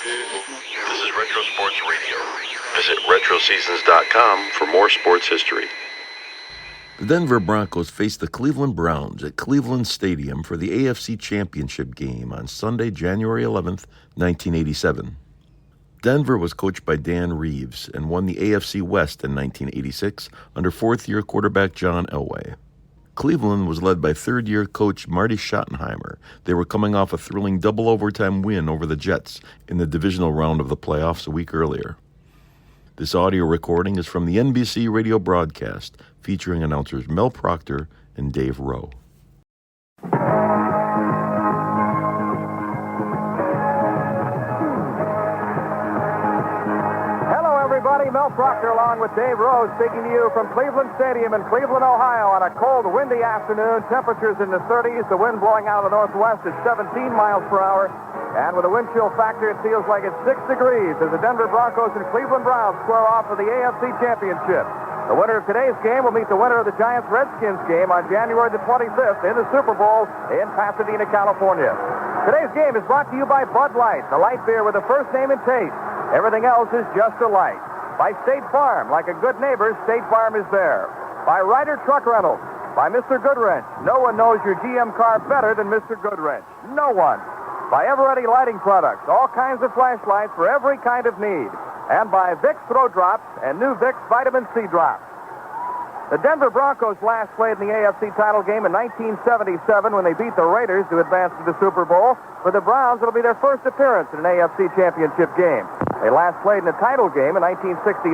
This is Retro Sports Radio. Visit RetroSeasons.com for more sports history. The Denver Broncos faced the Cleveland Browns at Cleveland Stadium for the AFC Championship game on Sunday, January 11th, 1987. Denver was coached by Dan Reeves and won the AFC West in 1986 under fourth-year quarterback John Elway. Cleveland was led by third-year coach Marty Schottenheimer. They were coming off a thrilling double-overtime win over the Jets in the divisional round of the playoffs a week earlier. This audio recording is from the NBC radio broadcast featuring announcers Mel Proctor and Dave Rowe. Mel Proctor along with Dave Rowe speaking to you from Cleveland Stadium in Cleveland, Ohio on a cold, windy afternoon. Temperatures in the 30s, the wind blowing out of the northwest at 17 miles per hour. And with a wind chill factor, it feels like it's 6 degrees as the Denver Broncos and Cleveland Browns square off for the AFC Championship. The winner of today's game will meet the winner of the Giants-Redskins game on January the 25th in the Super Bowl in Pasadena, California. Today's game is brought to you by Bud Light, the light beer with a first name and taste. Everything else is just a light. By State Farm, like a good neighbor, State Farm is there. By Ryder Truck Rentals. By Mr. Goodwrench. No one knows your GM car better than Mr. Goodwrench. No one. By Eveready Lighting Products. All kinds of flashlights for every kind of need. And by Vicks Throw Drops and new Vicks Vitamin C Drops. The Denver Broncos last played in the AFC title game in 1977 when they beat the Raiders to advance to the Super Bowl. For the Browns, it'll be their first appearance in an AFC Championship game. They last played in a title game in 1969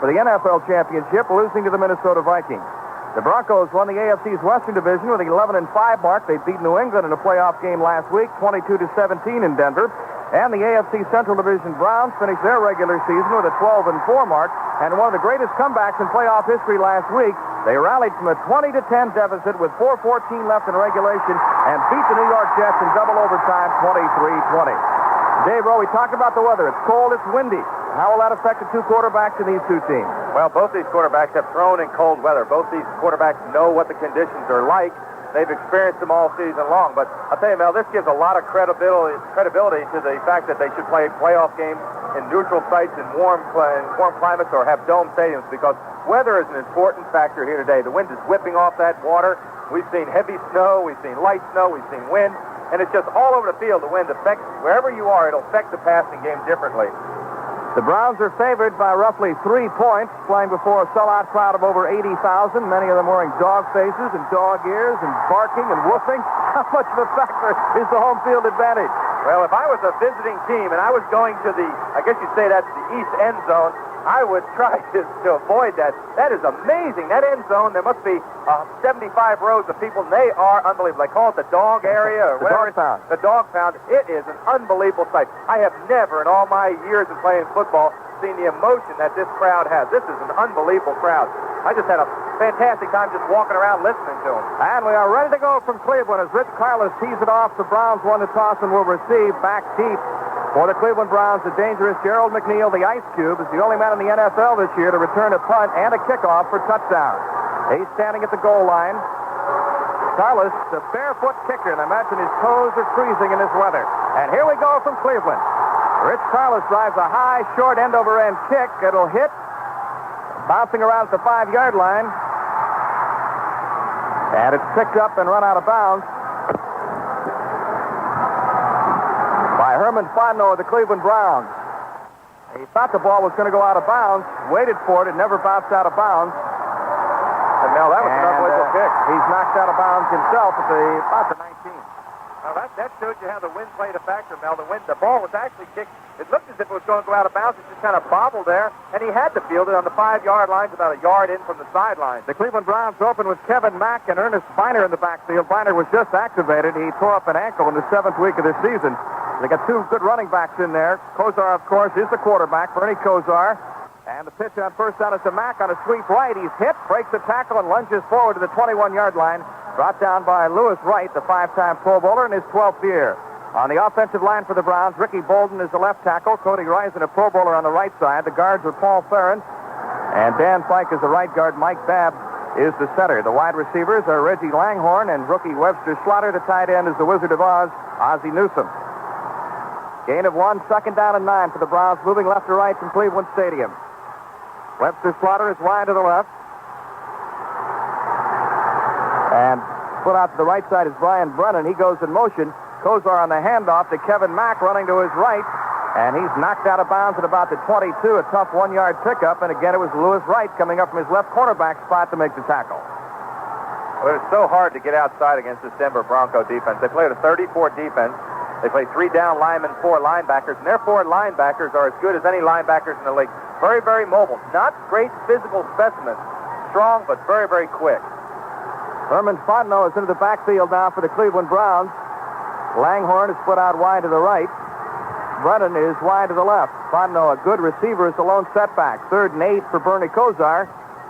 for the NFL Championship, losing to the Minnesota Vikings. The Broncos won the AFC's Western Division with an 11-5 mark. They beat New England in a playoff game last week, 22-17 in Denver. And the AFC Central Division Browns finished their regular season with a 12-4 mark. And one of the greatest comebacks in playoff history last week, they rallied from a 20-10 deficit with 4:14 left in regulation and beat the New York Jets in double overtime 23-20. Dave Rowe, we talked about the weather. It's cold, it's windy. How will that affect the two quarterbacks in these two teams? Well, both these quarterbacks have thrown in cold weather. Both these quarterbacks know what the conditions are like. They've experienced them all season long. But I'll tell you, Mel, this gives a lot of credibility to the fact that they should play playoff games in neutral sites in warm climates or have dome stadiums, because weather is an important factor here today. The wind is whipping off that water. We've seen heavy snow. We've seen light snow. We've seen wind. And it's just all over the field. The wind affects, wherever you are, it'll affect the passing game differently. The Browns are favored by roughly 3 points, playing before a sellout crowd of over 80,000, many of them wearing dog faces and dog ears and barking and woofing. How much of a factor is the home field advantage? Well, if I was a visiting team and I was going to I guess you'd say that's the east end zone, I would try to avoid that. That is amazing. That end zone, there must be 75 rows of people, and they are unbelievable. They call it the dog area or whatever. The dog pound. The dog pound. It is an unbelievable sight. I have never, in all my years of playing football, seen the emotion that this crowd has. This is an unbelievable crowd. I just had a fantastic time just walking around listening to them. And we are ready to go from Cleveland as Rich Karlis tees it off. The Browns won the toss and will receive back deep. For the Cleveland Browns, the dangerous Gerald McNeil, the Ice Cube, is the only man in the NFL this year to return a punt and a kickoff for touchdown. He's standing at the goal line. Karlis, the barefoot kicker, and I imagine his toes are freezing in this weather. And here we go from Cleveland. Rich Karlis drives a high, short end-over-end kick. It'll hit, bouncing around at the 5-yard line. And it's picked up and run out of bounds by Herman Fontenot of the Cleveland Browns. He thought the ball was going to go out of bounds, waited for it, never bounced out of bounds. And Mel, that was an unbelievable kick. He's knocked out of bounds himself at about the 19. Now that shows you how the wind played a factor, Mel. The ball was actually kicked. It looked as if it was going to go out of bounds. It just kind of bobbled there, and he had to field it on the 5-yard line, about a yard in from the sideline. The Cleveland Browns opened with Kevin Mack and Ernest Biner in the backfield. Biner was just activated. He tore up an ankle in the 7th week of the season. They got 2 good running backs in there. Kosar, of course, is the quarterback, Bernie Kosar. And the pitch on first down is to Mack on a sweep right. He's hit, breaks the tackle, and lunges forward to the 21-yard line. Brought down by Lewis Wright, the 5-time Pro Bowler in his 12th year. On the offensive line for the Browns, Ricky Bolden is the left tackle. Cody Risen, a Pro Bowler, on the right side. The guards are Paul Farron. And Dan Fike is the right guard. Mike Babb is the center. The wide receivers are Reggie Langhorne and rookie Webster Slaughter. The tight end is the Wizard of Oz, Ozzie Newsome. Gain of 1, second down and 9 for the Browns, moving left to right from Cleveland Stadium. Webster Slaughter is wide to the left. And put out to the right side is Brian Brennan. He goes in motion. Kosar on the handoff to Kevin Mack running to his right. And he's knocked out of bounds at about the 22. A tough 1-yard pickup. And again, it was Lewis Wright coming up from his left cornerback spot to make the tackle. Well, it's so hard to get outside against this Denver Bronco defense. They play with a 34 defense. They play 3 down linemen, 4 linebackers. And their 4 linebackers are as good as any linebackers in the league. Very, very mobile. Not great physical specimens. Strong, but very, very quick. Herman Fontenot is into the backfield now for the Cleveland Browns. Langhorne is put out wide to the right. Brennan is wide to the left. Fontenot, a good receiver, is the lone setback. 3rd and 8 for Bernie Kosar.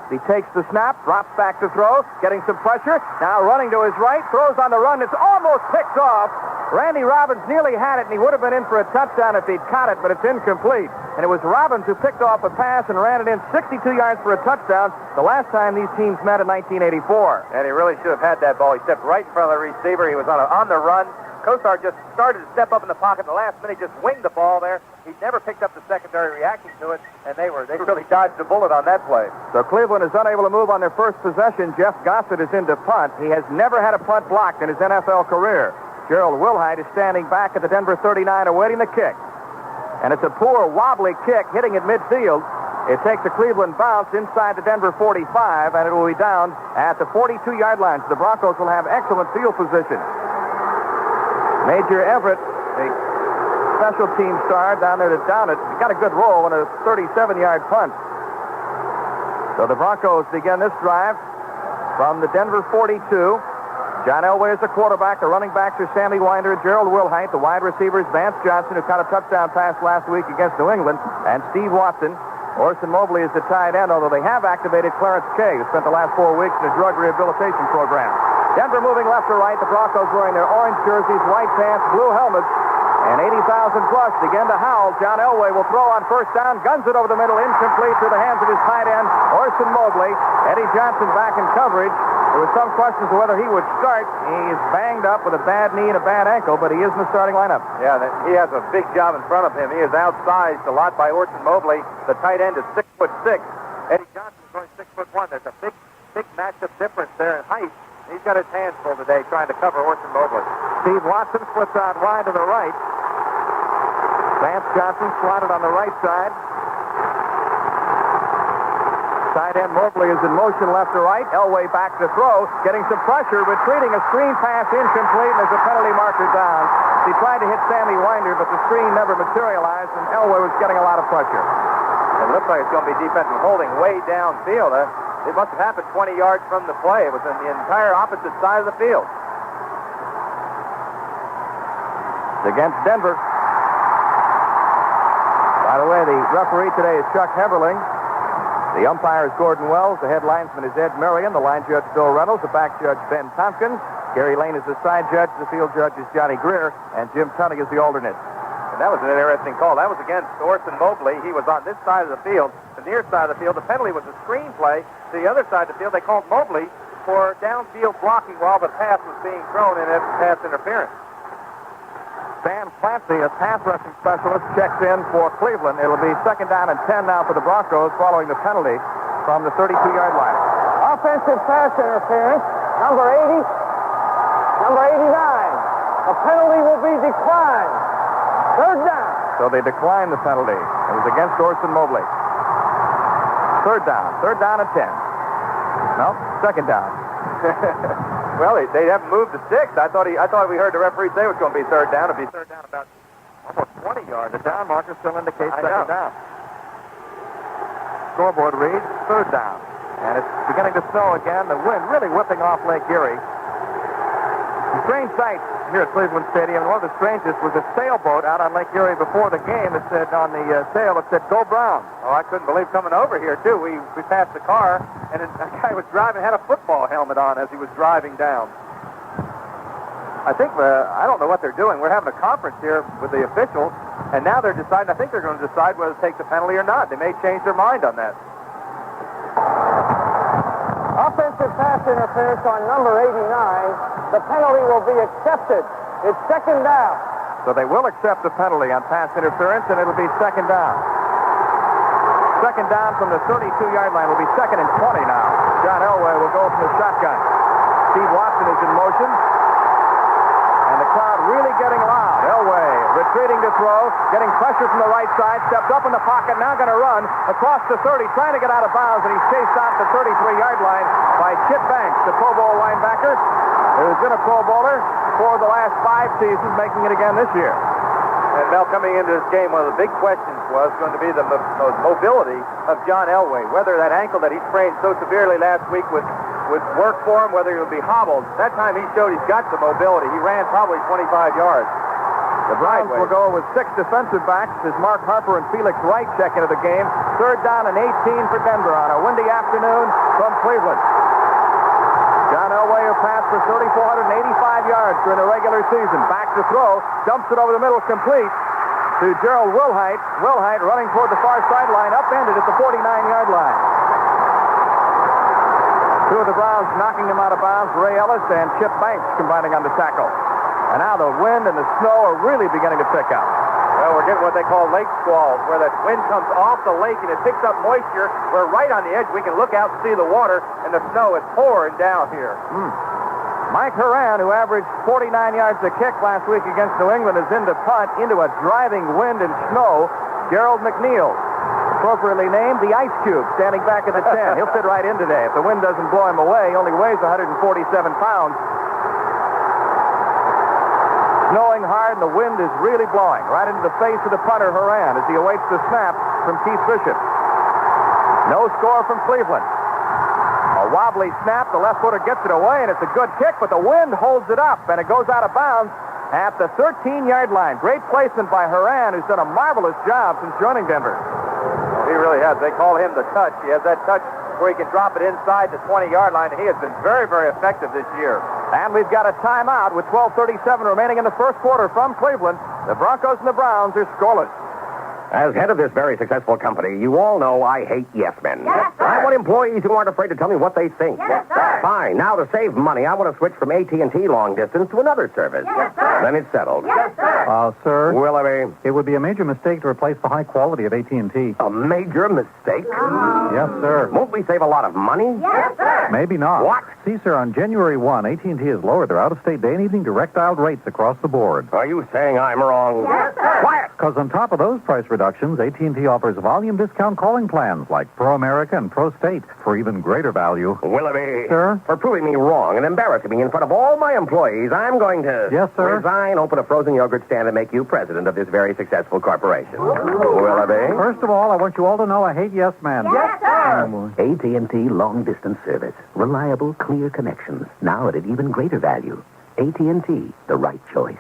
He takes the snap, drops back to throw, getting some pressure. Now running to his right, throws on the run. It's almost picked off. Randy Robbins nearly had it, and he would have been in for a touchdown if he'd caught it, but it's incomplete. And it was Robbins who picked off a pass and ran it in 62 yards for a touchdown the last time these teams met in 1984. And he really should have had that ball. He stepped right in front of the receiver. He was on the run. Kosar just started to step up in the pocket. The last minute, just winged the ball there. He never picked up the secondary reaction to it, and they really dodged the bullet on that play. So Cleveland is unable to move on their first possession. Jeff Gossett is into punt. He has never had a punt blocked in his NFL career. Gerald Willhite is standing back at the Denver 39 awaiting the kick. And it's a poor, wobbly kick hitting at midfield. It takes a Cleveland bounce inside the Denver 45, and it will be down at the 42-yard line. So the Broncos will have excellent field position. Major Everett, the special team star down there to down it, got a good roll on a 37-yard punt. So the Broncos begin this drive from the Denver 42. John Elway is the quarterback. The running backs are Sammy Winder and Gerald Willhite. The wide receivers, Vance Johnson, who caught a touchdown pass last week against New England, and Steve Watson. Orson Mobley is the tight end, although they have activated Clarence Kay, who spent the last 4 weeks in a drug rehabilitation program. Denver moving left to right. The Broncos wearing their orange jerseys, white pants, blue helmets, and 80,000 plus begin to howl. John Elway will throw on first down, guns it over the middle, incomplete to the hands of his tight end, Orson Mobley. Eddie Johnson back in coverage. There was some questions of whether he would start. He's banged up with a bad knee and a bad ankle, but he is in the starting lineup. Yeah, he has a big job in front of him. He is outsized a lot by Orson Mobley. The tight end is 6'6". Eddie Johnson is going 6'1". There's a big matchup difference there in height. He's got his hands full today trying to cover Orson Mobley. Steve Watson splits out wide to the right. Vance Johnson slotted on the right side. Tight end Mobley is in motion left to right. Elway back to throw, getting some pressure, retreating. A screen pass incomplete, and there's a penalty marker down. He tried to hit Sammy Winder, but the screen never materialized, and Elway was getting a lot of pressure. It looks like it's going to be defensive holding way downfield. It must have happened 20 yards from the play. It was on the entire opposite side of the field. It's against Denver. By the way, the referee today is Chuck Heberling. The umpire is Gordon Wells. The head linesman is Ed Marion. The line judge, Bill Reynolds. The back judge, Ben Tompkins. Gary Lane is the side judge. The field judge is Johnny Greer. And Jim Tunney is the alternate. And that was an interesting call. That was against Orson Mobley. He was on this side of the field, the near side of the field. The penalty was a screen play. To the other side of the field, they called Mobley for downfield blocking while the pass was being thrown in as pass interference. Sam Clancy, a pass rushing specialist, checks in for Cleveland. It'll be second down and 10 now for the Broncos following the penalty from the 32-yard line. Offensive pass interference, number 80, number 89. A penalty will be declined. Third down. So they declined the penalty. It was against Orson Mobley. Third down and 10. No, second down. Well, they haven't moved the sticks. I thought we heard the referee say it was going to be third down. It'd be third down about almost 20 yards. The down marker still indicates second down. Scoreboard reads third down. And it's beginning to snow again. The wind really whipping off Lake Erie. A strange sight here at Cleveland Stadium. And one of the strangest was a sailboat out on Lake Erie before the game. It said on the sail, it said, "Go Brown." Oh, I couldn't believe coming over here, too. We passed the car, and a guy was driving, had a football helmet on as he was driving down. I think, I don't know what they're doing. We're having a conference here with the officials, and now they're deciding, I think they're going to decide whether to take the penalty or not. They may change their mind on that. Offensive pass interference on number 89. The penalty will be accepted. It's second down. So they will accept the penalty on pass interference, and it'll be second down. Second down from the 32-yard line. Will be second and 20 now. John Elway will go from the shotgun. Steve Watson is in motion. And the crowd really getting loud. Elway retreating to throw, getting pressure from the right side, stepped up in the pocket, now going to run across the 30, trying to get out of bounds, and he's chased out the 33-yard line by Chip Banks, the Pro Bowl linebacker, who's been a Pro Bowler for the last 5 seasons, making it again this year. And Mel, coming into this game, one of the big questions was going to be the mobility of John Elway, whether that ankle that he sprained so severely last week would work for him, whether he would be hobbled. That time he showed he's got the mobility. He ran probably 25 yards. The Browns will go with 6 defensive backs as Mark Harper and Felix Wright check into the game. Third down and 18 for Denver on a windy afternoon from Cleveland. John Elway will pass for 3,485 yards during the regular season. Back to throw. Dumps it over the middle, complete to Gerald Willhite. Willhite running toward the far sideline, upended at the 49-yard line. 2 of the Browns knocking him out of bounds. Ray Ellis and Chip Banks combining on the tackle. And now the wind and the snow are really beginning to pick up. Well, we're getting what they call lake squalls, where that wind comes off the lake and it picks up moisture. We're right on the edge. We can look out and see the water, and the snow is pouring down here. Mike Herman, who averaged 49 yards a kick last week against New England, is in to punt into a driving wind and snow. Gerald McNeil, appropriately named the Ice Cube, standing back at the 10. He'll fit right in today. If the wind doesn't blow him away, he only weighs 147 pounds. Snowing hard, and the wind is really blowing right into the face of the punter, Herman, as he awaits the snap from Keith Bishop. No score from Cleveland. A wobbly snap, the left footer gets it away, and it's a good kick, but the wind holds it up, and it goes out of bounds at the 13-yard line. Great placement by Herman, who's done a marvelous job since joining Denver. He really has. They call him the touch. He has that touch where he can drop it inside the 20-yard line, and he has been very, very effective this year. And we've got a timeout with 12:37 remaining in the first quarter from Cleveland. The Broncos and the Browns are scoreless. As head of this very successful company, you all know I hate yes men. Yes, sir. I want employees who aren't afraid to tell me what they think. Yes, sir. Fine. Now, to save money, I want to switch from AT&T long distance to another service. Yes, sir. Then it's settled. Yes, sir. Sir, Willoughby, it would be a major mistake to replace the high quality of AT&T. a major mistake? Yes, sir. Won't we save a lot of money? Yes, sir. Maybe not. What? See, sir, on January 1, AT&T has lowered their out-of-state day and evening direct dialed rates across the board. Are you saying I'm wrong? Yes, sir. Quiet! Because on top of those price reductions, AT&T offers volume discount calling plans like Pro America and Pro State for even greater value. Willoughby. Sir? For proving me wrong and embarrassing me in front of all my employees, I'm going to... Yes, sir. Resign, open a frozen yogurt stand, and make you president of this very successful corporation. Willoughby. First of all, I want you all to know I hate yes men. Yes, sir. AT&T long-distance service. Reliable, clear connections. Now at an even greater value. AT&T, the right choice.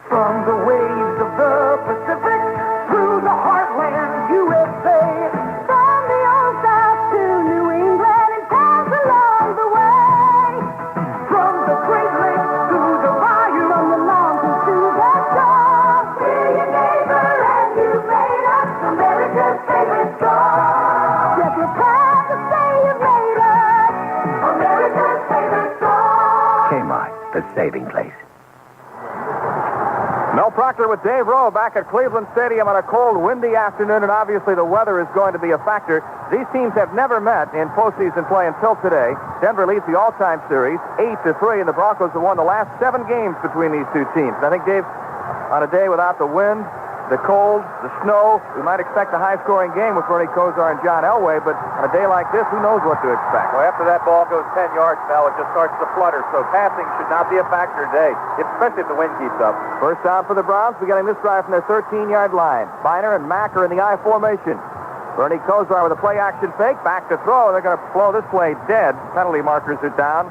From the waves of the Pacific through the heartland USA, From the old South to New England and towns along the way. from the Great Lakes to the bayou, From the mountains to the shore. We're your neighbor and you made us America's favorite store. Yes, we're proud to say you made us America's favorite store. Kmart, the saving place. Mel Proctor with Dave Rowe back at Cleveland Stadium on a cold, windy afternoon, and obviously the weather is going to be a factor. These teams have never met in postseason play until today. Denver leads the all-time series 8-3, and the Broncos have won the last 7 games between these two teams. And I think, Dave, on a day without the wind, the cold, the snow, we might expect a high-scoring game with Bernie Kosar and John Elway, but on a day like this, who knows what to expect? Well, after that ball goes 10 yards, Mel, it just starts to flutter. So passing should not be a factor today, especially if the wind keeps up. First down for the Browns, beginning this drive from their 13-yard line. Biner and Mack are in the I formation. Bernie Kosar with a play-action fake, back to throw. They're going to blow this play dead. Penalty markers are down.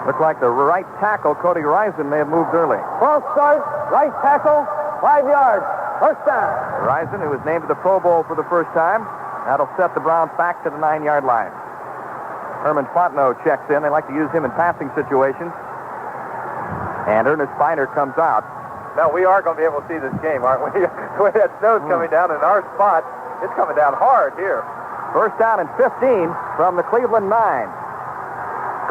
Look like the right tackle, Cody Rison, may have moved early. false start, right tackle, 5 yards, first down. Rison, who was named to the Pro Bowl for the first time, that'll set the Browns back to the 9-yard line. Herman Fontenot checks in. They like to use him in passing situations. And Ernest Biner comes out. Now, we are going to be able to see this game, aren't we? The way that snow's coming down in our spot, it's coming down hard here. First down and 15 from the Cleveland 9.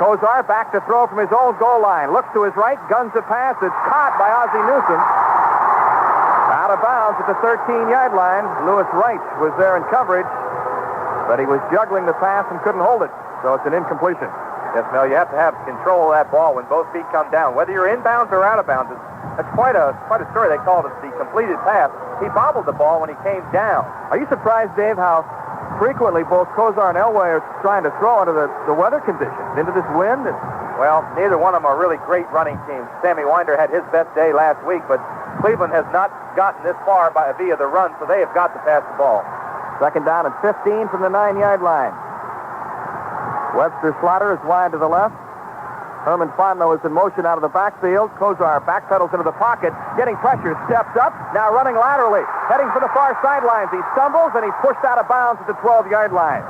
Kosar back to throw from his own goal line. Looks to his right, guns a pass. It's caught by Ozzie Newsom. Out of bounds at the 13-yard line. Lewis Wright was there in coverage, but he was juggling the pass and couldn't hold it. So it's an incompletion. Yes, Mel, you have to have control of that ball when both feet come down. Whether you're inbounds or out of bounds, that's quite a story. They called it the completed pass. He bobbled the ball when he came down. Are you surprised, Dave, how frequently both Kosar and Elway are trying to throw into the weather conditions, into this wind? Well, neither one of them are really great running teams. Sammy Winder had his best day last week, but Cleveland has not gotten this far via the run, so they have got to pass the ball. Second down and 15 from the 9-yard line. Webster Slaughter is wide to the left. Herman Fontenot is in motion out of the backfield. Kosar backpedals into the pocket, getting pressure, steps up, now running laterally, heading for the far sidelines. He stumbles and he's pushed out of bounds at the 12-yard line.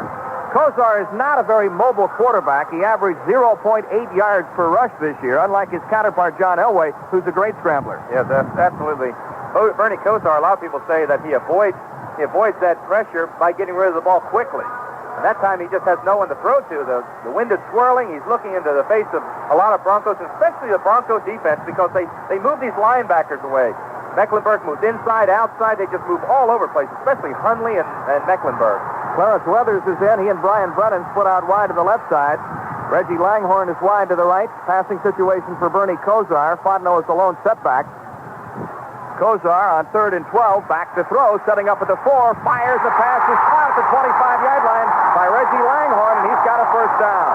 Kosar is not a very mobile quarterback. He averaged 0.8 yards per rush this year, unlike his counterpart John Elway, who's a great scrambler. Yes, absolutely. Bernie Kosar, a lot of people say that he avoids that pressure by getting rid of the ball quickly. And that time he just has no one to throw to. The wind is swirling. He's looking into the face of a lot of Broncos, especially the Bronco defense, because they move these linebackers away. Mecklenburg moves inside, outside. They just move all over the place, especially Hundley and Mecklenburg. Clarence Weathers is in. He and Brian Brennan split out wide to the left side. Reggie Langhorne is wide to the right. Passing situation for Bernie Kosar. Fontenot is the lone setback. Kosar on 3rd and 12, back to throw, setting up at the 4, fires the pass, is caught at the 25-yard line by Reggie Langhorne, and he's got a first down.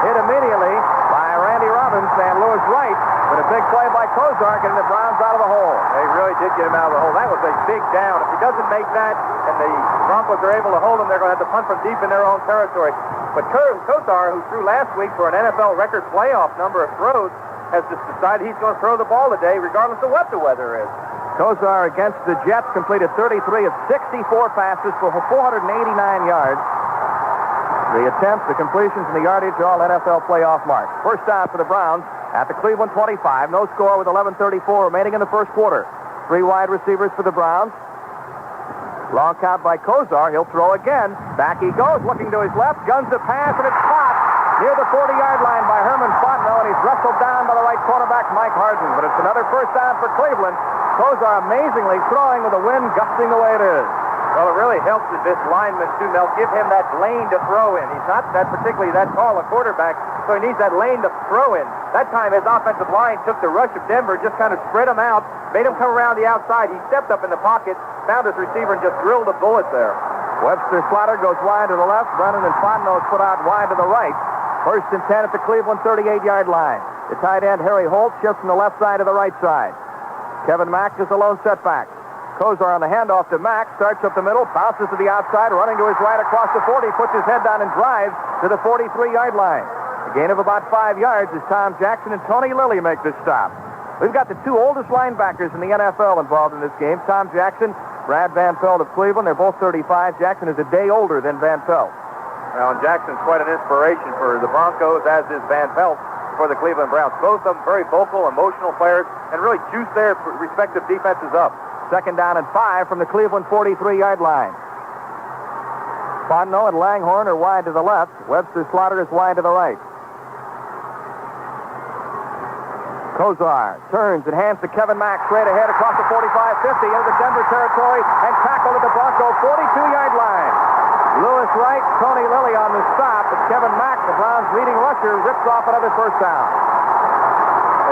Hit immediately by Randy Robbins and Lewis Wright, but a big play by Kosar getting the Browns out of the hole. They really did get him out of the hole. That was a big down. If he doesn't make that and the Broncos are able to hold him, they're going to have to punt from deep in their own territory. But Kosar, who threw last week for an NFL record playoff number of throws, has just decided he's going to throw the ball today regardless of what the weather is. Kosar against the Jets completed 33 of 64 passes for 489 yards. The attempts, the completions, and the yardage are all NFL playoff marks. First down for the Browns at the Cleveland 25. No score with 11:34 remaining in the first quarter. 3 wide receivers for the Browns. Long count by Kosar. He'll throw again. Back he goes, looking to his left. Guns the pass, and it's caught near the 40-yard line by Herman Fontenot, and he's wrestled down by the right cornerback, Mike Harden. But it's another first down for Cleveland. Kosar amazingly throwing with the wind gusting the way it is. Well, it really helps that this lineman, too, Mel, give him that lane to throw in. He's not particularly that tall a quarterback, so he needs that lane to throw in. That time his offensive line took the rush of Denver, just kind of spread him out, made him come around the outside. He stepped up in the pocket, found his receiver, and just drilled a bullet there. Webster Slaughter goes wide to the left. Brennan and Fontenot put out wide to the right. First and 10 at the Cleveland 38-yard line. The tight end, Harry Holt, shifts from the left side to the right side. Kevin Mack is the lone setback. Kosar on the handoff to Mack, starts up the middle, bounces to the outside, running to his right across the 40, puts his head down and drives to the 43-yard line. A gain of about 5 yards as Tom Jackson and Tony Lilly make this stop. We've got the 2 oldest linebackers in the NFL involved in this game. Tom Jackson, Brad Van Pelt of Cleveland. They're both 35. Jackson is a day older than Van Pelt. Well, and Jackson's quite an inspiration for the Broncos, as is Van Pelt for the Cleveland Browns. Both of them very vocal, emotional players, and really juice their respective defenses up. Second down and 5 from the Cleveland 43-yard line. Fontenot and Langhorne are wide to the left. Webster Slaughter is wide to the right. Kosar turns and hands to Kevin Mack straight ahead across the 45-50 into the Denver territory and tackled at the Bronco 42-yard line. Lewis Wright, Tony Lilly on the stop, but Kevin Mack, the Browns' leading rusher, rips off another first down.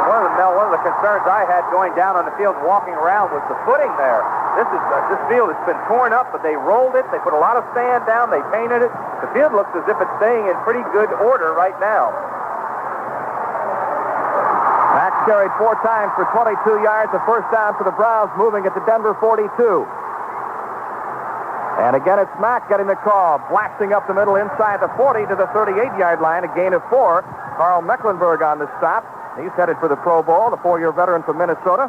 And one of the concerns I had going down on the field and walking around was the footing there. This field has been torn up, but they rolled it. They put a lot of sand down. They painted it. The field looks as if it's staying in pretty good order right now. Mack carried 4 times for 22 yards. A first down for the Browns, moving at the Denver 42. And again, it's Mack getting the call, blasting up the middle inside the 40 to the 38-yard line, a gain of 4. Carl Mecklenburg on the stop. He's headed for the Pro Bowl, the 4-year veteran from Minnesota.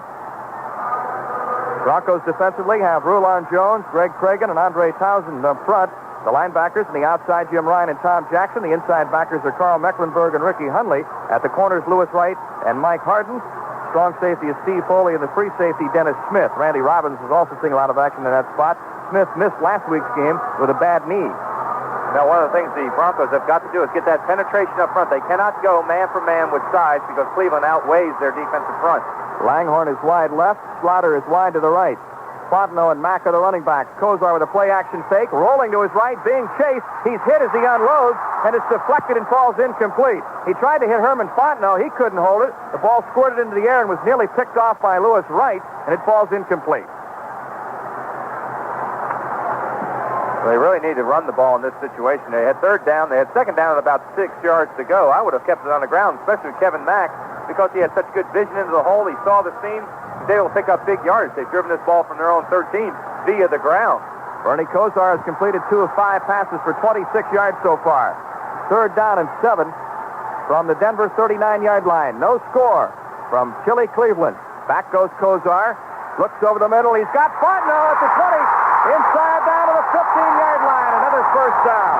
Broncos defensively have Rulon Jones, Greg Cragen, and Andre Townsend up front. The linebackers on the outside, Jim Ryan and Tom Jackson. The inside backers are Carl Mecklenburg and Ricky Hundley. At the corners, Lewis Wright and Mike Harden. Strong safety is Steve Foley, and the free safety, Dennis Smith. Randy Robbins is also seeing a lot of action in that spot. Smith missed last week's game with a bad knee. Now, one of the things the Broncos have got to do is get that penetration up front. They cannot go man for man with size because Cleveland outweighs their defensive front. Langhorne is wide left. Slaughter is wide to the right. Fontenot and Mack are the running backs. Kosar with a play-action fake, rolling to his right, being chased. He's hit as he unloads, and it's deflected and falls incomplete. He tried to hit Herman Fontenot. He couldn't hold it. The ball squirted into the air and was nearly picked off by Lewis Wright, and it falls incomplete. They really need to run the ball in this situation. They had third down. They had second down at about 6 yards to go. I would have kept it on the ground, especially with Kevin Mack, because he had such good vision into the hole. He saw the seam. They will pick up big yards. They've driven this ball from their own 13 via the ground. Bernie Kosar has completed 2 of 5 passes for 26 yards so far. Third down and 7 from the Denver 39-yard line. No score from Chile, Cleveland. Back goes Kosar. Looks over the middle. He's got Fontenot at the 20. Inside down to the 15-yard line. Another first down.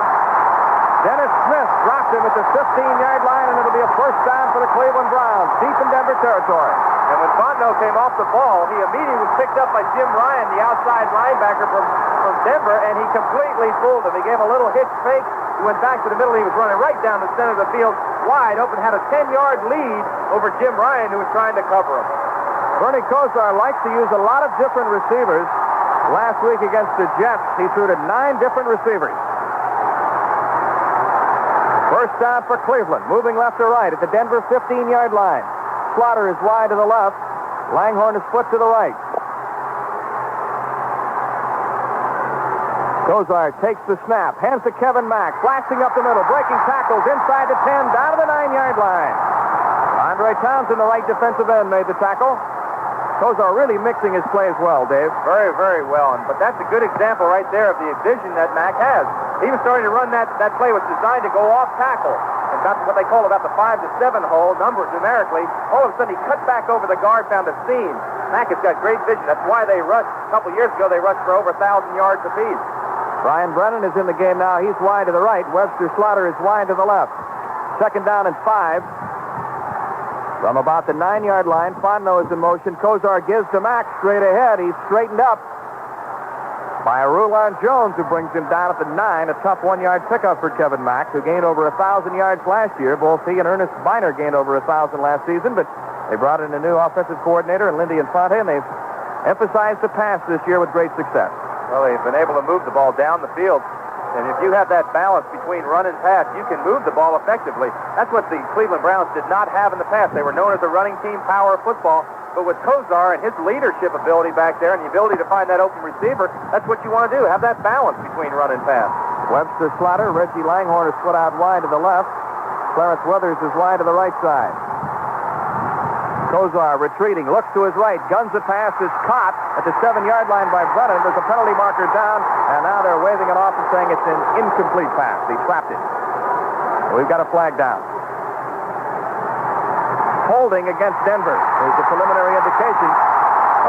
Dennis Smith dropped him at the 15-yard line, and it'll be a first down for the Cleveland Browns, deep in Denver territory. And when Fontenot came off the ball, he immediately was picked up by Jim Ryan, the outside linebacker from Denver, and he completely fooled him. He gave a little hitch fake. He went back to the middle. He was running right down the center of the field, wide open, had a 10-yard lead over Jim Ryan, who was trying to cover him. Bernie Kosar likes to use a lot of different receivers. Last week against the Jets, he threw to 9 different receivers. First down for Cleveland, moving left to right at the Denver 15-yard line. Slaughter is wide to the left. Langhorne is split to the right. Kosar takes the snap, hands to Kevin Mack, flashing up the middle, breaking tackles inside the 10, down to the 9-yard line. Andre Townsend, the right defensive end, made the tackle. Kosar really mixing his plays well, Dave. Very, very well. But that's a good example right there of the vision that Mack has. He was starting to run that play was designed to go off tackle. And that's what they call about the 5 to 7 hole, number numerically. All of a sudden, he cut back over the guard, found a seam. Mack has got great vision. That's why they rushed. A couple years ago, they rushed for over 1,000 yards apiece. Brian Brennan is in the game now. He's wide to the right. Webster Slaughter is wide to the left. Second down and 5. From about the 9-yard line, Fontenot is in motion. Kosar gives to Mack straight ahead. He's straightened up by Rulon Jones, who brings him down at the 9. A tough 1-yard pickup for Kevin Mack, who gained over 1,000 yards last year. Both he and Ernest Biner gained over 1,000 last season, but they brought in a new offensive coordinator, and Lindy Infante, and they've emphasized the pass this year with great success. Well, they've been able to move the ball down the field. And if you have that balance between run and pass, you can move the ball effectively. That's what the Cleveland Browns did not have in the past. They were known as a running team, power of football. But with Kosar and his leadership ability back there and the ability to find that open receiver, that's what you want to do, have that balance between run and pass. Webster Slaughter, Reggie Langhorne is split out wide to the left. Clarence Weathers is wide to the right side. Kosar retreating, looks to his right, guns a pass, is caught at the 7-yard line by Brennan. There's a penalty marker down, and now they're waving it off and saying it's an incomplete pass. He trapped it. We've got a flag down. Holding against Denver is the preliminary indication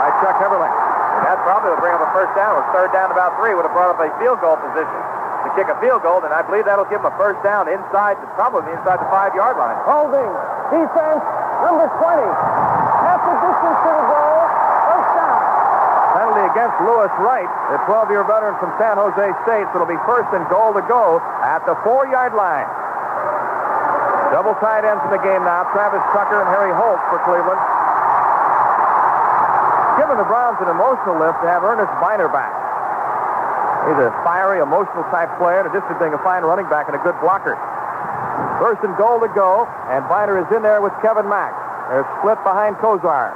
by Chuck Heberling. And that probably will bring up a first down. It was third down about 3. Would have brought up a field goal position to kick a field goal, and I believe that'll give them a first down inside, probably inside the 5-yard line. Holding. Defense, number 20. Half the distance to the goal. First down. Penalty against Lewis Wright, the 12-year veteran from San Jose State. So it'll be first and goal to go at the 4-yard line. Double tight ends in the game now. Travis Tucker and Harry Holt for Cleveland. Giving the Browns an emotional lift to have Ernest Biner back. He's a fiery, emotional type player, and just being a fine running back and a good blocker. First and goal to go, and Biner is in there with Kevin Mack. They're split behind Kosar.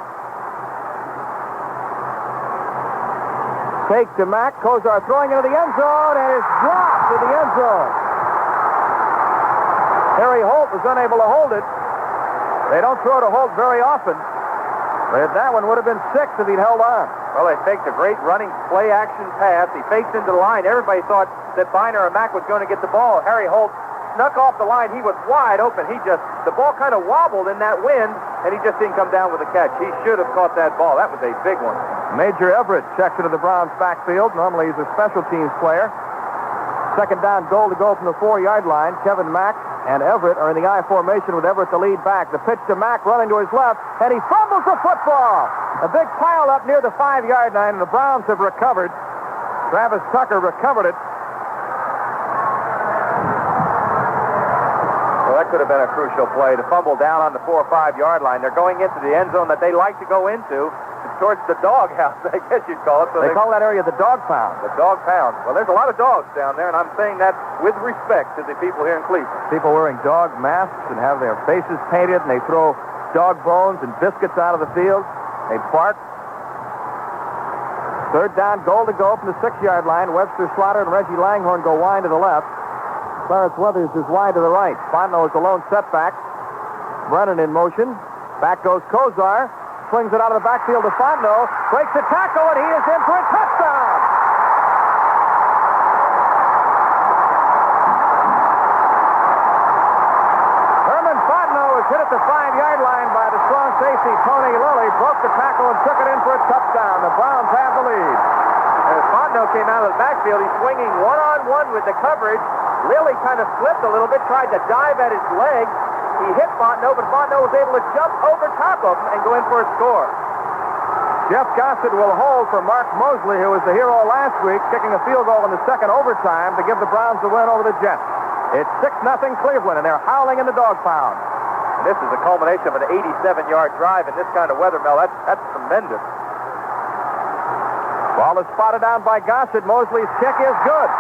Take to Mack. Kosar throwing into the end zone, and it's dropped to the end zone. Harry Holt was unable to hold it. They don't throw to Holt very often, but that one would have been 6 if he'd held on. Well, they faked a great running play-action pass. He faked into the line. Everybody thought that Biner or Mack was going to get the ball. Harry Holt snuck off the line. He was wide open. The ball kind of wobbled in that wind, and he just didn't come down with a catch. He should have caught that ball. That was a big one. Major Everett checks into the Browns' backfield. Normally he's a special teams player. Second down, goal to go from the 4-yard line. Kevin Mack and Everett are in the I formation with Everett the lead back. The pitch to Mack running to his left, and he fumbles the football. A big pile up near the 5-yard line, and the Browns have recovered. Travis Tucker recovered it. Well, that could have been a crucial play. To fumble down on the 4 or 5 yard line. They're going into the end zone that they like to go into. It's towards the dog house, I guess you'd call it. So They call that area the dog pound. the dog pound. Well, there's a lot of dogs down there, and I'm saying that with respect to the people here in Cleveland. People wearing dog masks and have their faces painted, and they throw dog bones and biscuits out of the field. They bark. Third down, goal to go from the 6-yard line. Webster Slaughter and Reggie Langhorne go wide to the left. Clarence Weathers is wide to the right. Fontenot is the lone setback. Brennan in motion. Back goes Kosar. Swings it out of the backfield to Fontenot. Breaks the tackle, and he is in for a touchdown. Herman Fontenot was hit at the 5-yard line by the strong safety, Tony Lilly. Broke the tackle and took it in for a touchdown. The Browns have the lead. As Fontenot came out of the backfield, he's swinging one-on-one with the coverage. Lilly kind of slipped a little bit, tried to dive at his leg. He hit Fontenot, but Fontenot was able to jump over top of him and go in for a score. Jeff Gossett will hold for Mark Moseley, who was the hero last week, kicking a field goal in the second overtime to give the Browns the win over the Jets. It's 6-0 Cleveland, and they're howling in the dog pound. And this is the culmination of an 87-yard drive in this kind of weather, Mel. That's tremendous. Ball is spotted down by Gossett. Mosley's kick is good.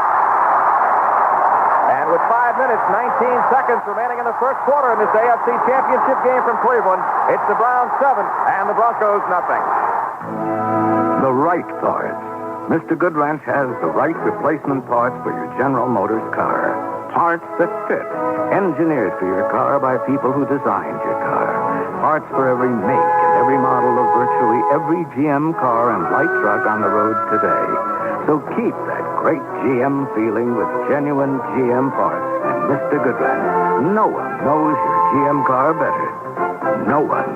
And with 5 minutes, 19 seconds remaining in the first quarter in this AFC Championship game from Cleveland, it's the Browns 7 and the Broncos nothing. The right parts. Mr. Goodranch has the right replacement parts for your General Motors car. Parts that fit. Engineered for your car by people who designed your car. Parts for every make and every model of virtually every GM car and light truck on the road today. So keep that great GM feeling with genuine GM parts. And Mr. Goodranch, no one knows your GM car better. No one.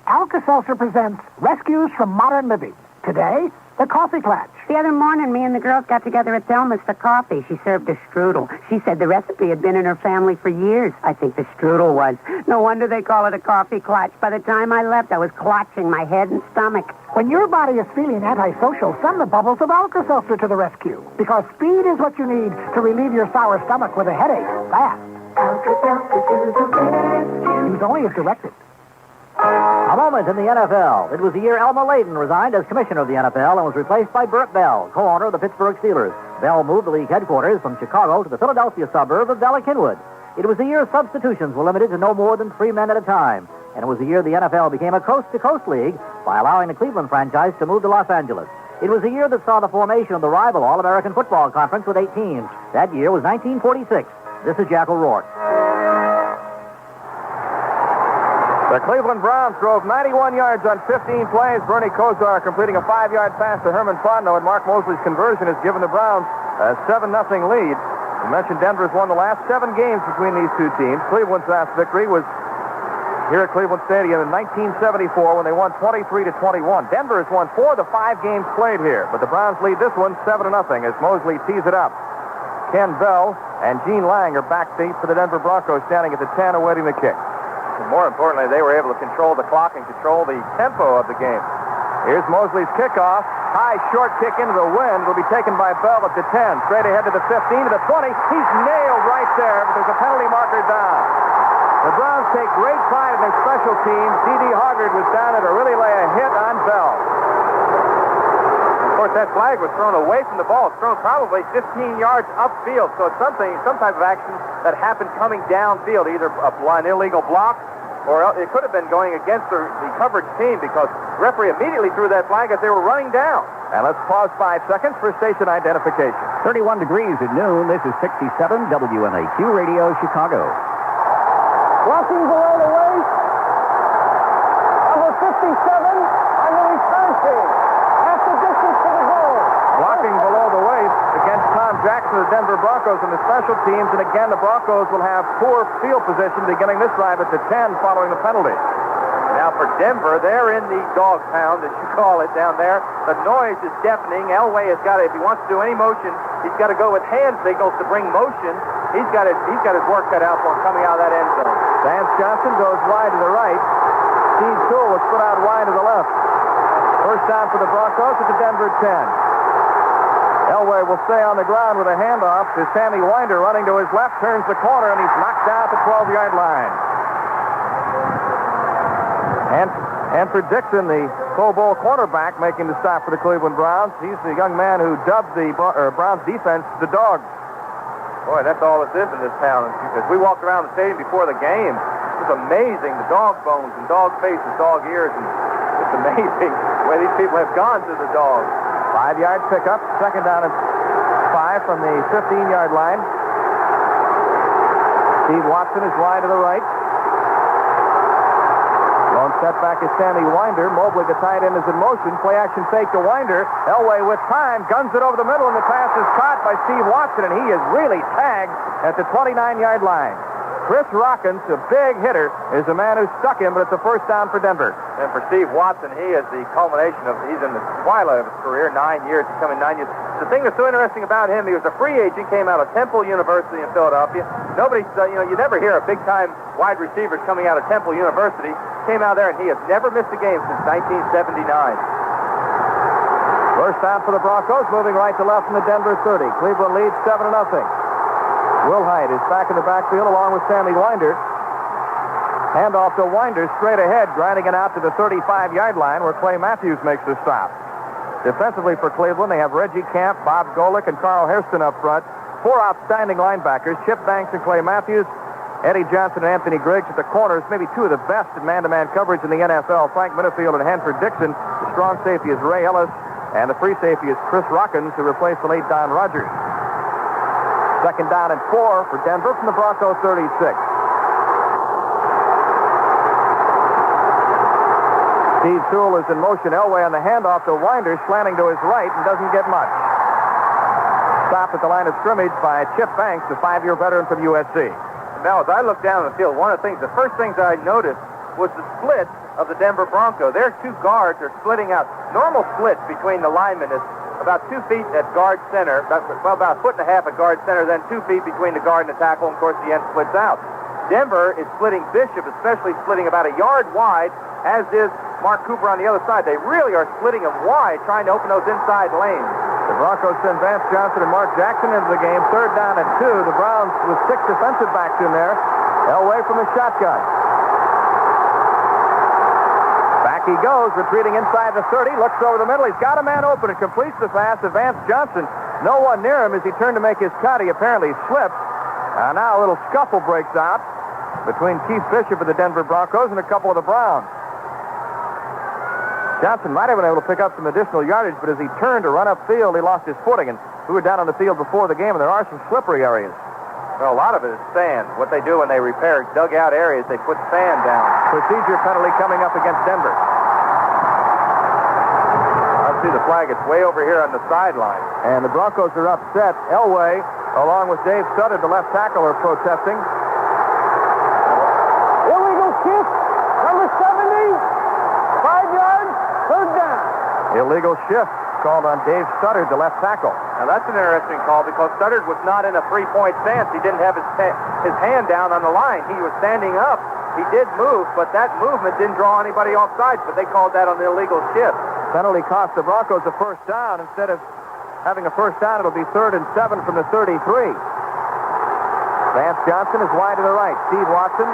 Alka-Seltzer presents Rescues from Modern Living. Today, the coffee clutch. The other morning, me and the girls got together at Thelma's for coffee. She served a strudel. She said the recipe had been in her family for years. I think the strudel was. No wonder they call it a coffee clutch. By the time I left, I was clutching my head and stomach. When your body is feeling antisocial, send the bubbles of Alka-Seltzer to the rescue. Because speed is what you need to relieve your sour stomach with a headache. Fast. Alka-Seltzer to the rescue. Use only as directed. A moment in the NFL. It was the year Elmer Layden resigned as commissioner of the NFL and was replaced by Burt Bell, co-owner of the Pittsburgh Steelers. Bell moved the league headquarters from Chicago to the Philadelphia suburb of Bella Cynwyd. It was the year substitutions were limited to no more than 3 men at a time. And it was the year the NFL became a coast-to-coast league by allowing the Cleveland franchise to move to Los Angeles. It was the year that saw the formation of the rival All-American Football Conference with 8 teams. That year was 1946. This is Jack O'Rourke. The Cleveland Browns drove 91 yards on 15 plays. Bernie Kosar completing a 5-yard pass to Herman Fontenot, and Mark Moseley's conversion has given the Browns a 7-0 lead. We mentioned Denver's won the last 7 games between these two teams. Cleveland's last victory was here at Cleveland Stadium in 1974 when they won 23-21. Denver has won 4 of the 5 games played here, but the Browns lead this one 7-0 as Moseley tees it up. Ken Bell and Gene Lang are back deep for the Denver Broncos, standing at the 10 awaiting the kick. And more importantly, they were able to control the clock and control the tempo of the game. Here's Mosley's kickoff. High short kick into the wind will be taken by Bell at the 10. Straight ahead to the 15, to the 20. He's nailed right there, but there's a penalty marker down. The Browns take great pride in their special teams. D.D. Hoggard was down there to really lay a hit on Bell. Of course, that flag was thrown away from the ball. It's thrown probably 15 yards upfield. So it's some type of action that happened coming downfield, either an illegal block or it could have been going against the coverage team because the referee immediately threw that flag as they were running down. And let's pause 5 seconds for station identification. 31 degrees at noon. This is 67 WMAQ Radio, Chicago. Walking below the waist. Number 57 on the return team. Half the distance to the goal. Blocking below the waist against Tom Jackson of the Denver Broncos and the special teams. And again, the Broncos will have poor field position beginning this drive at the 10 following the penalty. Now for Denver, they're in the dog pound, as you call it, down there. The noise is deafening. Elway has got to, if he wants to do any motion, he's got to go with hand signals to bring motion. He's got his work cut out for him coming out of that end zone. Vance Johnson goes wide to the right. Steve Toole was put out wide to the left. First down for the Broncos at the Denver 10. Elway will stay on the ground with a handoff to Sammy Winder running to his left, turns the corner, and he's knocked down at the 12-yard line. And for Dixon, the Pro Bowl cornerback, making the stop for the Cleveland Browns. He's the young man who dubbed the Browns defense the Dogs. Boy, that's all this is in this town. As we walked around the stadium before the game, it's amazing, the dog bones and dog faces, dog ears, and it's amazing the way these people have gone to the dogs. 5-yard pickup, second down and 5 from the 15-yard line. Steve Watson is wide to the right. Lone setback is Sammy Winder. Mobley, the tight end, is in motion. Play action fake to Winder. Elway with time, guns it over the middle, and the pass is caught by Steve Watson, and he is really tagged at the 29-yard line. Chris Rockins, a big hitter, is the man who stuck him, but it's a first down for Denver. And for Steve Watson, he is the culmination of, he's in the twilight of his career, 9 years, he's coming 9 years. The thing that's so interesting about him, he was a free agent, came out of Temple University in Philadelphia. Nobody, you never hear a big-time wide receiver coming out of Temple University. Came out there, and he has never missed a game since 1979. First down for the Broncos, moving right to left from the Denver 30. Cleveland leads 7-0. Willhite is back in the backfield along with Sammy Winder. Handoff to Winder straight ahead, grinding it out to the 35-yard line where Clay Matthews makes the stop. Defensively for Cleveland, they have Reggie Camp, Bob Golick, and Carl Hairston up front. 4 outstanding linebackers, Chip Banks and Clay Matthews, Eddie Johnson and Anthony Griggs at the corners, maybe 2 of the best in man-to-man coverage in the NFL. Frank Minifield and Hanford Dixon. The strong safety is Ray Ellis, and the free safety is Chris Rockins, who replaced the late Don Rogers. Second down and 4 for Denver from the Broncos 36. Steve Sewell is in motion. Elway on the handoff to Winder, slanting to his right, and doesn't get much. Stopped at the line of scrimmage by Chip Banks, a 5-year veteran from USC. Now, as I look down the field, one of the first things I noticed was the split of the Denver Broncos. Their 2 guards are splitting out. Normal split between the linemen is about 2 feet at guard center, about a foot and a half at guard center, then 2 feet between the guard and the tackle, and of course the end splits out. Denver is splitting Bishop, especially splitting about a yard wide, as is Mark Cooper on the other side. They really are splitting them wide, trying to open those inside lanes. The Broncos send Vance Johnson and Mark Jackson into the game. Third down and 2. The Browns with 6 defensive backs in there. Elway from the shotgun. Back he goes, retreating inside the 30, looks over the middle. He's got a man open and completes the pass to Vance Johnson. No one near him as he turned to make his cut. He apparently slipped. Now a little scuffle breaks out between Keith Bishop of the Denver Broncos and a couple of the Browns. Johnson might have been able to pick up some additional yardage, but as he turned to run upfield, he lost his footing. And we were down on the field before the game, and there are some slippery areas. Well, a lot of it is sand. What they do when they repair dugout areas, they put sand down. Procedure penalty coming up against Denver. I see the flag. It's way over here on the sideline. And the Broncos are upset. Elway, along with Dave Sutter, the left tackle, are protesting. Illegal kick, number 70. 5 yards, third down. Illegal shift called on Dave Sutter, the left tackle. Now that's an interesting call because Sutter was not in a 3-point stance. He didn't have his hand down on the line. He was standing up. He did move, but that movement didn't draw anybody off sides, but they called that an illegal shift. Penalty cost the Broncos a first down. Instead of having a first down, it'll be 3rd and 7 from the 33. Vance Johnson is wide to the right. Steve Watson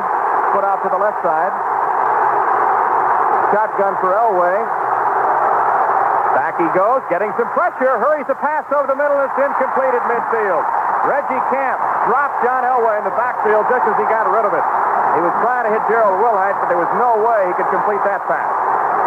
put out to the left side. Shotgun for Elway. Back he goes, getting some pressure. Hurries the pass over the middle, and it's incomplete at midfield. Reggie Camp dropped John Elway in the backfield just as he got rid of it. He was trying to hit Gerald Willhite, but there was no way he could complete that pass.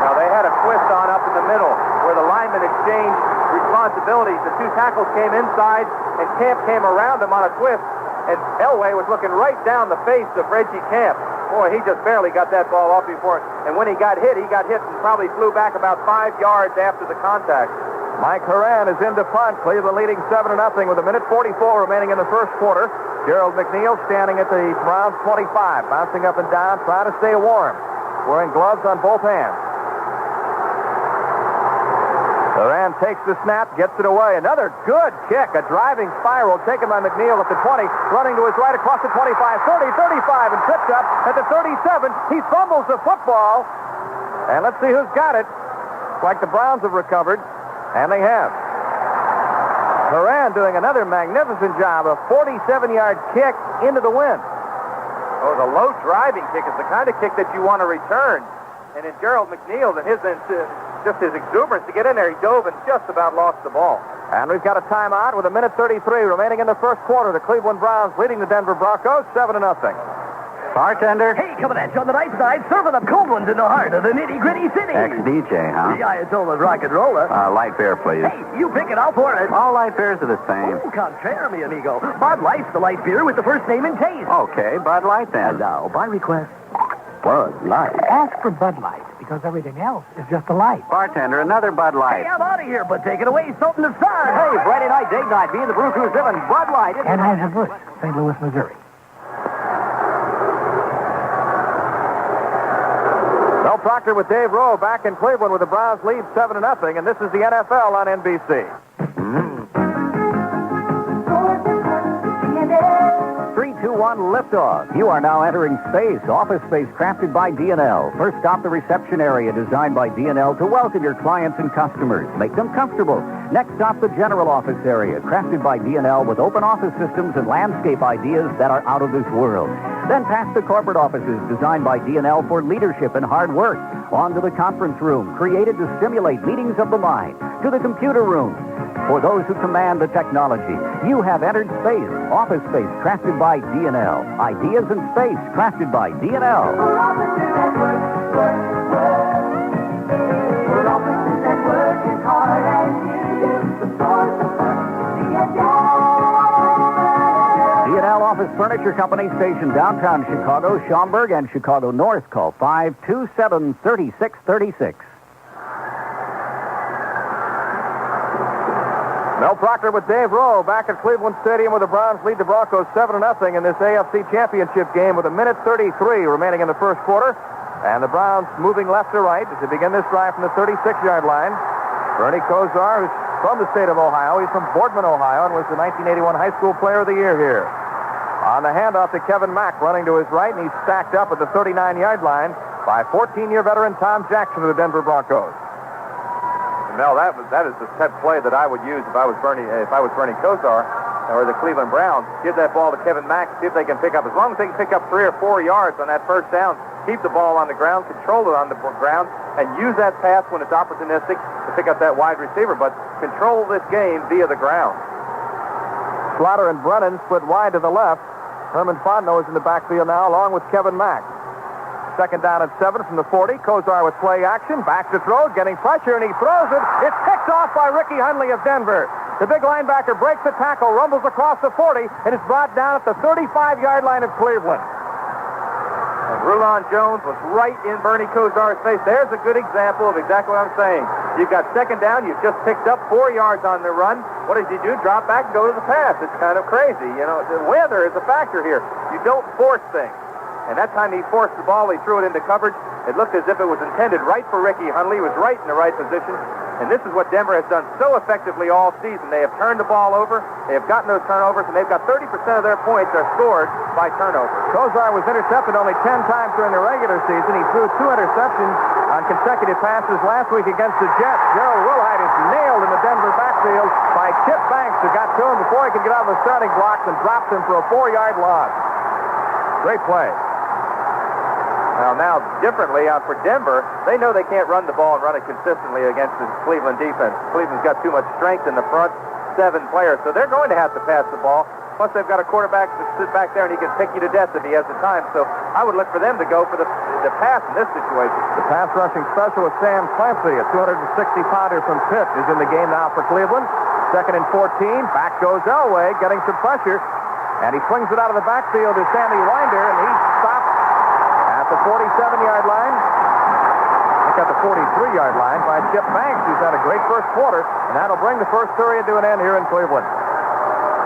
Now, they had a twist on up in the middle where the linemen exchanged responsibilities. The 2 tackles came inside, and Camp came around him on a twist, and Elway was looking right down the face of Reggie Camp. Boy, he just barely got that ball off before. And when he got hit and probably flew back about 5 yards after the contact. Mike Horan is in to punt. Cleveland leading 7-0 with 1:44 remaining in the first quarter. Gerald McNeil standing at the Browns 25, bouncing up and down, trying to stay warm, wearing gloves on both hands. Horan takes the snap, gets it away. Another good kick, a driving spiral taken by McNeil at the 20, running to his right across the 25, 30, 35, and trips up at the 37. He fumbles the football, and let's see who's got it. It's like the Browns have recovered, and they have. Moran doing another magnificent job, a 47-yard kick into the wind. Oh, the low driving kick is the kind of kick that you want to return. And in Gerald McNeil, and just his exuberance to get in there, he dove and just about lost the ball. And we've got a timeout with 1:33 remaining in the first quarter. The Cleveland Browns leading the Denver Broncos 7-0. Bartender. Hey, coming at you on the night side, serving up cold ones in the heart of the nitty-gritty city. Ex-DJ, huh? Yeah, it's all the rock and roller. Light beer, please. Hey, you pick it, I'll pour it. All light beers are the same. Oh, contraire, mi amigo. Bud Light's the light beer with the first name and taste. Okay, Bud Light then. And now, by request, Bud Light. ask for Bud Light, because everything else is just a light. Bartender, another Bud Light. Hey, I'm out of here, but take it away, something to start. Hey, Friday night, date night, me and the Brew Crew's living Bud Light. Anheuser-Busch, St. Louis, Missouri. Mel Proctor with Dave Rowe back in Cleveland with the Browns lead 7-0, and this is the NFL on NBC. 3, 2, 1, liftoff. You are now entering space, office space crafted by D&L. First stop, the reception area designed by D&L to welcome your clients and customers. Make them comfortable. Next stop, the general office area, crafted by D&L with open office systems and landscape ideas that are out of this world. Then past the corporate offices designed by D&L for leadership and hard work. On to the conference room, created to stimulate meetings of the mind. To the computer room. For those who command the technology, you have entered space, office space crafted by D&L. Ideas in space crafted by D&L. D&L Office Furniture Company stationed downtown Chicago, Schaumburg, and Chicago North. Call 527-3636. Mel Proctor with Dave Rowe back at Cleveland Stadium where the Browns lead the Broncos 7-0 in this AFC Championship game with 1:33 remaining in the first quarter. And the Browns moving left to right as they begin this drive from the 36-yard line. Bernie Kosar, who's from the state of Ohio. He's from Boardman, Ohio, and was the 1981 High School Player of the Year here. On the handoff to Kevin Mack running to his right, and he's stacked up at the 39-yard line by 14-year veteran Tom Jackson of the Denver Broncos. Mel, that is the type of play that I would use if I was Bernie Kosar or the Cleveland Browns. Give that ball to Kevin Mack, see if they can pick up. As long as they can pick up 3 or 4 yards on that first down, keep the ball on the ground, control it on the ground, and use that pass when it's opportunistic to pick up that wide receiver. But control this game via the ground. Slaughter and Brennan split wide to the left. Herman Fontenot is in the backfield now along with Kevin Mack. Second down and 7 from the 40. Kosar with play action. Back to throw, getting pressure, and he throws it. It's picked off by Ricky Hundley of Denver. The big linebacker breaks the tackle, rumbles across the 40, and is brought down at the 35-yard line of Cleveland. And Rulon Jones was right in Bernie Kosar's face. There's a good example of exactly what I'm saying. You've got second down. You've just picked up 4 yards on the run. What does he do? Drop back and go to the pass. It's kind of crazy. You know, the weather is a factor here. You don't force things. And that time he forced the ball, he threw it into coverage. It looked as if it was intended right for Ricky Hundley. He was right in the right position. And this is what Denver has done so effectively all season. They have turned the ball over. They have gotten those turnovers, and they've got 30% of their points are scored by turnovers. Kosar was intercepted only 10 times during the regular season. He threw 2 interceptions on consecutive passes last week against the Jets. Gerald Willhite is nailed in the Denver backfield by Chip Banks, who got to him before he could get out of the starting blocks and dropped him for a 4-yard loss. Great play. Now, differently, for Denver, they know they can't run the ball and run it consistently against the Cleveland defense. Cleveland's got too much strength in the front, 7 players, so they're going to have to pass the ball. Plus, they've got a quarterback to sit back there, and he can pick you to death if he has the time. So I would look for them to go for the pass in this situation. The pass rushing specialist Sam Clancy, a 260-pounder from Pitt, is in the game now for Cleveland. Second and 14. Back goes Elway, getting some pressure, and he swings it out of the backfield to Sammy Winder, and he stops at the 47-yard line. I think at the 43-yard line by Chip Banks, who's had a great first quarter, and that'll bring the first period to an end here in Cleveland.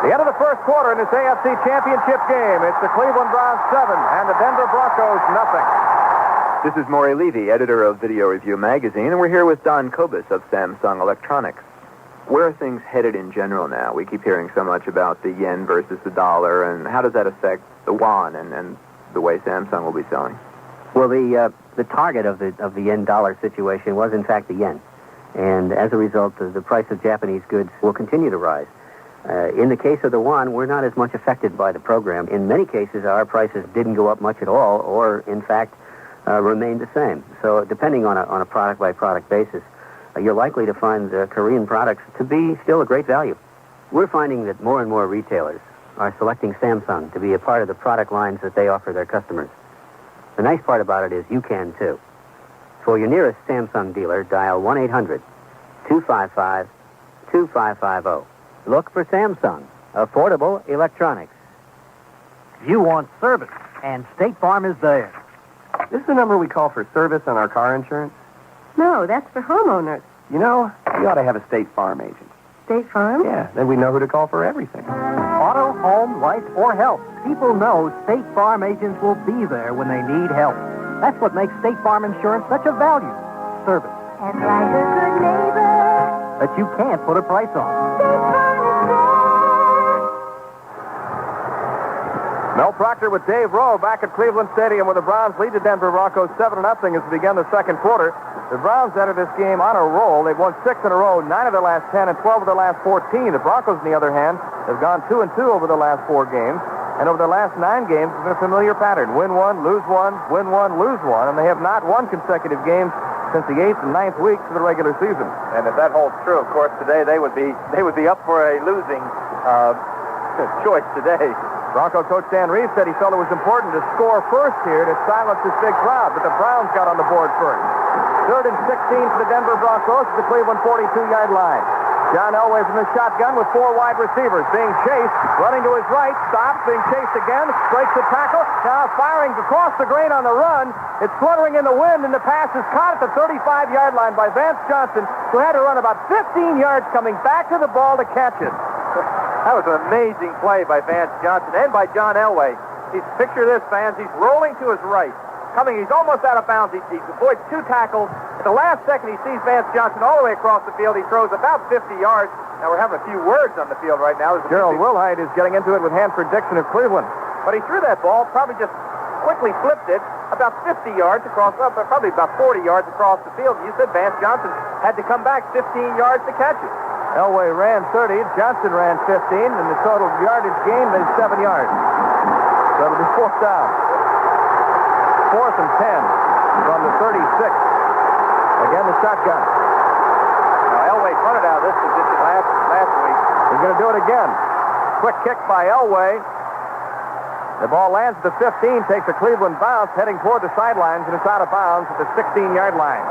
The end of the first quarter in this AFC Championship game. It's the Cleveland Browns 7 and the Denver Broncos nothing. This is Maury Levy, editor of Video Review Magazine, and we're here with Don Kobus of Samsung Electronics. Where are things headed in general now? We keep hearing so much about the yen versus the dollar, and how does that affect the yuan and the way Samsung will be selling? Well, the target of the yen-dollar situation was, in fact, the yen. And as a result, the price of Japanese goods will continue to rise. In the case of the one, we're not as much affected by the program. In many cases, our prices didn't go up much at all, or, in fact, remained the same. So depending on a product-by-product basis, you're likely to find Korean products to be still a great value. We're finding that more and more retailers are selecting Samsung to be a part of the product lines that they offer their customers. The nice part about it is you can, too. For your nearest Samsung dealer, dial 1-800-255-2550. Look for Samsung, affordable electronics. You want service, and State Farm is there. This is the number we call for service on our car insurance? No, that's for homeowners. You know, we ought to have a State Farm agent. State Farm? Yeah, then we know who to call for everything. Auto, home, life, or health. People know State Farm agents will be there when they need help. That's what makes State Farm Insurance such a value. Service. And like a good neighbor that you can't put a price on. Mel Proctor with Dave Rowe back at Cleveland Stadium where the Browns lead the Denver Broncos 7-0 as we begin the second quarter. The Browns entered this game on a roll. They've won 6 in a row, 9 of their last 10, and 12 of their last 14. The Broncos, on the other hand, have gone 2-2 over the last 4 games. And over their last 9 games, it's been a familiar pattern. Win 1, lose 1, win 1, lose 1. And they have not won consecutive games since the 8th and 9th weeks of the regular season. And if that holds true, of course, today they would be up for a losing choice today. Bronco coach Dan Reeves said he felt it was important to score first here to silence this big crowd, but the Browns got on the board first. 3rd and 16 for the Denver Broncos at the Cleveland 42-yard line. John Elway from the shotgun with 4 wide receivers being chased, running to his right, stops, being chased again, breaks the tackle, now firing across the grain on the run. It's fluttering in the wind, and the pass is caught at the 35-yard line by Vance Johnson, who had to run about 15 yards coming back to the ball to catch it. That was an amazing play by Vance Johnson and by John Elway. Picture this, fans. He's rolling to his right. He's almost out of bounds. He avoids 2 tackles. At the last second, he sees Vance Johnson all the way across the field. He throws about 50 yards. Now, we're having a few words on the field right now. Gerald Willhite is getting into it with Hanford Dixon of Cleveland. But he threw that ball, probably just quickly flipped it about 50 yards across, probably about 40 yards across the field. You said Vance Johnson had to come back 15 yards to catch it. Elway ran 30, Johnson ran 15, and the total yardage gained is 7 yards. So it'll be 4th down. 4th and 10 from the 36. Again, the shotgun. Now, Elway punted out of this position last week. He's going to do it again. Quick kick by Elway. The ball lands at the 15, takes a Cleveland bounce, heading toward the sidelines, and it's out of bounds at the 16-yard line.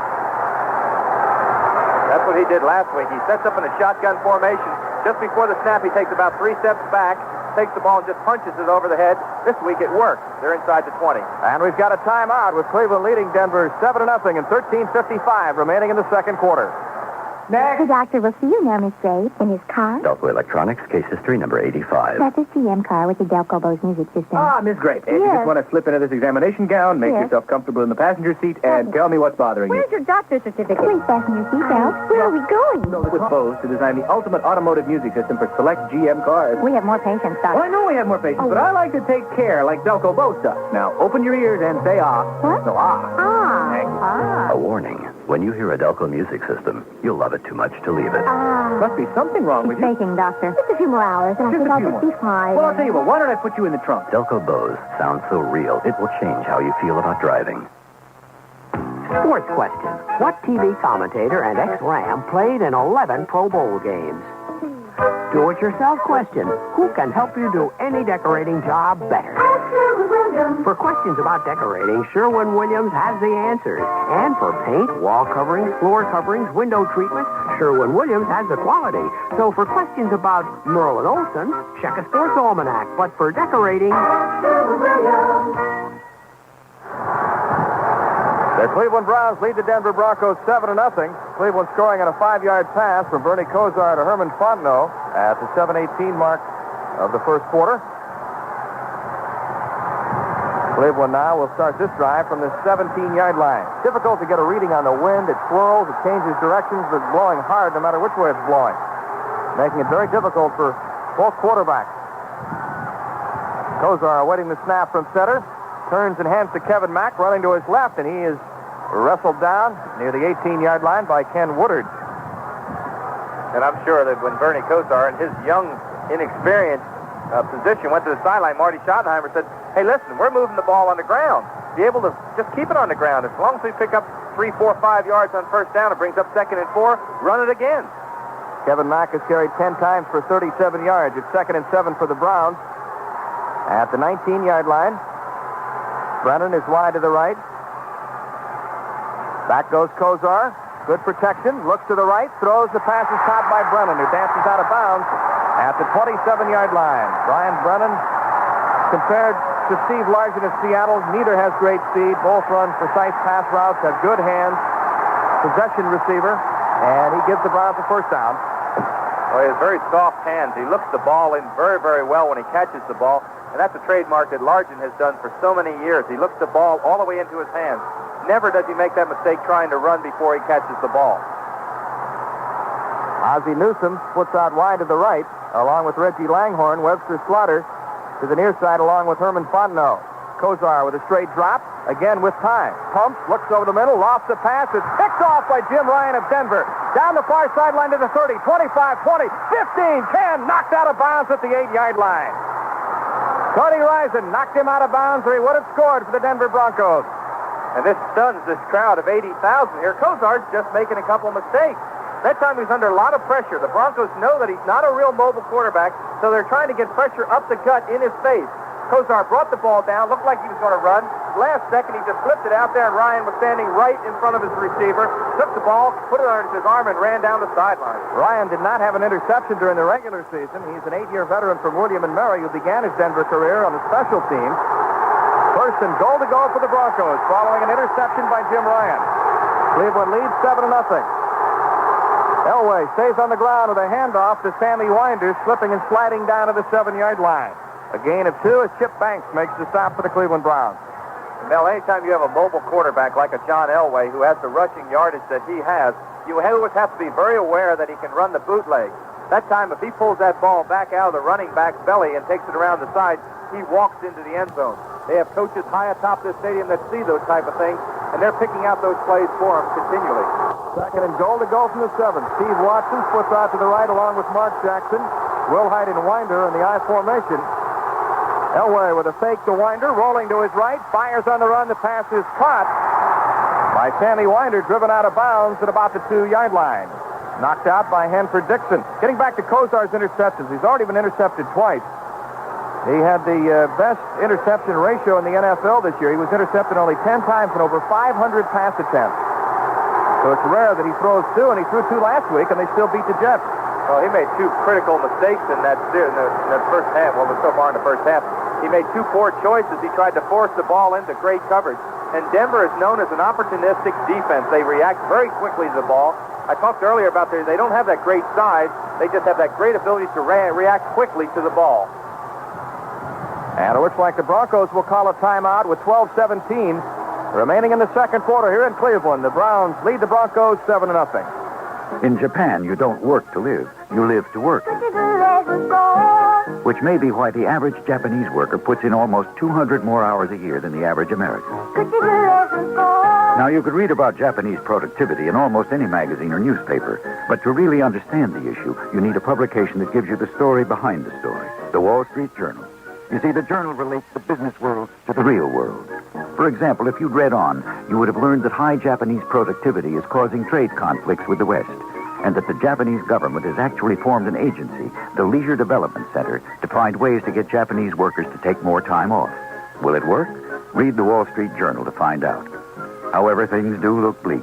That's what he did last week. He sets up in a shotgun formation. Just before the snap, he takes about 3 steps back, takes the ball and just punches it over the head. This week it worked. They're inside the 20. And we've got a timeout with Cleveland leading Denver 7-0 and 13:55 remaining in the second quarter. Next. The doctor will see you now, Miss Graves, in his car. Delco Electronics, case history number 85. That's a CM car with the Delco Bose music system. Ah, Miss Grape, if you just want to slip into this examination gown, make yourself comfortable in the passenger seat, and tell me what's bothering you. Where's your doctor's certificate? Please fasten your seatbelt. Where are we going? With Bose to design the ultimate automotive music system for select GM cars. We have more patience, Doctor. Well, I know we have more patience, but I like to take care like Delco Bose does. Now, open your ears and say ah. What? No, ah. Ah. Thanks. Ah. A warning. When you hear a Delco music system, you'll love it too much to leave it. Must be something wrong with you. Baking, Doctor. Just a few more hours, and I think I'll just be fine. Well, I'll tell you what, why don't I put you in the trunk? Delco Bose sounds so real, it will change how you feel about driving. Sports question. What TV commentator and ex-Ram played in 11 Pro Bowl games? Do-it-yourself question. Who can help you do any decorating job better? For questions about decorating, Sherwin-Williams has the answers. And for paint, wall coverings, floor coverings, window treatments, Sherwin-Williams has the quality. So for questions about Merlin Olsen, check a sports almanac. But for decorating, Sherwin-Williams. The Cleveland Browns lead the Denver Broncos 7-0. Cleveland scoring on a 5-yard pass from Bernie Kosar to Herman Fontenot at the 7:18 mark of the first quarter. Cleveland now will start this drive from the 17-yard line. Difficult to get a reading on the wind. It swirls, it changes directions, but it's blowing hard no matter which way it's blowing, making it very difficult for both quarterbacks. Kosar awaiting the snap from center. Turns and hands to Kevin Mack, running to his left, and he is wrestled down near the 18-yard line by Ken Woodard. And I'm sure that when Bernie Kosar and his young inexperienced position, went to the sideline. Marty Schottenheimer said, hey, listen, we're moving the ball on the ground. Be able to just keep it on the ground. As long as we pick up 3, 4, 5 yards on first down, it brings up 2nd and 4, run it again. Kevin Mack has carried 10 times for 37 yards. It's 2nd and 7 for the Browns. At the 19-yard line, Brennan is wide to the right. Back goes Kosar. Good protection. Looks to the right. Throws. The pass is caught by Brennan, who dances out of bounds at the 27-yard line. Brian Brennan, compared to Steve Largent of Seattle, neither has great speed. Both run precise pass routes, have good hands, possession receiver, and he gives the Browns a first down. Well, he has very soft hands. He looks the ball in very, very well when he catches the ball, and that's a trademark that Largent has done for so many years. He looks the ball all the way into his hands. Never does he make that mistake trying to run before he catches the ball. Ozzie Newsome splits out wide to the right, along with Reggie Langhorne. Webster Slaughter to the near side, along with Herman Fontenot. Kosar with a straight drop, again with time. Pumps, looks over the middle, lofts the pass. It's picked off by Jim Ryan of Denver. Down the far sideline to the 30, 25, 20, 15, 10. Knocked out of bounds at the 8-yard line. Cody Rison knocked him out of bounds, or he would have scored for the Denver Broncos. And this stuns this crowd of 80,000 here. Kosar's just making a couple of mistakes. That time he's under a lot of pressure. The Broncos know that he's not a real mobile quarterback, so they're trying to get pressure up the gut in his face. Kosar brought the ball down, looked like he was going to run. Last second, he just flipped it out there, and Ryan was standing right in front of his receiver, took the ball, put it under his arm, and ran down the sideline. Ryan did not have an interception during the regular season. He's an 8-year veteran from William & Mary who began his Denver career on the special teams. First and goal to go for the Broncos, following an interception by Jim Ryan. Cleveland leads 7-0. Elway stays on the ground with a handoff to Sammy Winder, slipping and sliding down to the 7-yard line. A gain of 2 as Chip Banks makes the stop for the Cleveland Browns. Mel, anytime you have a mobile quarterback like a John Elway who has the rushing yardage that he has, you always have to be very aware that he can run the bootleg. That time, if he pulls that ball back out of the running back's belly and takes it around the side, he walks into the end zone. They have coaches high atop this stadium that see those type of things, and they're picking out those plays for him continually. 2nd and goal to go from the 7. Steve Watson splits out to the right along with Mark Jackson. Willhite and Winder in the I formation. Elway with a fake to Winder, rolling to his right, fires on the run. The pass is caught by Sammy Winder, driven out of bounds at about the 2-yard line. Knocked out by Hanford Dixon. Getting back to Kosar's interceptions, he's already been intercepted twice. He had the best interception ratio in the NFL this year. He was intercepted only 10 times in over 500 pass attempts. So it's rare that he throws 2, and he threw 2 last week, and they still beat the Jets. Well, he made 2 critical mistakes in that first half. Well, so far in the first half. He made 2 poor choices. He tried to force the ball into great coverage. And Denver is known as an opportunistic defense. They react very quickly to the ball. I talked earlier about they don't have that great size. They just have that great ability to react quickly to the ball. And it looks like the Broncos will call a timeout with 12-17 remaining in the second quarter here in Cleveland. The Browns lead the Broncos 7-0. In Japan, you don't work to live. You live to work. Which may be why the average Japanese worker puts in almost 200 more hours a year than the average American. Now, you could read about Japanese productivity in almost any magazine or newspaper, but to really understand the issue, you need a publication that gives you the story behind the story. The Wall Street Journal. You see, the journal relates the business world to the real world. For example, if you'd read on, you would have learned that high Japanese productivity is causing trade conflicts with the West, and that the Japanese government has actually formed an agency, the Leisure Development Center, to find ways to get Japanese workers to take more time off. Will it work? Read the Wall Street Journal to find out. However, things do look bleak.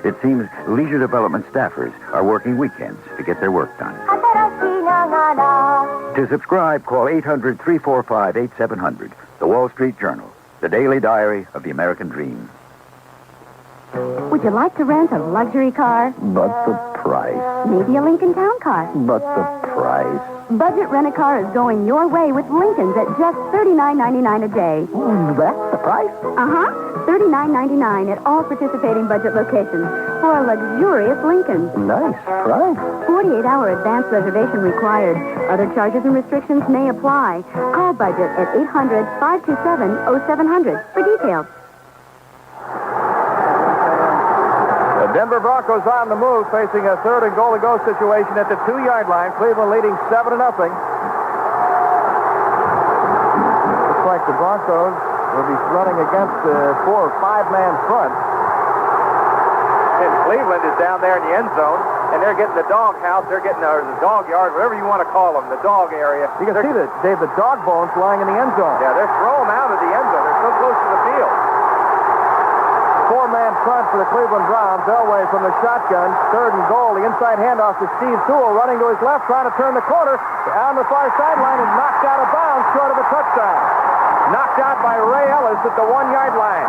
It seems leisure development staffers are working weekends to get their work done. To subscribe, call 800-345-8700. The Wall Street Journal, the daily diary of the American dream. Would you like to rent a luxury car? But the price. Maybe a Lincoln Town Car. But the price. Budget rent-a-car is going your way with Lincoln's at just $39.99 a day. That's the price? Uh-huh. $39.99 at all participating budget locations for a luxurious Lincoln. Nice price. 48-hour advance reservation required. Other charges and restrictions may apply. Call Budget at 800-527-0700 for details. The Denver Broncos on the move, facing a 3rd and goal to go situation at the 2-yard line. Cleveland leading 7-0. Looks like the Broncos will be running against the 4- or 5-man front. And Cleveland is down there in the end zone, and they're getting the dog house. They're getting the dog yard, whatever you want to call them, the dog area. You can see that, Dave, the dog bones lying in the end zone. Yeah, they're throwing them out of the end zone. They're so close to the field. 4-man front for the Cleveland Browns. Elway from the shotgun. 3rd and goal. The inside handoff to Steve Sewell, running to his left, trying to turn the corner. Down the far sideline and knocked out of bounds short of a touchdown. Knocked out by Ray Ellis at the 1-yard line.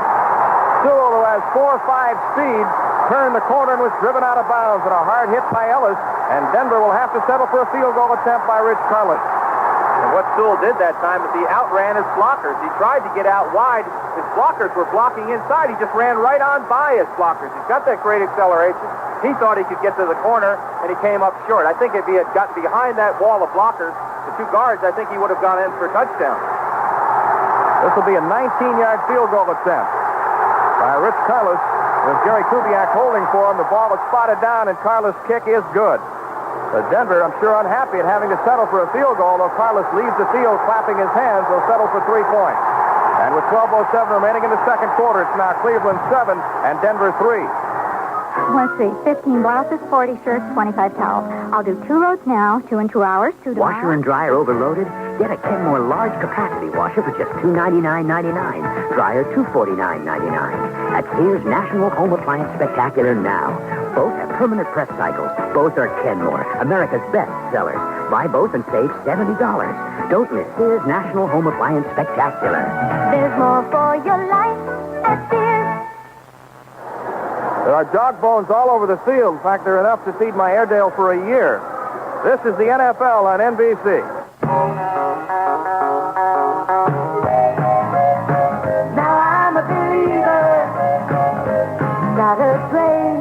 Sewell, who has 4.5 speed, turned the corner and was driven out of bounds, and a hard hit by Ellis, and Denver will have to settle for a field goal attempt by Rich Karlis. And what Sewell did that time is he outran his blockers. He tried to get out wide. His blockers were blocking inside. He just ran right on by his blockers. He's got that great acceleration. He thought he could get to the corner, and he came up short. I think if he had gotten behind that wall of blockers, the 2 guards, I think he would have gone in for a touchdown. This will be a 19-yard field goal attempt by Rich Karlis, with Gary Kubiak holding for him. The ball is spotted down, and Karlis' kick is good. But Denver, I'm sure, unhappy at having to settle for a field goal, though Karlis leaves the field clapping his hands. They'll settle for 3 points. And with 12:07 remaining in the second quarter, it's now Cleveland 7 and Denver 3. Let's see, 15 blouses, 40 shirts, 25 towels. I'll do 2 loads now, 2 in 2 hours, 2 tomorrow. Washer and dryer overloaded? Get a Kenmore large capacity washer for just $299.99. Dryer $249.99. At Sears National Home Appliance Spectacular now. Both have permanent press cycles. Both are Kenmore, America's best sellers. Buy both and save $70. Don't miss Sears National Home Appliance Spectacular. There's more for your life at Sears. There are dog bones all over the field. In fact, there are enough to feed my Airedale for a year. This is the NFL on NBC. Now I'm a believer. Got a train.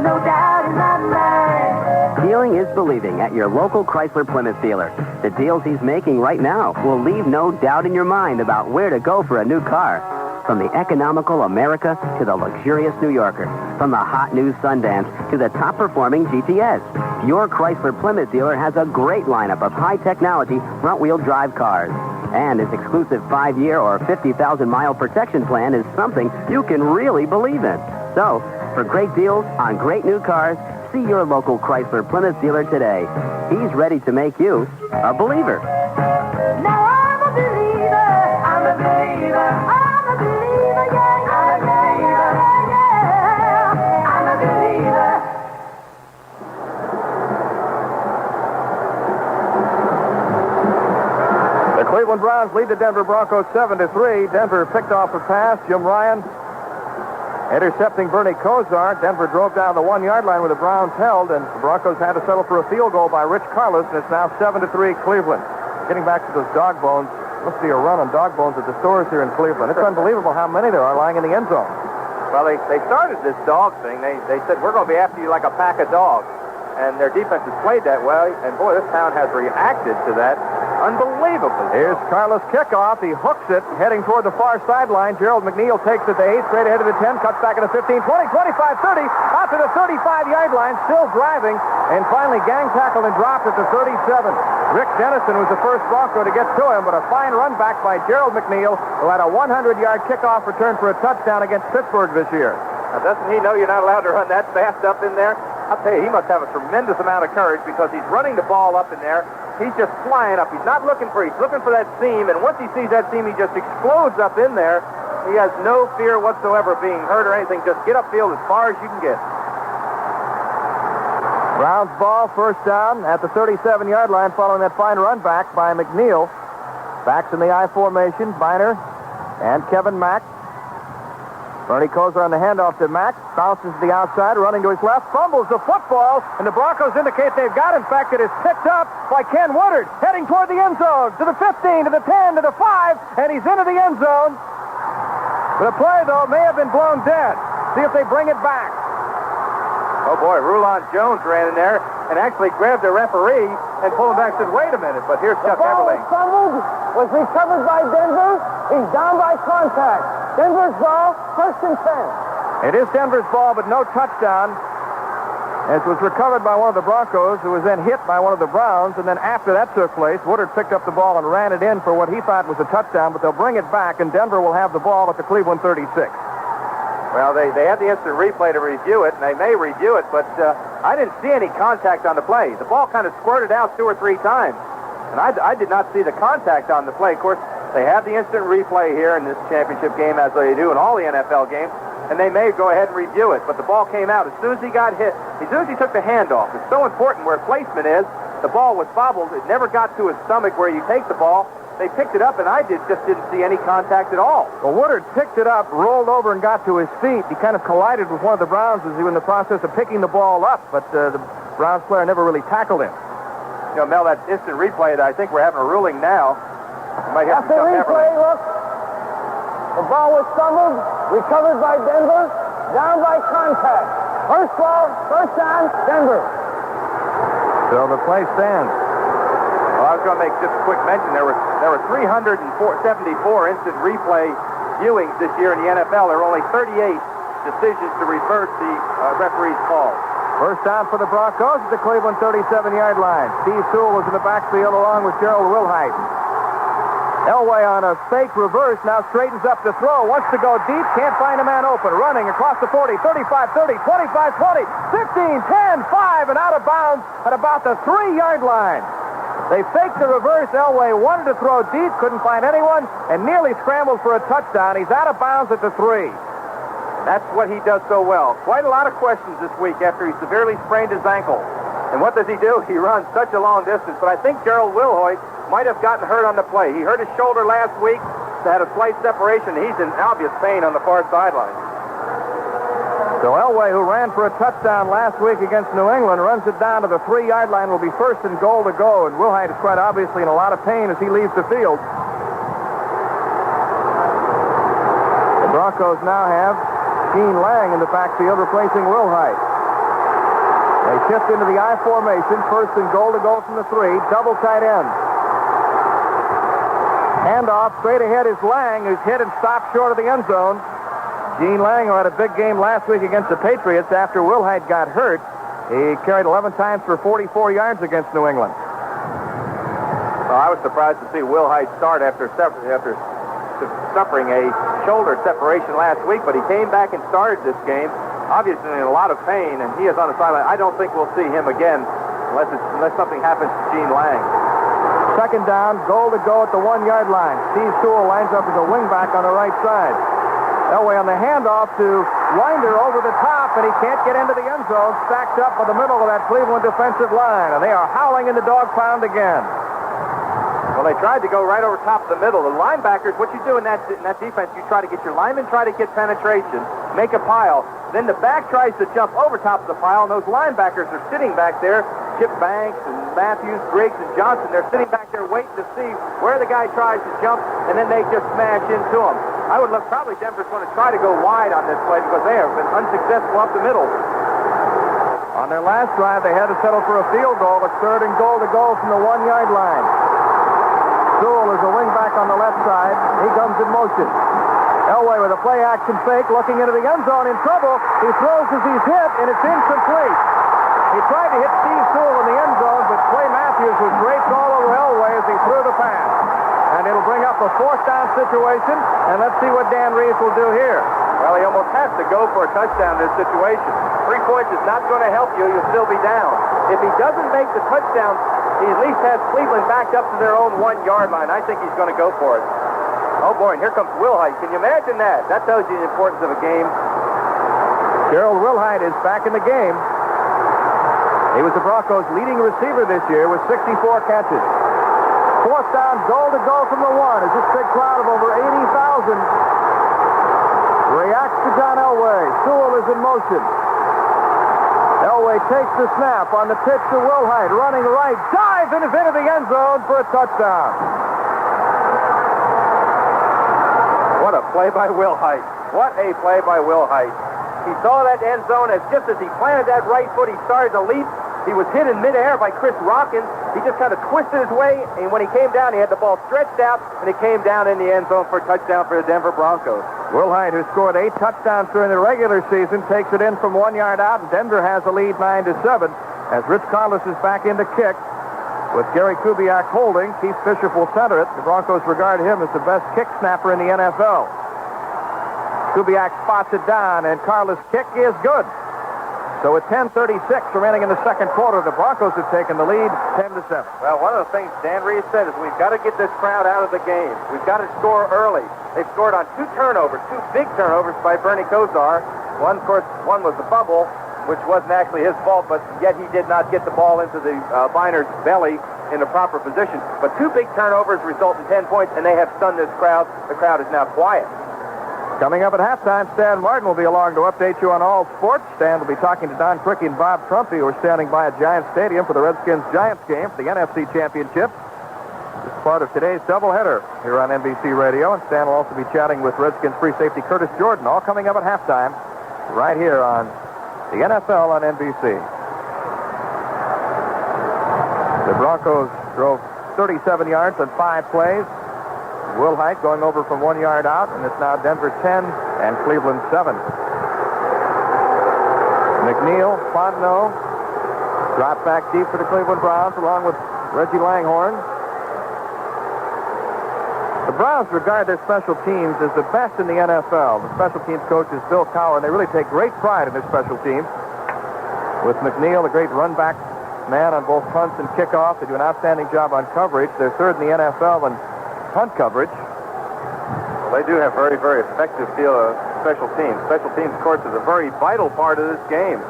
No doubt in my mind. Feeling is believing at your local Chrysler Plymouth dealer. The deals he's making right now will leave no doubt in your mind about where to go for a new car. From the economical America to the luxurious New Yorker. From the hot new Sundance to the top-performing GTS. Your Chrysler Plymouth dealer has a great lineup of high-technology front-wheel drive cars. And his exclusive 5-year or 50,000-mile protection plan is something you can really believe in. So, for great deals on great new cars, see your local Chrysler Plymouth dealer today. He's ready to make you a believer. Now I'm a believer. I'm a believer. I'm a believer, yeah. I'm a believer, yeah. I'm a believer. The Cleveland Browns lead the Denver Broncos 7-3. Denver picked off a pass. Jim Ryan intercepting Bernie Kosar. Denver drove down the 1-yard line where the Browns held, and the Broncos had to settle for a field goal by Rich Karlis, and it's now 7-3 Cleveland. Getting back to those dog bones, must be a run on dog bones at the stores here in Cleveland. It's unbelievable how many there are lying in the end zone. Well, they started this dog thing. They said, we're going to be after you like a pack of dogs. And their defense has played that well, and boy, this town has reacted to that unbelievably. Here's Karlis' kickoff. He hooks it, heading toward the far sideline. Gerald McNeil takes it to 8, straight ahead to the 10, cuts back at the 15, 20, 25, 30, out to the 35-yard line, still driving, and finally gang tackled and dropped at the 37. Rick Dennison was the first Bronco to get to him, but a fine run back by Gerald McNeil, who had a 100-yard kickoff return for a touchdown against Pittsburgh this year. Now, doesn't he know you're not allowed to run that fast up in there? I'll tell you, he must have a tremendous amount of courage because he's running the ball up in there. He's just flying up. He's not looking for that seam, and once he sees that seam, he just explodes up in there. He has no fear whatsoever of being hurt or anything. Just get upfield as far as you can get. Browns ball, first down at the 37-yard line following that fine run back by McNeil. Backs in the I formation, Biner and Kevin Mack. Bernie Kosar on the handoff to Mack. Bounces to the outside, running to his left. Fumbles the football, and the Broncos indicate they've got. In fact, it is picked up by Ken Woodard, heading toward the end zone, to the 15, to the 10, to the 5, and he's into the end zone. The play, though, may have been blown dead. See if they bring it back. Oh, boy, Rulon Jones ran in there and actually grabbed the referee and pulled him back and said, wait a minute, but here's Chuck Everling. Fumbled, was recovered by Denver. He's down by contact. Denver's ball, first and 10. It is Denver's ball, but no touchdown. As was recovered by one of the Broncos, who was then hit by one of the Browns, and then after that took place, Woodard picked up the ball and ran it in for what he thought was a touchdown, but they'll bring it back, and Denver will have the ball at the Cleveland 36. Well, they had the instant replay to review it, and they may review it, but I didn't see any contact on the play. The ball kind of squirted out 2 or 3 times, and I did not see the contact on the play. Of course, they have the instant replay here in this championship game, as they do in all the NFL games, and they may go ahead and review it, but the ball came out as soon as he got hit, as soon as he took the handoff. It's so important where placement is. The ball was bobbled. It never got to his stomach where you take the ball. They picked it up, and I just didn't see any contact at all. Well, Woodard picked it up, rolled over, and got to his feet. He kind of collided with one of the Browns as he was in the process of picking the ball up, but the Browns player never really tackled him. You know, Mel, that instant replay, I think we're having a ruling now. You might have After to replay, look. The ball was fumbled, recovered by Denver, down by contact. First ball, first down, Denver. So the play stands. Well, I was going to make just a quick mention. There were 374 instant replay viewings this year in the NFL. There were only 38 decisions to reverse the referee's call. First down for the Broncos at the Cleveland 37-yard line. Steve Sewell was in the backfield along with Gerald Willhite. Elway on a fake reverse, now straightens up to throw, wants to go deep, can't find a man open, running across the 40, 35, 30, 25, 20, 15, 10, 5, and out of bounds at about the 3-yard line. They faked the reverse. Elway wanted to throw deep, couldn't find anyone, and nearly scrambled for a touchdown. He's out of bounds at the 3. That's what he does so well. Quite a lot of questions this week after he severely sprained his ankle. And what does he do? He runs such a long distance, but I think Gerald Willhite might have gotten hurt on the play. He hurt his shoulder last week, had a slight separation. He's in obvious pain on the far sideline. So Elway, who ran for a touchdown last week against New England, runs it down to the 3-yard line, will be first and goal to go, and Willhite is quite obviously in a lot of pain as he leaves the field. The Broncos now have Gene Lang in the backfield replacing Willhite. They shift into the I formation, first and goal to go from the 3, double tight end. Handoff straight ahead is Lang, who's hit and stopped short of the end zone. Gene Lang, who had a big game last week against the Patriots after Willhite got hurt. He carried 11 times for 44 yards against New England. Well, I was surprised to see Willhite start after suffering a shoulder separation last week, but he came back and started this game, obviously in a lot of pain, and he is on the sideline. I don't think we'll see him again unless something happens to Gene Lang. Second down, goal to go at the 1-yard line. Steve Sewell lines up as a wingback on the right side. Elway on the handoff to Winder over the top, and he can't get into the end zone, stacked up by the middle of that Cleveland defensive line, and they are howling in the dog pound again. Well, they tried to go right over top of the middle. The linebackers, what you do in that defense, you try to get your linemen, try to get penetration, make a pile. Then the back tries to jump over top of the pile, and those linebackers are sitting back there. Chip Banks and Matthews, Griggs, and Johnson, they're sitting back there waiting to see where the guy tries to jump, and then they just smash into him. I would look, probably Denver's going to try to go wide on this play because they have been unsuccessful up the middle. On their last drive, they had to settle for a field goal. It's third and goal to go from the 1-yard line. Sewell is a wingback on the left side. He comes in motion. Elway with a play-action fake, looking into the end zone in trouble. He throws as he's hit, and it's incomplete. He tried to hit Steve Sewell in the end zone, but Clay Matthews was draped all over Elway as he threw the pass. And it'll bring up a 4th down situation, and let's see what Dan Reeves will do here. Well, he almost has to go for a touchdown in this situation. 3 points is not going to help you. You'll still be down. If he doesn't make the touchdown, he at least has Cleveland backed up to their own 1-yard line. I think he's going to go for it. Oh, boy, and here comes Willhite. Can you imagine that? That tells you the importance of a game. Gerald Willhite is back in the game. He was the Broncos' leading receiver this year with 64 catches. 4th down, goal to go from the 1 as this big crowd of over 80,000 reacts to John Elway. Sewell is in motion. Elway takes the snap on the pitch to Willhite, running right, dives and is into the end zone for a touchdown. What a play by Willhite. What a play by Willhite. He saw that end zone as just as he planted that right foot, he started to leap. He was hit in midair by Chris Rockins. He just kind of twisted his way, and when he came down, he had the ball stretched out, and it came down in the end zone for a touchdown for the Denver Broncos. Willhite, who scored 8 touchdowns during the regular season, takes it in from 1 yard out, and Denver has the lead 9-7 as Rich Karlis is back in to kick with Gary Kubiak holding. Keith Bishop will center it. The Broncos regard him as the best kick snapper in the NFL. Kubiak spots it down, and Karlis' kick is good. So at 10:36 remaining in the second quarter, the Broncos have taken the lead 10-7. Well, one of the things Dan Reeves said is we've got to get this crowd out of the game. We've got to score early. They've scored on 2 turnovers, 2 big turnovers by Bernie Kosar. One, of course, one was the fumble, which wasn't actually his fault, but yet he did not get the ball into the Viner's belly in the proper position. But 2 big turnovers result in 10 points, and they have stunned this crowd. The crowd is now quiet. Coming up at halftime, Stan Martin will be along to update you on all sports. Stan will be talking to Don Crickey and Bob Trumpy, who are standing by at Giants Stadium for the Redskins-Giants game for the NFC Championship. This is part of today's doubleheader here on NBC Radio, and Stan will also be chatting with Redskins free safety Curtis Jordan, all coming up at halftime right here on the NFL on NBC. The Broncos drove 37 yards on 5 plays. Willhite going over from 1 yard out, and it's now Denver 10 and Cleveland 7. McNeil, Fontenot, drop back deep for the Cleveland Browns along with Reggie Langhorne. The Browns regard their special teams as the best in the NFL. The special teams coach is Bill Cowher, and they really take great pride in their special teams. With McNeil, a great run back man on both punts and kickoff. They do an outstanding job on coverage. They're third in the NFL in punt coverage. Well, they do have very, very effective field of special teams. Special teams, of course, is a very vital part of this game.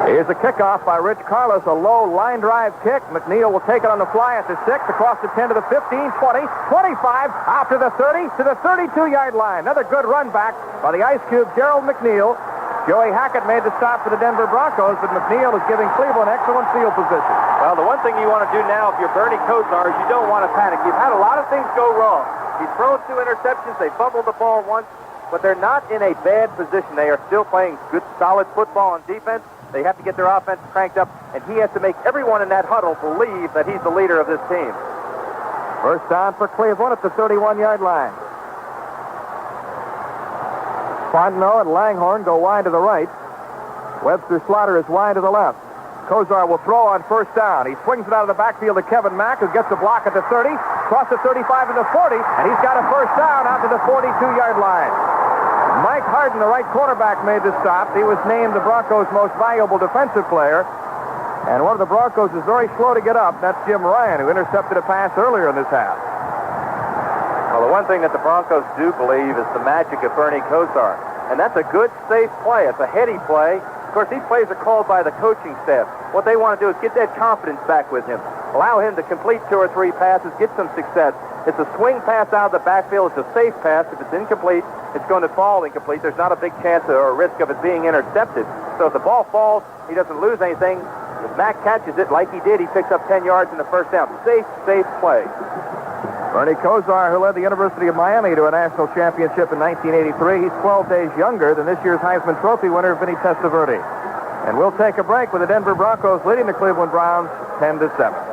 Here's a kickoff by Rich Karlis, a low line drive kick. McNeil will take it on the fly at the 6, across the 10 to the 15, 20, 25, out to the 30, to the 32-yard line. Another good run back by the Ice Cube, Gerald McNeil. Joey Hackett made the stop for the Denver Broncos, but McNeil is giving Cleveland excellent field position. Well, the one thing you want to do now if you're Bernie Kosar is you don't want to panic. You've had a lot of things go wrong. He's thrown 2 interceptions. They fumbled the ball once, but they're not in a bad position. They are still playing good, solid football on defense. They have to get their offense cranked up, and he has to make everyone in that huddle believe that he's the leader of this team. First down for Cleveland at the 31-yard line. Fontenot and Langhorne go wide to the right. Webster Slaughter is wide to the left. Kosar will throw on first down. He swings it out of the backfield to Kevin Mack, who gets a block at the 30, across the 35 and the 40, and he's got a first down out to the 42-yard line. Mike Harden, the right quarterback, made the stop. He was named the Broncos' most valuable defensive player. And one of the Broncos is very slow to get up. That's Jim Ryan, who intercepted a pass earlier in this half. Well, the one thing that the Broncos do believe is the magic of Bernie Kosar. And that's a good, safe play. It's a heady play. Of course, these plays are called by the coaching staff. What they want to do is get that confidence back with him. Allow him to complete 2 or 3 passes, get some success. It's a swing pass out of the backfield. It's a safe pass. If it's incomplete, it's going to fall incomplete. There's not a big chance or a risk of it being intercepted. So if the ball falls, he doesn't lose anything. If Mack catches it like he did, he picks up 10 yards in the first down. Safe play. Bernie Kosar, who led the University of Miami to a national championship in 1983. He's 12 days younger than this year's Heisman Trophy winner, Vinny Testaverde. And we'll take a break with the Denver Broncos leading the Cleveland Browns 10-7.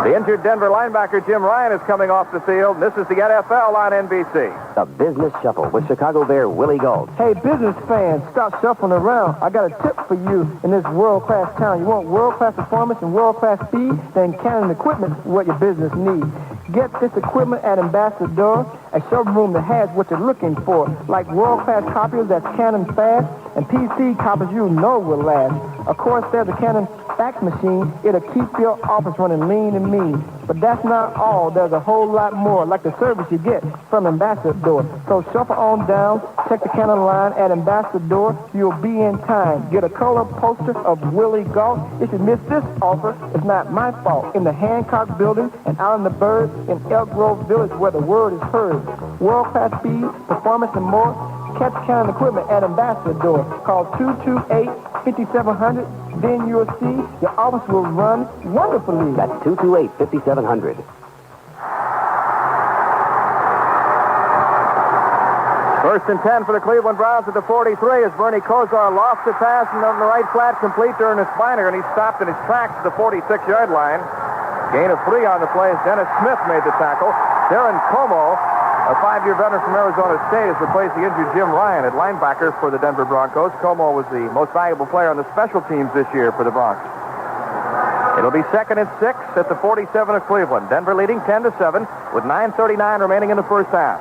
The injured Denver linebacker Jim Ryan is coming off the field. This is the NFL on NBC. The Business Shuffle with Chicago Bear Willie Gault. Hey, business fans, stop shuffling around. I got a tip for you in this world-class town. You want world-class performance and world-class speed? Then Cannon Equipment is what your business needs. Get this equipment at Ambassador, a showroom that has what you're looking for, like world-class copiers that's Canon fast, And PC copies you know will last. Of course, there's a Canon fax machine. It'll keep your office running lean and mean. But that's not all. There's a whole lot more, like the service you get from Ambassador. So shuffle on down, check the Canon line at Ambassador. You'll be in time. Get a color poster of Willie Golf. If you miss this offer, it's not my fault. In the Hancock Building and out in the Bird in Elk Grove Village where the word is heard. World-class speed, performance, and more. Catch Canon equipment at Ambassador. Call 228-5700. Then you'll see your office will run wonderfully. That's 228-5700. First and 10 for the Cleveland Browns at the 43 as Bernie Kosar lost the pass and on the right flat complete to Ernest Biner, and he stopped in his tracks at the 46-yard line. Gain of 3 on the play as Dennis Smith made the tackle. Darren Como, a 5-year veteran from Arizona State, has replaced the injured Jim Ryan at linebacker for the Denver Broncos. Como was the most valuable player on the special teams this year for the Broncos. It'll be 2nd and 6 at the 47 of Cleveland. Denver leading 10-7 with 9:39 remaining in the first half.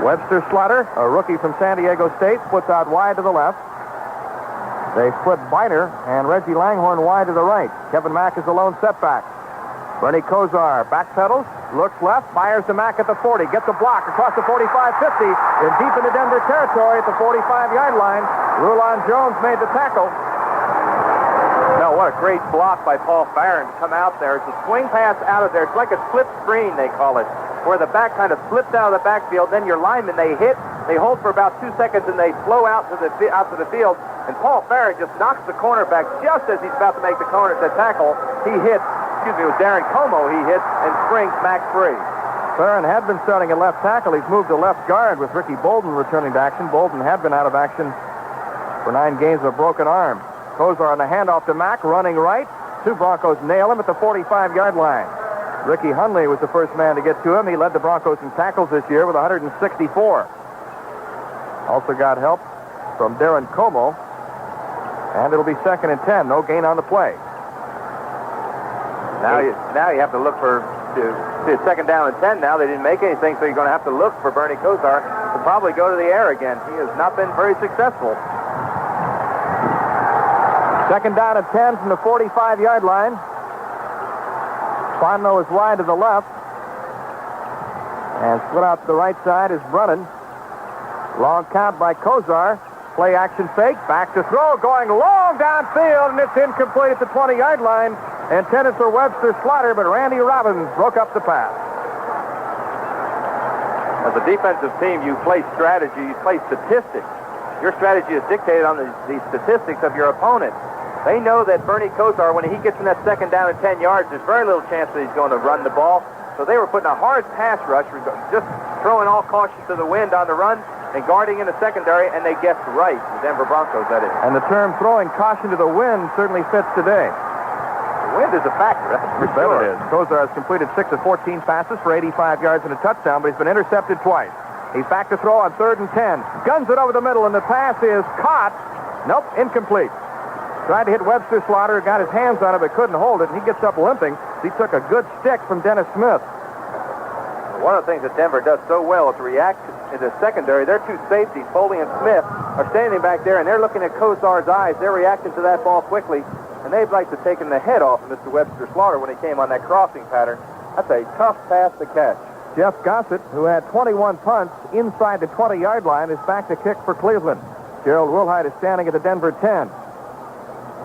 Webster Slaughter, a rookie from San Diego State, puts out wide to the left. They split Biner and Reggie Langhorne wide to the right. Kevin Mack is the lone setback. Bernie Kosar backpedals, looks left, fires to Mack at the 40, gets a block across the 45-50, and deep into Denver territory at the 45-yard line. Rulon Jones made the tackle. No, what a great block by Paul Farron to come out there. It's a swing pass out of there. It's like a slip screen, they call it, where the back kind of slips out of the backfield. Then your linemen, they hit, they hold for about 2 seconds, and they flow out to the field. And Paul Farron just knocks the cornerback just as he's about to make the tackle. He hits, it was Darren Como he hit, and springs Mack free. Farron had been starting at left tackle. He's moved to left guard with Ricky Bolden returning to action. Bolden had been out of action for 9 games with a broken arm. Kosar on the handoff to Mack, running right. 2 Broncos nail him at the 45-yard line. Ricky Hundley was the first man to get to him. He led the Broncos in tackles this year with 164. Also got help from Darren Como. And it'll be 2nd and 10. No gain on the play. Now you have to look for second down and 10 now. They didn't make anything, so you're going to have to look for Bernie Kosar to probably go to the air again. He has not been very successful. 2nd down and 10 from the 45-yard line. Fontenot is wide to the left. And split out to the right side is Brennan. Long count by Kosar. Play action fake. Back to throw. Going long downfield, and it's incomplete at the 20-yard line. Intended for Webster Slaughter, but Randy Robbins broke up the pass. As a defensive team, you play strategy, you play statistics. Your strategy is dictated on the statistics of your opponent. They know that Bernie Kosar, when he gets in that 2nd down and 10 yards, there's very little chance that he's going to run the ball. So they were putting a hard pass rush, just throwing all caution to the wind on the run and guarding in the secondary, and they guessed right, the Denver Broncos, that is. And the term throwing caution to the wind certainly fits today. The wind is a factor, that's for sure. It is. Kosar has completed 6 of 14 passes for 85 yards and a touchdown, but he's been intercepted twice. He's back to throw on 3rd and 10. Guns it over the middle, and the pass is caught. Nope, incomplete. Tried to hit Webster Slaughter, got his hands on it, but couldn't hold it, and he gets up limping. He took a good stick from Dennis Smith. One of the things that Denver does so well is react in the secondary. Their 2 safeties, Foley and Smith, are standing back there, and they're looking at Kosar's eyes. They're reacting to that ball quickly, and they'd like to take the head off of Mr. Webster Slaughter when he came on that crossing pattern. That's a tough pass to catch. Jeff Gossett, who had 21 punts inside the 20-yard line, is back to kick for Cleveland. Gerald Willhite is standing at the Denver 10.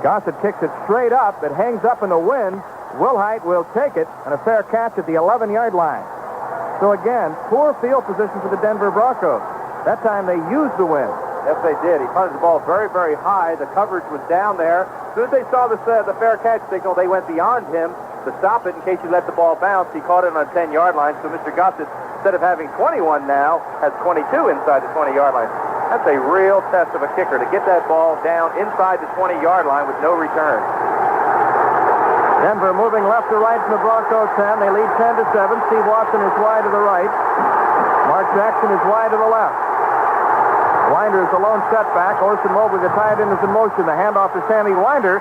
Gossett kicks it straight up. It hangs up in the wind. Willhite will take it, and a fair catch at the 11-yard line. So again, poor field position for the Denver Broncos. That time they used the wind. Yes, they did. He punted the ball very, very high. The coverage was down there. As soon as they saw the fair catch signal, they went beyond him to stop it in case he let the ball bounce. He caught it on a 10-yard line. So Mr. Gossett, instead of having 21 now, has 22 inside the 20-yard line. That's a real test of a kicker, to get that ball down inside the 20-yard line with no return. Denver moving left to right from the Broncos 10. They lead 10-7. Steve Watson is wide to the right. Mark Jackson is wide to the left. Winder is the lone setback. Orson Mobley, the tight end, is in motion. The handoff to Sammy Winder,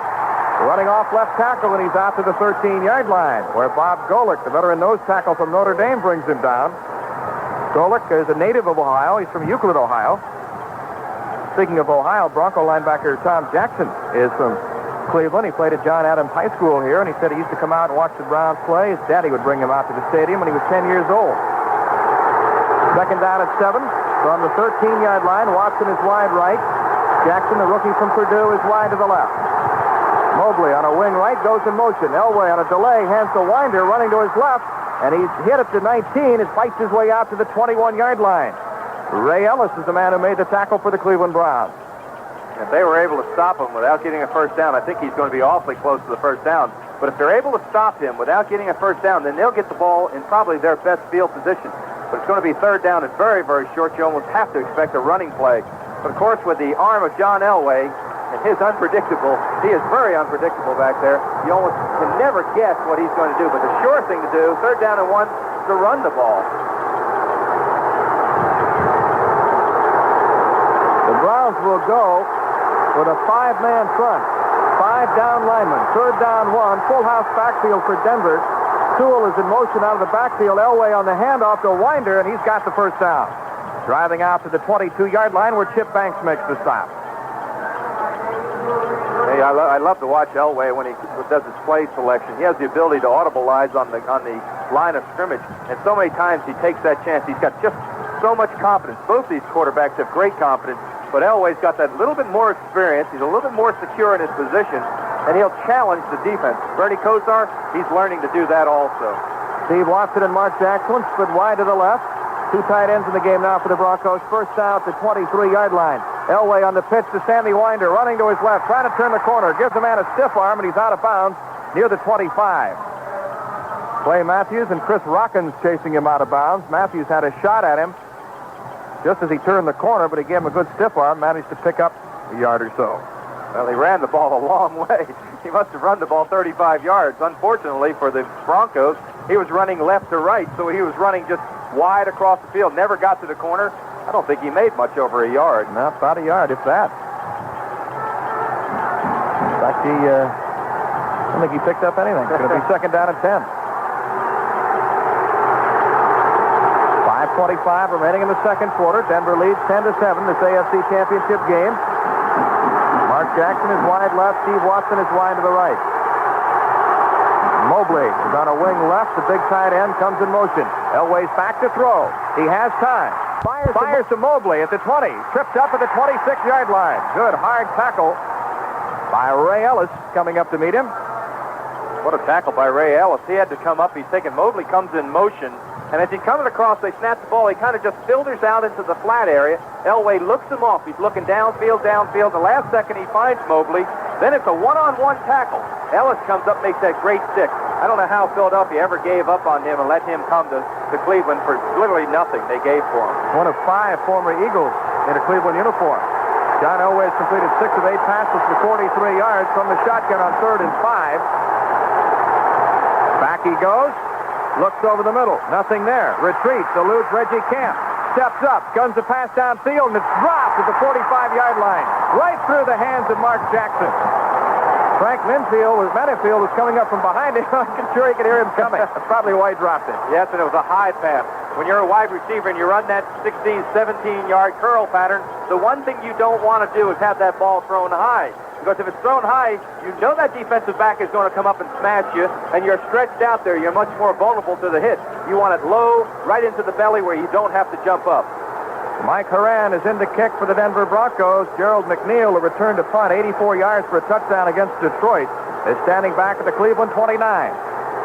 running off left tackle, and he's out to the 13-yard line, where Bob Golick, the veteran nose tackle from Notre Dame, brings him down. Golick is a native of Ohio. He's from Euclid, Ohio. Speaking of Ohio, Bronco linebacker Tom Jackson is from Cleveland. He played at John Adams High School here, and he said he used to come out and watch the Browns play. His daddy would bring him out to the stadium when he was 10 years old. Second down at 7. From the 13-yard line, Watson is wide right. Jackson, the rookie from Purdue, is wide to the left. Mobley on a wing right goes in motion. Elway on a delay hands the winder running to his left, and he's hit it to 19 and fights his way out to the 21-yard line. Ray Ellis is the man who made the tackle for the Cleveland Browns. If they were able to stop him without getting a first down, I think he's going to be awfully close to the first down. But if they're able to stop him without getting a first down, then they'll get the ball in probably their best field position. But it's going to be third down and very, very short. You almost have to expect a running play. But, of course, with the arm of John Elway and his he is very unpredictable back there. You almost can never guess what he's going to do. But the sure thing to do, third down and 1, is to run the ball. The Browns will go with a 5-man front. 5 down linemen. Third down 1. Full house backfield for Denver. Sewell is in motion out of the backfield. Elway on the handoff to Winder, and he's got the first down. Driving out to the 22-yard line where Chip Banks makes the stop. Hey, I love to watch Elway when he does his play selection. He has the ability to audibilize on the line of scrimmage, and so many times he takes that chance. He's got just so much confidence. Both these quarterbacks have great confidence, but Elway's got that little bit more experience. He's a little bit more secure in his position, and he'll challenge the defense. Bernie Kosar, he's learning to do that also. Steve Watson and Mark Jackson split wide to the left. 2 tight ends in the game now for the Broncos. First down at the 23-yard line. Elway on the pitch to Sammy Winder, running to his left, trying to turn the corner. Gives the man a stiff arm, and he's out of bounds near the 25. Clay Matthews and Chris Rockins chasing him out of bounds. Matthews had a shot at him just as he turned the corner, but he gave him a good stiff arm, managed to pick up a yard or so. Well, he ran the ball a long way. He must have run the ball 35 yards. Unfortunately for the Broncos, he was running left to right, so he was running just wide across the field, never got to the corner. I don't think he made much over a yard. No, about a yard, if that. In fact, I don't think he picked up anything. It's going to be second down and 10. 5:25 remaining in the second quarter. Denver leads 10-7 this AFC Championship game. Mark Jackson is wide left. Steve Watson is wide to the right. Mobley is on a wing left. The big tight end comes in motion. Elway's back to throw. He has time. Fires to Mobley at the 20. Tripped up at the 26-yard line. Good hard tackle by Ray Ellis coming up to meet him. What a tackle by Ray Ellis. He had to come up. He's taken Mobley, comes in motion. And as he's coming across, they snap the ball. He kind of just filters out into the flat area. Elway looks him off. He's looking downfield. The last second, he finds Mobley. Then it's a one-on-one tackle. Ellis comes up, makes that great stick. I don't know how Philadelphia ever gave up on him and let him come to Cleveland for literally nothing they gave for him. One of 5 former Eagles in a Cleveland uniform. John Elway has completed 6 of 8 passes for 43 yards from the shotgun on 3rd and 5. Back he goes. Looks over the middle. Nothing there. Retreats. Eludes Reggie Camp. Steps up. Guns a pass downfield, and it's dropped at the 45-yard line. Right through the hands of Mark Jackson. Frank Menifield was coming up from behind him. I'm sure he could hear him coming. That's probably why he dropped it. Yes, and it was a high pass. When you're a wide receiver and you run that 16, 17-yard curl pattern, the one thing you don't want to do is have that ball thrown high. Because if it's thrown high, you know that defensive back is going to come up and smash you, and you're stretched out there. You're much more vulnerable to the hit. You want it low, right into the belly where you don't have to jump up. Mike Horan is in to kick for the Denver Broncos. Gerald McNeil, a return to punt, 84 yards for a touchdown against Detroit, is standing back at the Cleveland 29.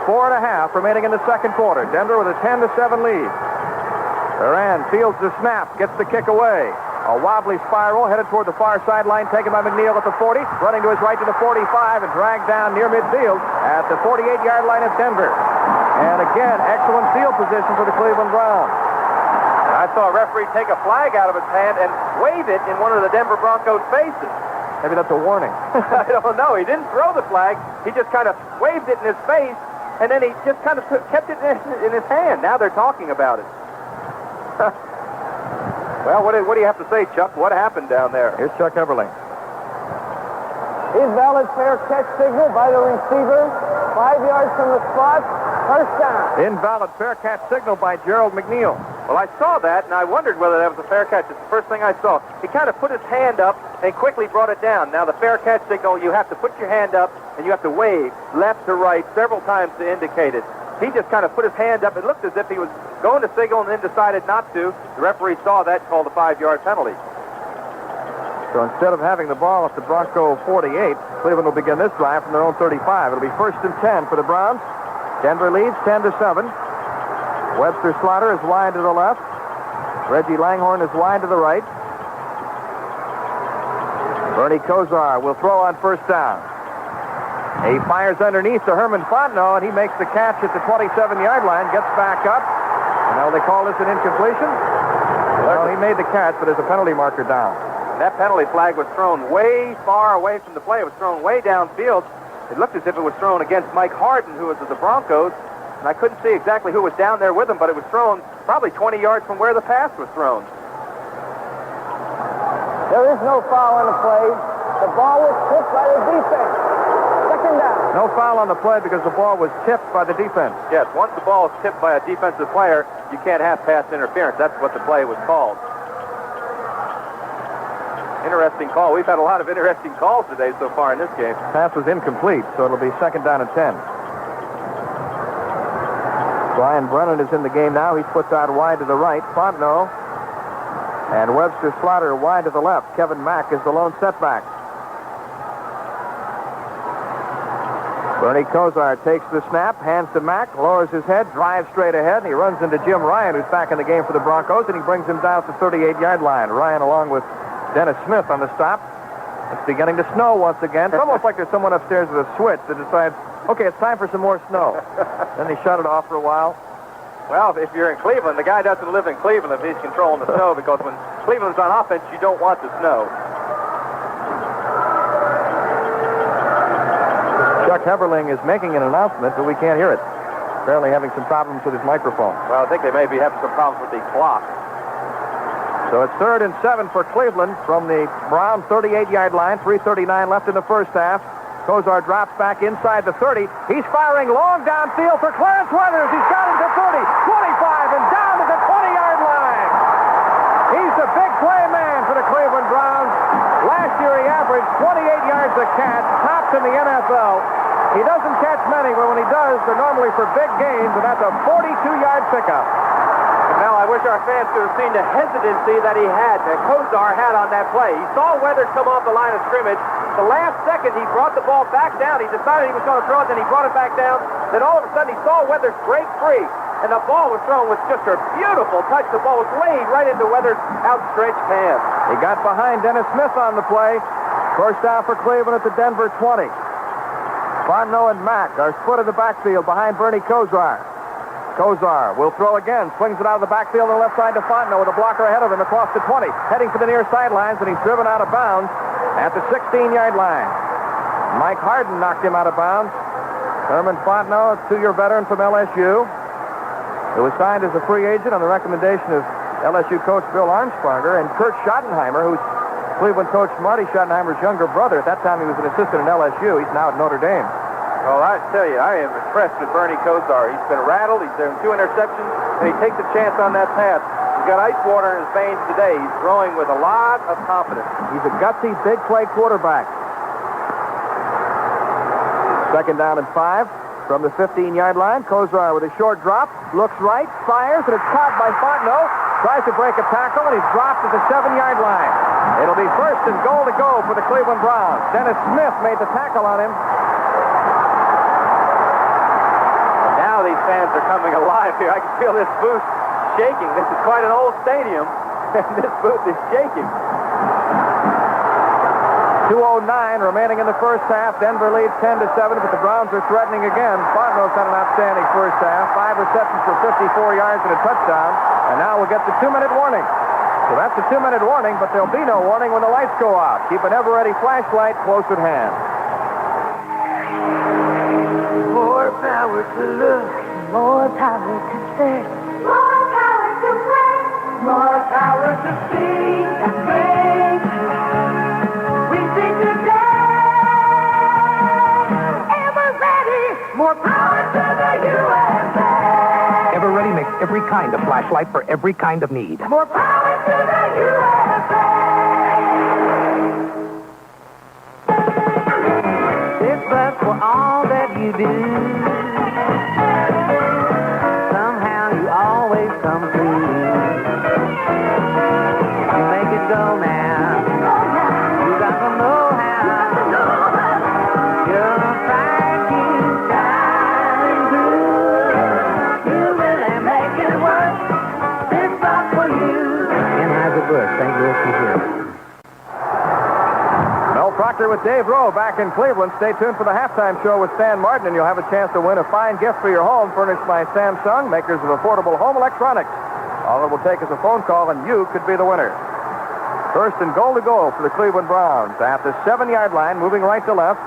4.5 remaining in the second quarter. Denver with a 10-7 lead. Horan fields the snap, gets the kick away. A wobbly spiral headed toward the far sideline, taken by McNeil at the 40, running to his right to the 45, and dragged down near midfield at the 48-yard line of Denver. And again, excellent field position for the Cleveland Browns. I saw a referee take a flag out of his hand and wave it in one of the Denver Broncos' faces. Maybe that's a warning. I don't know. He didn't throw the flag. He just kind of waved it in his face, and then he just kind of kept it in his hand. Now they're talking about it. Well, what do you have to say, Chuck? What happened down there? Here's Chuck Everling. Invalid fair catch signal by the receiver. 5 yards from the spot. First down. Invalid fair catch signal by Gerald McNeil. Well, I saw that, and I wondered whether that was a fair catch. It's the first thing I saw. He kind of put his hand up and quickly brought it down. Now, the fair catch signal, you have to put your hand up, and you have to wave left to right several times to indicate it. He just kind of put his hand up. It looked as if he was going to signal and then decided not to. The referee saw that and called a 5-yard penalty. So instead of having the ball at the Bronco 48, Cleveland will begin this drive from their own 35. It'll be 1st and 10 for the Browns. Denver leads 10-7. Webster Slaughter is wide to the left. Reggie Langhorne is wide to the right. Bernie Kosar will throw on 1st down. He fires underneath to Herman Fontenot, and he makes the catch at the 27-yard line, gets back up. And now they call this an incompletion? Well, he made the catch, but there's a penalty marker down. That penalty flag was thrown way far away from the play. It was thrown way downfield. It looked as if it was thrown against Mike Harden, who was of the Broncos. And I couldn't see exactly who was down there with him, but it was thrown probably 20 yards from where the pass was thrown. There is no foul on the play. The ball was tipped by the defense. Second down. No foul on the play because the ball was tipped by the defense. Yes, once the ball is tipped by a defensive player, you can't have pass interference. That's what the play was called. Interesting call. We've had a lot of interesting calls today so far in this game. Pass was incomplete, so it'll be 2nd down and 10. Brian Brennan is in the game now. He's put out wide to the right. Fontenot and Webster Slaughter wide to the left. Kevin Mack is the lone setback. Bernie Kosar takes the snap, hands to Mack, lowers his head, drives straight ahead, and he runs into Jim Ryan, who's back in the game for the Broncos, and he brings him down to the 38-yard line. Ryan, along with Dennis Smith on the stop. It's beginning to snow once again. It's almost like there's someone upstairs with a switch that decides, okay, it's time for some more snow. Then they shut it off for a while. Well, if you're in Cleveland, the guy doesn't live in Cleveland if he's controlling the snow, because when Cleveland's on offense, you don't want the snow. Chuck Heberling is making an announcement, but we can't hear it. Apparently having some problems with his microphone. Well, I think they may be having some problems with the clock. So it's 3rd and 7 for Cleveland from the Brown 38-yard line. 3:39 left in the first half. Kosar drops back inside the 30. He's firing long downfield for Clarence Weathers. He's got him to 30, 25, and down to the 20-yard line. He's the big play man for the Cleveland Browns. Last year he averaged 28 yards a catch, tops in the NFL. He doesn't catch many, but when he does, they're normally for big gains, and that's a 42-yard pickup. Now, I wish our fans could have seen the hesitancy that Kosar had on that play. He saw Weathers come off the line of scrimmage. The last second, he brought the ball back down. He decided he was going to throw it, then he brought it back down. Then all of a sudden, he saw Weathers break free, and the ball was thrown with just a beautiful touch. The ball was laid right into Weathers' outstretched hands. He got behind Dennis Smith on the play. First down for Cleveland at the Denver 20. Fontenot and Mack are split in the backfield behind Bernie Kosar. Kosar will throw again, swings it out of the backfield on the left side to Fontenot with a blocker ahead of him across the 20, heading for the near sidelines, and he's driven out of bounds at the 16-yard line. Mike Harden knocked him out of bounds. Herman Fontenot, a 2-year veteran from LSU, who was signed as a free agent on the recommendation of LSU coach Bill Armstronger, and Kurt Schottenheimer, who's Cleveland coach Marty Schottenheimer's younger brother. At that time, he was an assistant at LSU. He's now at Notre Dame. Well, I tell you, I am impressed with Bernie Kosar. He's been rattled. He's thrown 2 interceptions, and he takes a chance on that pass. He's got ice water in his veins today. He's throwing with a lot of confidence. He's a gutsy, big play quarterback. 2nd down and 5 from the 15-yard line. Kosar with a short drop, looks right, fires, and it's caught by Fontenot. Tries to break a tackle, and he's dropped at the 7-yard line. It'll be 1st and goal to go for the Cleveland Browns. Dennis Smith made the tackle on him. Now these fans are coming alive here. I can feel this booth shaking. This is quite an old stadium, and this booth is shaking. 2:09 remaining in the first half. Denver leads 10-7, but the Browns are threatening again. Fontenot's had an outstanding first half. 5 receptions for 54 yards and a touchdown. And now we'll get the 2-minute warning. So that's the 2-minute warning, but there'll be no warning when the lights go out. Keep an ever-ready flashlight close at hand. More power to look, more power to search, more power to play, more power to sing and sing. We sing today, ever ready, more power to the USA. Ever Ready makes Every kind of flashlight for every kind of need. More power to the USA! If but for all that you do, somehow you always come through. You make it go now. You got to know how. You're a fighting shining through. You really make it work. If but for you. Anheuser-Busch, St. Louis, Missouri. Mel Proctor with Dave Rowe back in Cleveland. Stay tuned for the halftime show with Stan Martin, and you'll have a chance to win a fine gift for your home furnished by Samsung, makers of affordable home electronics. All it will take is a phone call, and you could be the winner. First and goal to go for the Cleveland Browns at the 7-yard line, moving right to left.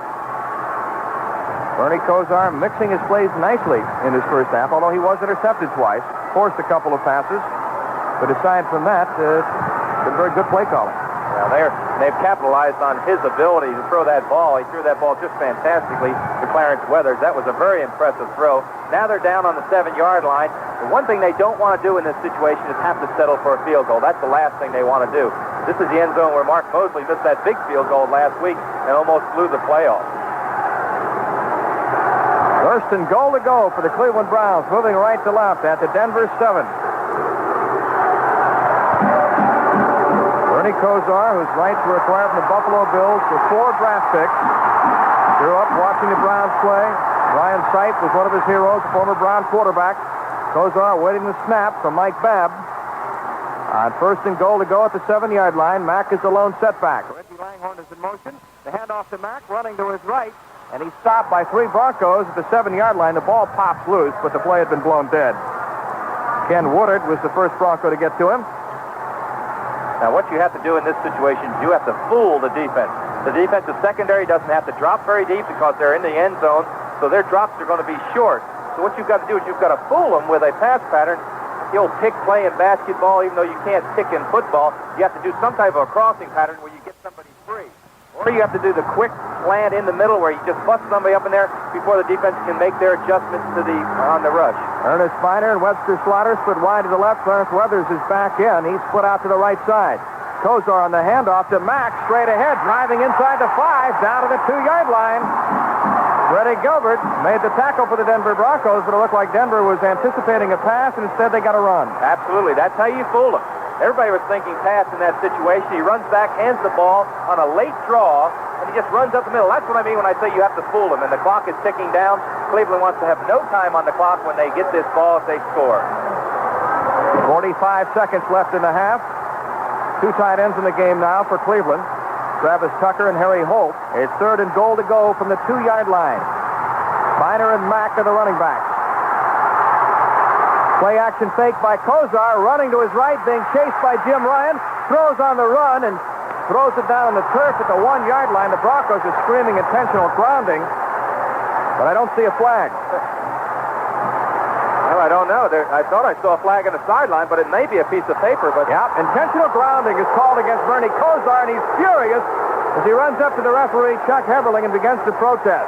Bernie Kosar mixing his plays nicely in his first half, although he was intercepted twice, forced a couple of passes. But aside from that, been very good play calling. Yeah, they've capitalized on his ability to throw that ball. He threw that ball just fantastically to Clarence Weathers. That was a very impressive throw. Now they're down on the 7-yard line. The one thing they don't want to do in this situation is have to settle for a field goal. That's the last thing they want to do. This is the end zone where Mark Moseley missed that big field goal last week and almost blew the playoff. First and goal to go for the Cleveland Browns, moving right to left at the Denver 7. Bernie Kosar, whose rights were acquired from the Buffalo Bills for 4 draft picks, grew up watching the Browns play. Ryan Sipe was one of his heroes, a former Brown quarterback. Kosar waiting the snap from Mike Babb. On first and goal to go at the 7-yard line, Mack is the lone setback. Reggie Langhorn is in motion. The handoff to Mack, running to his right, and he's stopped by 3 Broncos at the 7-yard line. The ball pops loose, but the play had been blown dead. Ken Woodard was the first Bronco to get to him. Now, what you have to do in this situation is you have to fool the defense. The defensive secondary doesn't have to drop very deep because they're in the end zone, so their drops are going to be short. So what you've got to do is you've got to fool them with a pass pattern. The old pick play in basketball, even though you can't pick in football, you have to do some type of a crossing pattern where you get somebody free. Or you have to do the quick slant in the middle where you just bust somebody up in there before the defense can make their adjustments to on the rush. Ernest Finer and Webster Slaughter split wide to the left. Clarence Weathers is back in. He's split out to the right side. Kosar on the handoff to Mack, straight ahead, driving inside the 5, down to the 2-yard line. Freddie Gilbert made the tackle for the Denver Broncos, but it looked like Denver was anticipating a pass, and instead they got a run. Absolutely. That's how you fool them. Everybody was thinking pass in that situation. He runs back, hands the ball on a late draw, and he just runs up the middle. That's what I mean when I say you have to fool them. And the clock is ticking down. Cleveland wants to have no time on the clock when they get this ball if they score. 45 seconds left in the half. 2 tight ends in the game now for Cleveland. Travis Tucker and Harry Holt. It's third and goal to go from the 2-yard line. Finer and Mack are the running backs. Play action fake by Kosar, running to his right, being chased by Jim Ryan. Throws on the run and throws it down on the turf at the 1-yard line. The Broncos are screaming intentional grounding, but I don't see a flag. Well, I don't know. I thought I saw a flag on the sideline, but it may be a piece of paper. But yeah, intentional grounding is called against Bernie Kosar, and he's furious as he runs up to the referee, Chuck Heberling, and begins to protest.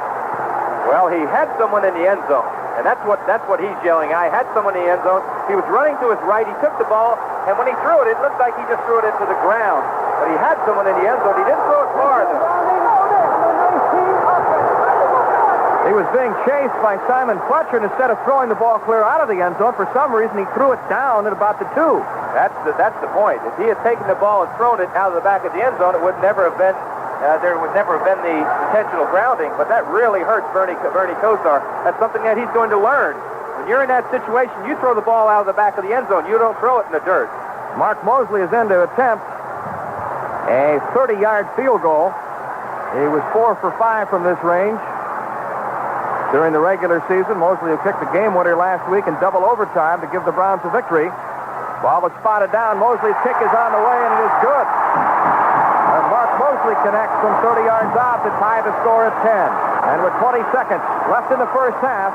Well, he had someone in the end zone, and that's what he's yelling. I had someone in the end zone. He was running to his right. He took the ball, and when he threw it, it looked like he just threw it into the ground. But he had someone in the end zone. He didn't throw it far enough. He was being chased by Simon Fletcher, and instead of throwing the ball clear out of the end zone, for some reason he threw it down at about the 2. That's the point. If he had taken the ball and thrown it out of the back of the end zone, it would never have been there would never have been the intentional grounding. But that really hurts Bernie Kosar. That's something that he's going to learn. When you're in that situation, you throw the ball out of the back of the end zone. You don't throw it in the dirt. Mark Moseley is in to attempt a 30-yard field goal. He was 4 for 5 from this range. During the regular season, Moseley had kicked the game winner last week in double overtime to give the Browns a victory. Ball was spotted down. Moseley's kick is on the way, and it is good. And Mark Moseley connects from 30 yards out to tie the score at 10. And with 20 seconds left in the first half,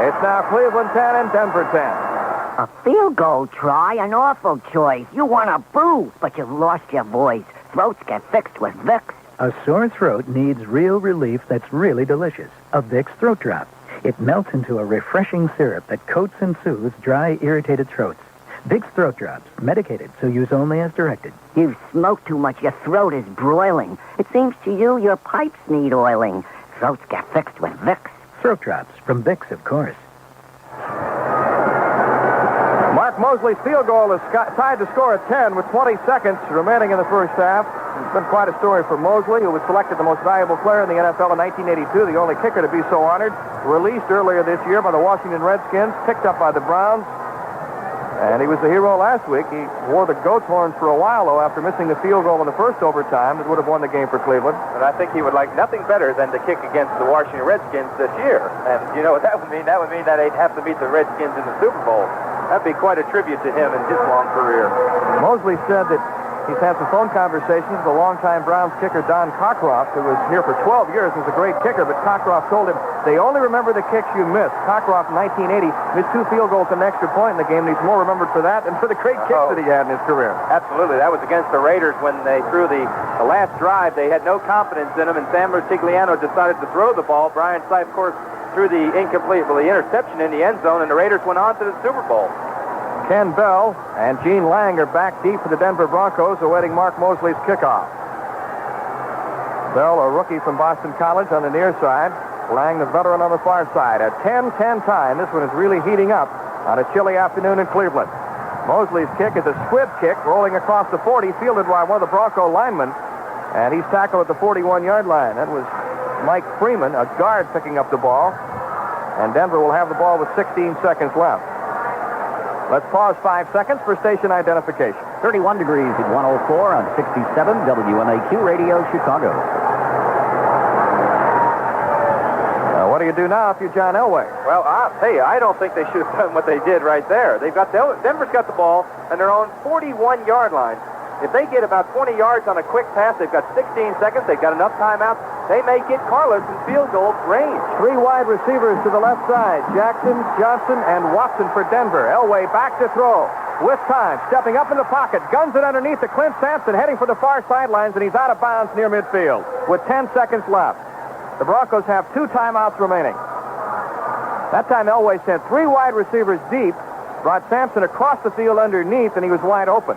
it's now Cleveland 10 and Denver 10. A field goal try, an awful choice. You want to boo, but you've lost your voice. Throats get fixed with Vicks. A sore throat needs real relief that's really delicious. A Vicks Throat Drop. It melts into a refreshing syrup that coats and soothes dry, irritated throats. Vicks Throat Drops, medicated, so use only as directed. You've smoked too much. Your throat is broiling. It seems to you your pipes need oiling. Throats get fixed with Vicks. Throat Drops, from Vicks, of course. Mark Moseley's field goal is tied to score at 10 with 20 seconds remaining in the first half. It's been quite a story for Moseley, who was selected the most valuable player in the NFL in 1982, the only kicker to be so honored. Released earlier this year by the Washington Redskins, picked up by the Browns. And he was the hero last week. He wore the goat's horns for a while, though, after missing the field goal in the first overtime that would have won the game for Cleveland. And I think he would like nothing better than to kick against the Washington Redskins this year. And you know what that would mean? That would mean that they'd have to beat the Redskins in the Super Bowl. That'd be quite a tribute to him in his long career. Moseley said that he's had some phone conversations with the longtime Browns kicker Don Cockcroft, who was here for 12 years, was a great kicker, but Cockcroft told him, they only remember the kicks you missed. Cockcroft in 1980 missed 2 field goals and an extra point in the game, and he's more remembered for that than for the great kicks that he had in his career. Absolutely. That was against the Raiders when they threw the last drive. They had no confidence in him, and Sam Rutigliano decided to throw the ball. Brian Sipe, of course, threw the interception in the end zone, and the Raiders went on to the Super Bowl. Ken Bell and Gene Lang are back deep for the Denver Broncos, awaiting Mark Moseley's kickoff. Bell, a rookie from Boston College, on the near side. Lang, the veteran, on the far side. A 10-10 tie. This one is really heating up on a chilly afternoon in Cleveland. Moseley's kick is a squib kick rolling across the 40, fielded by one of the Bronco linemen, and he's tackled at the 41-yard line. That was Mike Freeman, a guard, picking up the ball, and Denver will have the ball with 16 seconds left. Let's pause 5 seconds for station identification. 31 degrees at 104 on 67 WNAQ Radio Chicago. What do you do now if you're John Elway? Well, I'll tell you, I don't think they should have done what they did right there. Denver's got the ball on their own 41-yard line. If they get about 20 yards on a quick pass, they've got 16 seconds. They've got enough timeouts. They may get Karlis in field goal range. 3 wide receivers to the left side. Jackson, Johnson, and Watson for Denver. Elway back to throw. With time, stepping up in the pocket, guns it underneath to Clint Sampson, heading for the far sidelines, and he's out of bounds near midfield with 10 seconds left. The Broncos have 2 timeouts remaining. That time Elway sent 3 wide receivers deep, brought Sampson across the field underneath, and he was wide open.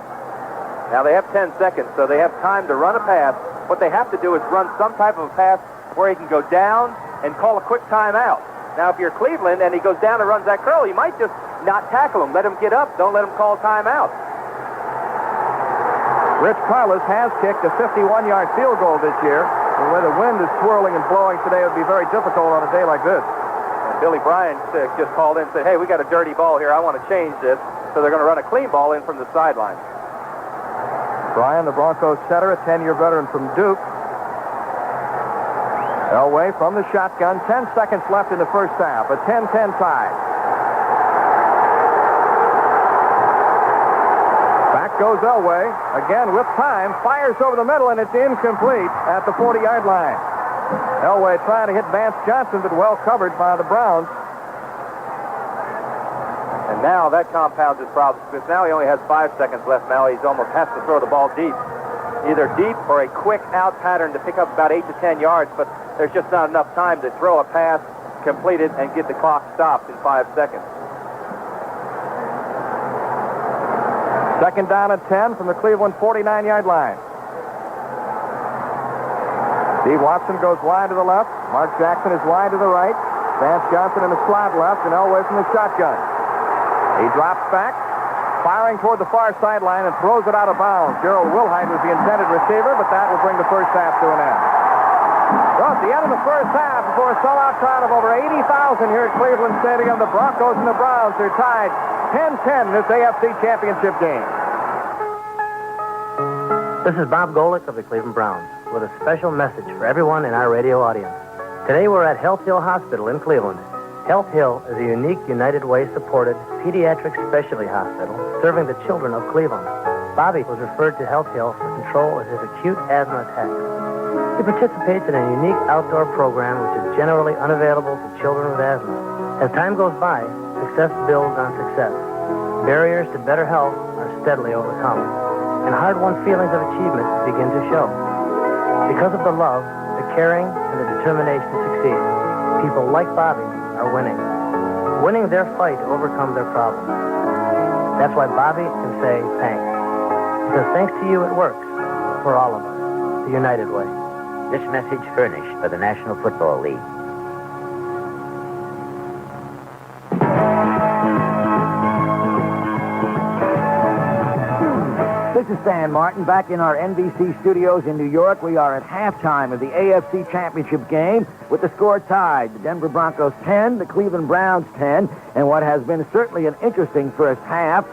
Now they have 10 seconds, so they have time to run a pass. What they have to do is run some type of a pass where he can go down and call a quick timeout. Now, if you're Cleveland and he goes down and runs that curl, you might just not tackle him. Let him get up. Don't let him call timeout. Rich Karlis has kicked a 51-yard field goal this year. And where the wind is swirling and blowing today, it would be very difficult on a day like this. And Billy Bryan just called in and said, hey, we got a dirty ball here. I want to change this. So they're going to run a clean ball in from the sideline. Bryan, the Broncos setter, a 10-year veteran from Duke. Elway from the shotgun. 10 seconds left in the first half. A 10-10 tie. Back goes Elway. Again with time. Fires over the middle, and it's incomplete at the 40-yard line. Elway trying to hit Vance Johnson, but well covered by the Browns. And now that compounds his problems, because now he only has 5 seconds left. Now he's almost has to throw the ball deep. Either deep or a quick out pattern to pick up about 8 to 10 yards, but there's just not enough time to throw a pass, complete it, and get the clock stopped in 5 seconds. Second down and 10 from the Cleveland 49-yard line. Steve Watson goes wide to the left. Mark Jackson is wide to the right. Vance Johnson in the slot left, and Elway from the shotgun. He drops back, firing toward the far sideline, and throws it out of bounds. Gerald Willhite was the intended receiver, but that will bring the first half to an end. So at the end of the first half, before a sellout crowd of over 80,000 here at Cleveland Stadium, the Broncos and the Browns are tied 10-10 in this AFC Championship game. This is Bob Golick of the Cleveland Browns with a special message for everyone in our radio audience. Today we're at Health Hill Hospital in Cleveland. Health Hill is a unique United Way-supported pediatric specialty hospital serving the children of Cleveland. Bobby was referred to Health Hill for control of his acute asthma attacks. He participates in a unique outdoor program which is generally unavailable to children with asthma. As time goes by, success builds on success. Barriers to better health are steadily overcome, and hard-won feelings of achievement begin to show. Because of the love, the caring, and the determination to succeed, people like Bobby are are winning. Winning their fight to overcome their problems. That's why Bobby can say thanks. Because thanks to you, it works. For all of us. The United Way. This message furnished by the National Football League. This is Stan Martin back in our NBC studios in New York. We are at halftime of the AFC Championship game with the score tied. The Denver Broncos 10, the Cleveland Browns 10, and what has been certainly an interesting first half.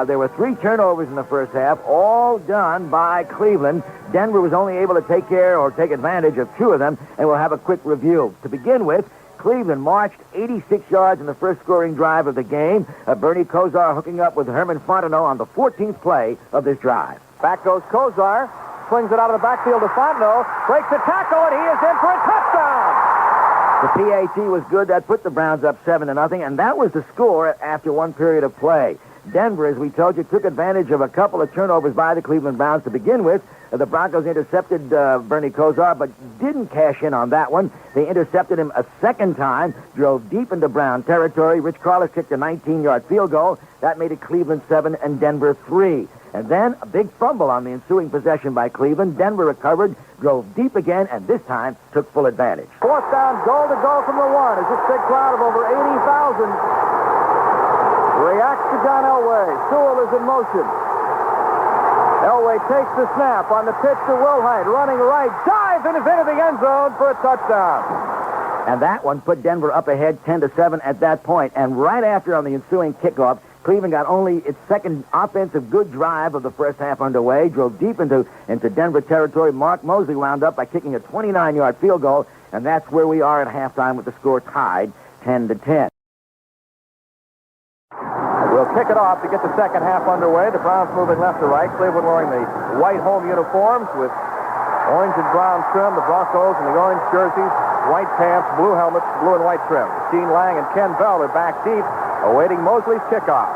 There were 3 turnovers in the first half, all done by Cleveland. Denver was only able to take advantage of 2 of them, and we'll have a quick review. To begin with, Cleveland marched 86 yards in the first scoring drive of the game. Bernie Kosar hooking up with Herman Fontenot on the 14th play of this drive. Back goes Kosar, swings it out of the backfield to Fontenot, breaks the tackle, and he is in for a touchdown! The PAT was good. That put the Browns up 7-0, and that was the score after 1 period of play. Denver, as we told you, took advantage of a couple of turnovers by the Cleveland Browns to begin with. The Broncos intercepted Bernie Kosar, but didn't cash in on that one. They intercepted him a second time, drove deep into Brown territory. Rich Karlis kicked a 19-yard field goal. That made it Cleveland 7 and Denver 3. And then a big fumble on the ensuing possession by Cleveland. Denver recovered, drove deep again, and this time took full advantage. 4th down, goal to go from the 1 as this big crowd of over 80,000 reacts to John Elway. Sewell is in motion. Elway takes the snap on the pitch to Willhite, running right, dives and is into the end zone for a touchdown. And that one put Denver up ahead 10-7 at that point. And right after, on the ensuing kickoff, Cleveland got only its second offensive good drive of the first half underway, drove deep into Denver territory. Mark Moseley wound up by kicking a 29-yard field goal, and that's where we are at halftime with the score tied 10-10. We'll kick it off to get the second half underway. The Browns moving left to right. Cleveland wearing the white home uniforms with orange and brown trim. The Broncos in the orange jerseys, white pants, blue helmets, blue and white trim. Gene Lang and Ken Bell are back deep, awaiting Mosley's kickoff.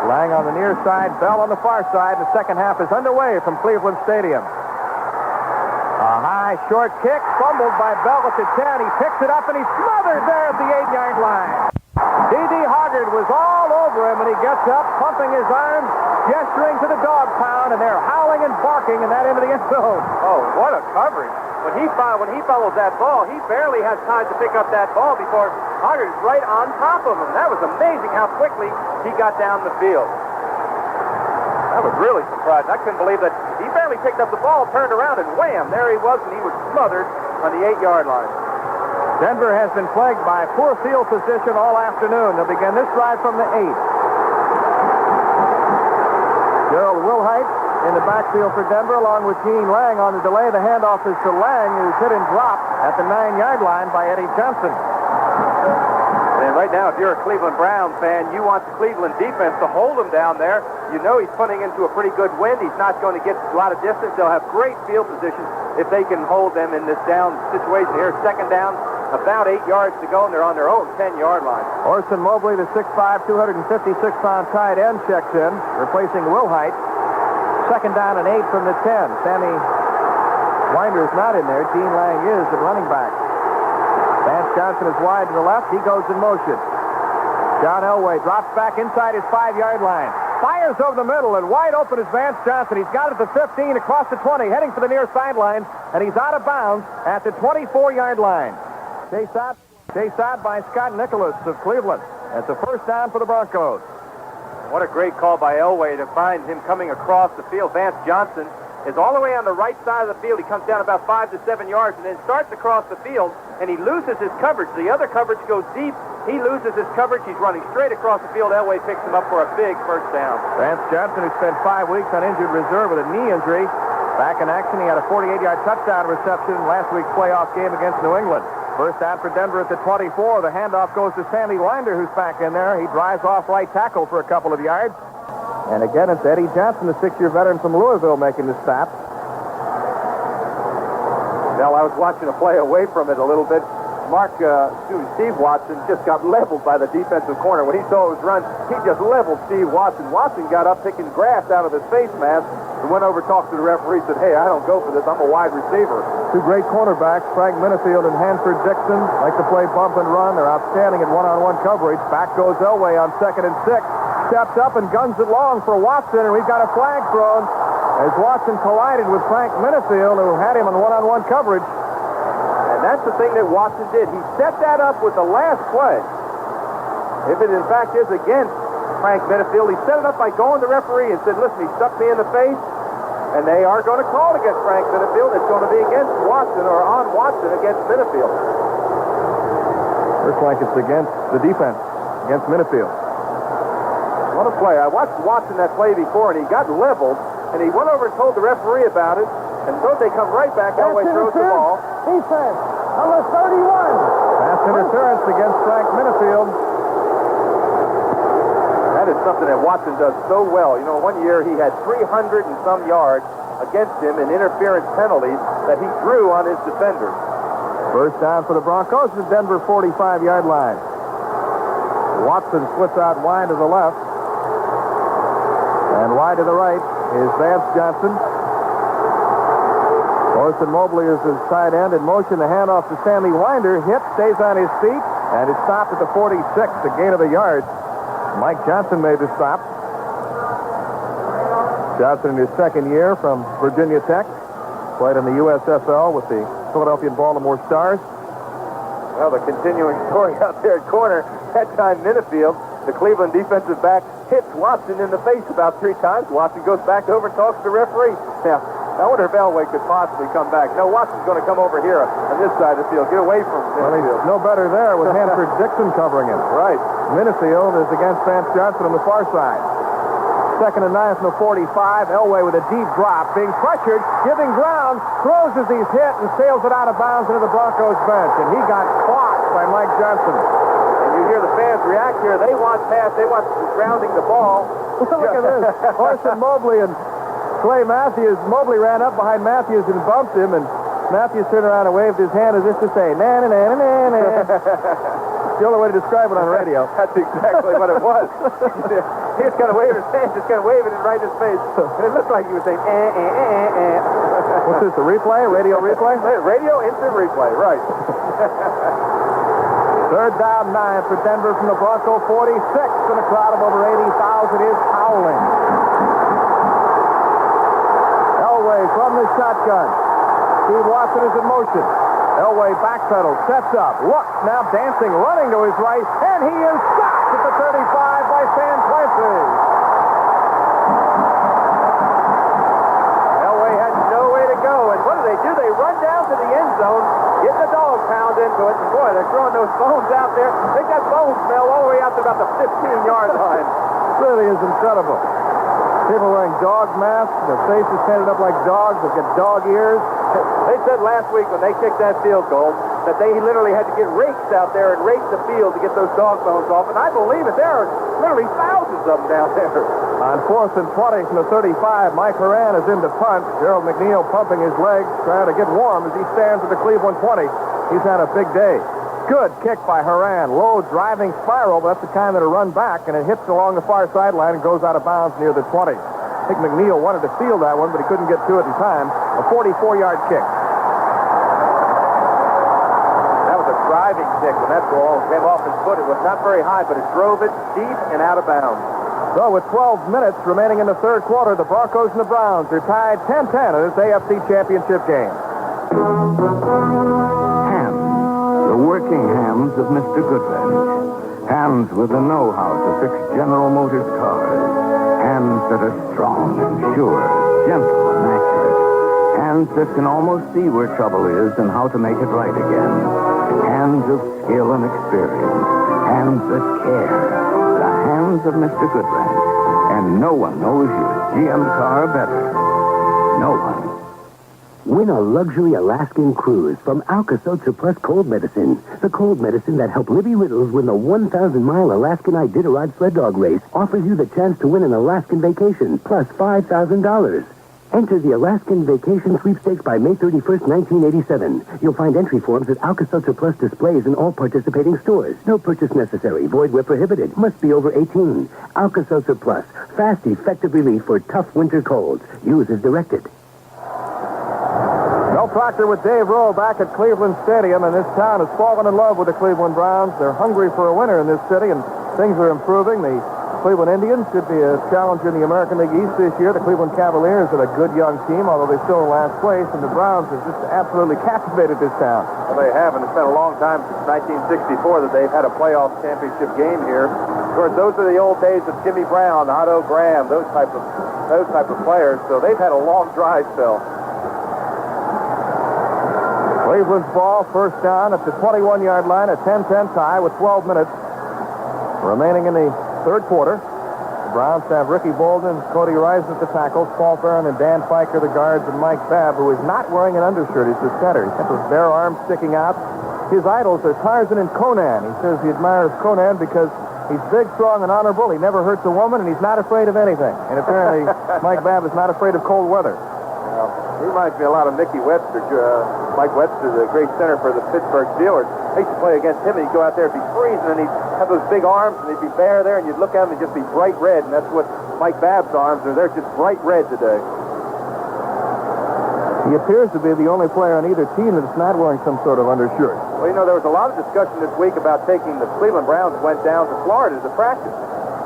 Lang on the near side, Bell on the far side. The second half is underway from Cleveland Stadium. A high, short kick, fumbled by Bell at the 10. He picks it up and he's smothered there at the 8-yard line. D.D. Hoggard was all over him, and he gets up, pumping his arms, gesturing to the dog pound, and they're howling and barking in that end of the end zone. Oh, what a coverage. When he follows that ball, he barely has time to pick up that ball before Hoggard is right on top of him. That was amazing how quickly he got down the field. That was really surprising. I couldn't believe that he barely picked up the ball, turned around, and wham, there he was, and he was smothered on the 8-yard line. Denver has been plagued by poor field position all afternoon. They'll begin this drive from the 8. Gerald Willhite in the backfield for Denver, along with Gene Lang on the delay. The handoff is to Lang, who's hit and dropped at the 9-yard line by Eddie Johnson. And right now, if you're a Cleveland Browns fan, you want the Cleveland defense to hold him down there. You know he's putting into a pretty good wind. He's not going to get a lot of distance. They'll have great field position if they can hold them in this down situation here. Second down, about 8 yards to go, and they're on their own 10-yard line. Orson Mobley, the 6'5", 256-pound tight end, checks in, replacing Willhite. Second down and 8 from the 10. Sammy Winder's not in there. Gene Lang is at running back. Vance Johnson is wide to the left. He goes in motion. John Elway drops back inside his 5-yard line. Fires over the middle, and wide open is Vance Johnson. He's got it at the 15, across the 20, heading for the near sideline, and he's out of bounds at the 24-yard line. Chased out by Scott Nicholas of Cleveland. That's a first down for the Broncos. What a great call by Elway to find him coming across the field. Vance Johnson is all the way on the right side of the field. He comes down about 5 to 7 yards and then starts across the field, and he loses his coverage. The other coverage goes deep. He loses his coverage. He's running straight across the field. Elway picks him up for a big first down. Vance Johnson, who spent 5 weeks on injured reserve with a knee injury, back in action. He had a 48-yard touchdown reception in last week's playoff game against New England. First down for Denver at the 24. The handoff goes to Sammy Winder, who's back in there. He drives off right tackle for a couple of yards. And again, it's Eddie Johnson, the 6-year veteran from Louisville, making the stop. Well, I was watching a play away from it a little bit. Steve Watson just got leveled by the defensive corner. When he saw it was run, he just leveled Steve Watson. Watson got up, picking grass out of his face mask, and went over, talked to the referee, said, "Hey, I don't go for this. I'm a wide receiver." Two great cornerbacks, Frank Minifield and Hanford Dixon, like to play bump and run. They're outstanding at one-on-one coverage. Back goes Elway on 2nd and 6. Steps up and guns it long for Watson, and we've got a flag thrown as Watson collided with Frank Minifield, who had him on one-on-one coverage. And that's the thing that Watson did. He set that up with the last play. If it in fact is against Frank Minifield, he set it up by going to the referee and said, "Listen, he stuck me in the face, and they are going to call against Frank Minifield. It's going to be against Watson or on Watson against Minifield." Looks like it's against the defense, against Minifield. What a play. I watched Watson that play before, and he got leveled, and he went over and told the referee about it, and so they come right back. Elway throws the ball. Defense, number 31. Pass interference against Frank Minifield. That is something that Watson does so well. You know, one year he had 300 and some yards against him in interference penalties that he drew on his defenders. First down for the Broncos, the Denver 45-yard line. Watson splits out wide to the left. And wide to the right is Vance Johnson. Orson Mobley is his tight end. In motion, the handoff to Sammy Winder. Hit, stays on his feet, and it's stopped at the 46, a gain of a yard. Mike Johnson made the stop. Johnson in his second year from Virginia Tech. Played in the USFL with the Philadelphia and Baltimore Stars. Well, the continuing story out there at corner, that time Minifield, the Cleveland defensive back, hits Watson in the face about 3 times. Watson goes back over and talks to the referee. Now, I wonder if Elway could possibly come back. No, Watson's going to come over here on this side of the field. Get away from Minifield. Well, he's no better there with Hanford Dixon covering him. Right. Minifield is against Vance Johnson on the far side. 2nd and 9 from the 45. Elway with a deep drop, being pressured, giving ground, throws as he's hit, and sails it out of bounds into the Broncos bench. And he got clocked by Mike Johnson. And you hear the fans react here. They want pass. They want grounding the ball. Look at this. Orson Mobley and Clay Matthews. Mobley ran up behind Matthews and bumped him, and Matthews turned around and waved his hand as if to say, na-na-na-na-na-na. The only way to describe it on radio. That's exactly what it was. He was kind of waving his hand, just kind of waving it right in his face. And it looked like he was saying, What's this, a replay? Radio replay? Radio instant replay, right. 3rd down, 9 for Denver from the Bronco 46, and a crowd of over 80,000 is howling. Elway from the shotgun. Steve Watson is in motion. Elway backpedals, sets up, looks, now dancing, running to his right, and he is stopped at the 35 by San Clancy. Elway had no way to go, and what do? They run down to the end zone, get the dog pound into it, and boy, they're throwing those bones out there. They got bone smell all the way out to about the 15-yard line. Really is incredible. People wearing dog masks, their faces painted up like dogs, they've got dog ears. They said last week when they kicked that field goal that they literally had to get rakes out there and rake the field to get those dog bones off, and I believe it. There are literally thousands of them down there. On 4th and 20 from the 35, Mike Herman is in to punt. Gerald McNeil pumping his legs, trying to get warm as he stands at the Cleveland 20. He's had a big day. Good kick by Herman. Low driving spiral, but that's the kind that'll run back, and it hits along the far sideline and goes out of bounds near the 20. I think McNeil wanted to field that one, but he couldn't get to it in time. A 44-yard kick. That was a driving kick when that ball came off his foot. It was not very high, but it drove it deep and out of bounds. So with 12 minutes remaining in the 3rd quarter, the Broncos and the Browns are tied 10-10 in this AFC Championship game. The working hands of Mr. Goodwrench. Hands with the know-how to fix General Motors cars. Hands that are strong and sure, gentle and accurate. Hands that can almost see where trouble is and how to make it right again. Hands of skill and experience. Hands that care. The hands of Mr. Goodwrench. And no one knows your GM car better. No one. Win a luxury Alaskan cruise from Alka-Seltzer Plus Cold Medicine. The cold medicine that helped Libby Riddles win the 1,000-mile Alaskan Iditarod sled dog race offers you the chance to win an Alaskan vacation plus $5,000. Enter the Alaskan Vacation Sweepstakes by May 31st, 1987. You'll find entry forms at Alka-Seltzer Plus displays in all participating stores. No purchase necessary. Void where prohibited. Must be over 18. Alka-Seltzer Plus. Fast, effective relief for tough winter colds. Use as directed. Mel Proctor with Dave Rowe back at Cleveland Stadium, and this town has fallen in love with the Cleveland Browns. They're hungry for a winner in this city, and things are improving. The Cleveland Indians should be a challenger in the American League East this year. The Cleveland Cavaliers are a good young team, although they're still in last place, and the Browns have just absolutely captivated this town. Well, they have, and it's been a long time since 1964 that they've had a playoff championship game here. Of course, those are the old days of Jimmy Brown, Otto Graham, those type of players. So they've had a long dry spell. Cleveland's ball, first down at the 21-yard line, a 10-10 tie with 12 minutes remaining in the third quarter. The Browns have Ricky Bolden, Cody Rice at the tackles, Paul Barron and Dan Fiker the guards, and Mike Babb, who is not wearing an undershirt. He's the center. He's got those bare arms sticking out. His idols are Tarzan and Conan. He says he admires Conan because he's big, strong, and honorable. He never hurts a woman, and he's not afraid of anything. And apparently, Mike Babb is not afraid of cold weather. He reminds me a lot of Mickey Webster. Mike Webster, the great center for the Pittsburgh Steelers. I used to play against him, and he'd go out there, it'd be freezing, and he'd have those big arms, and they'd be bare there, and you'd look at him, and just be bright red, and that's what Mike Babb's arms are. They're just bright red today. He appears to be the only player on either team that's not wearing some sort of undershirt. Well, you know, there was a lot of discussion this week about taking the Cleveland Browns went down to Florida to practice.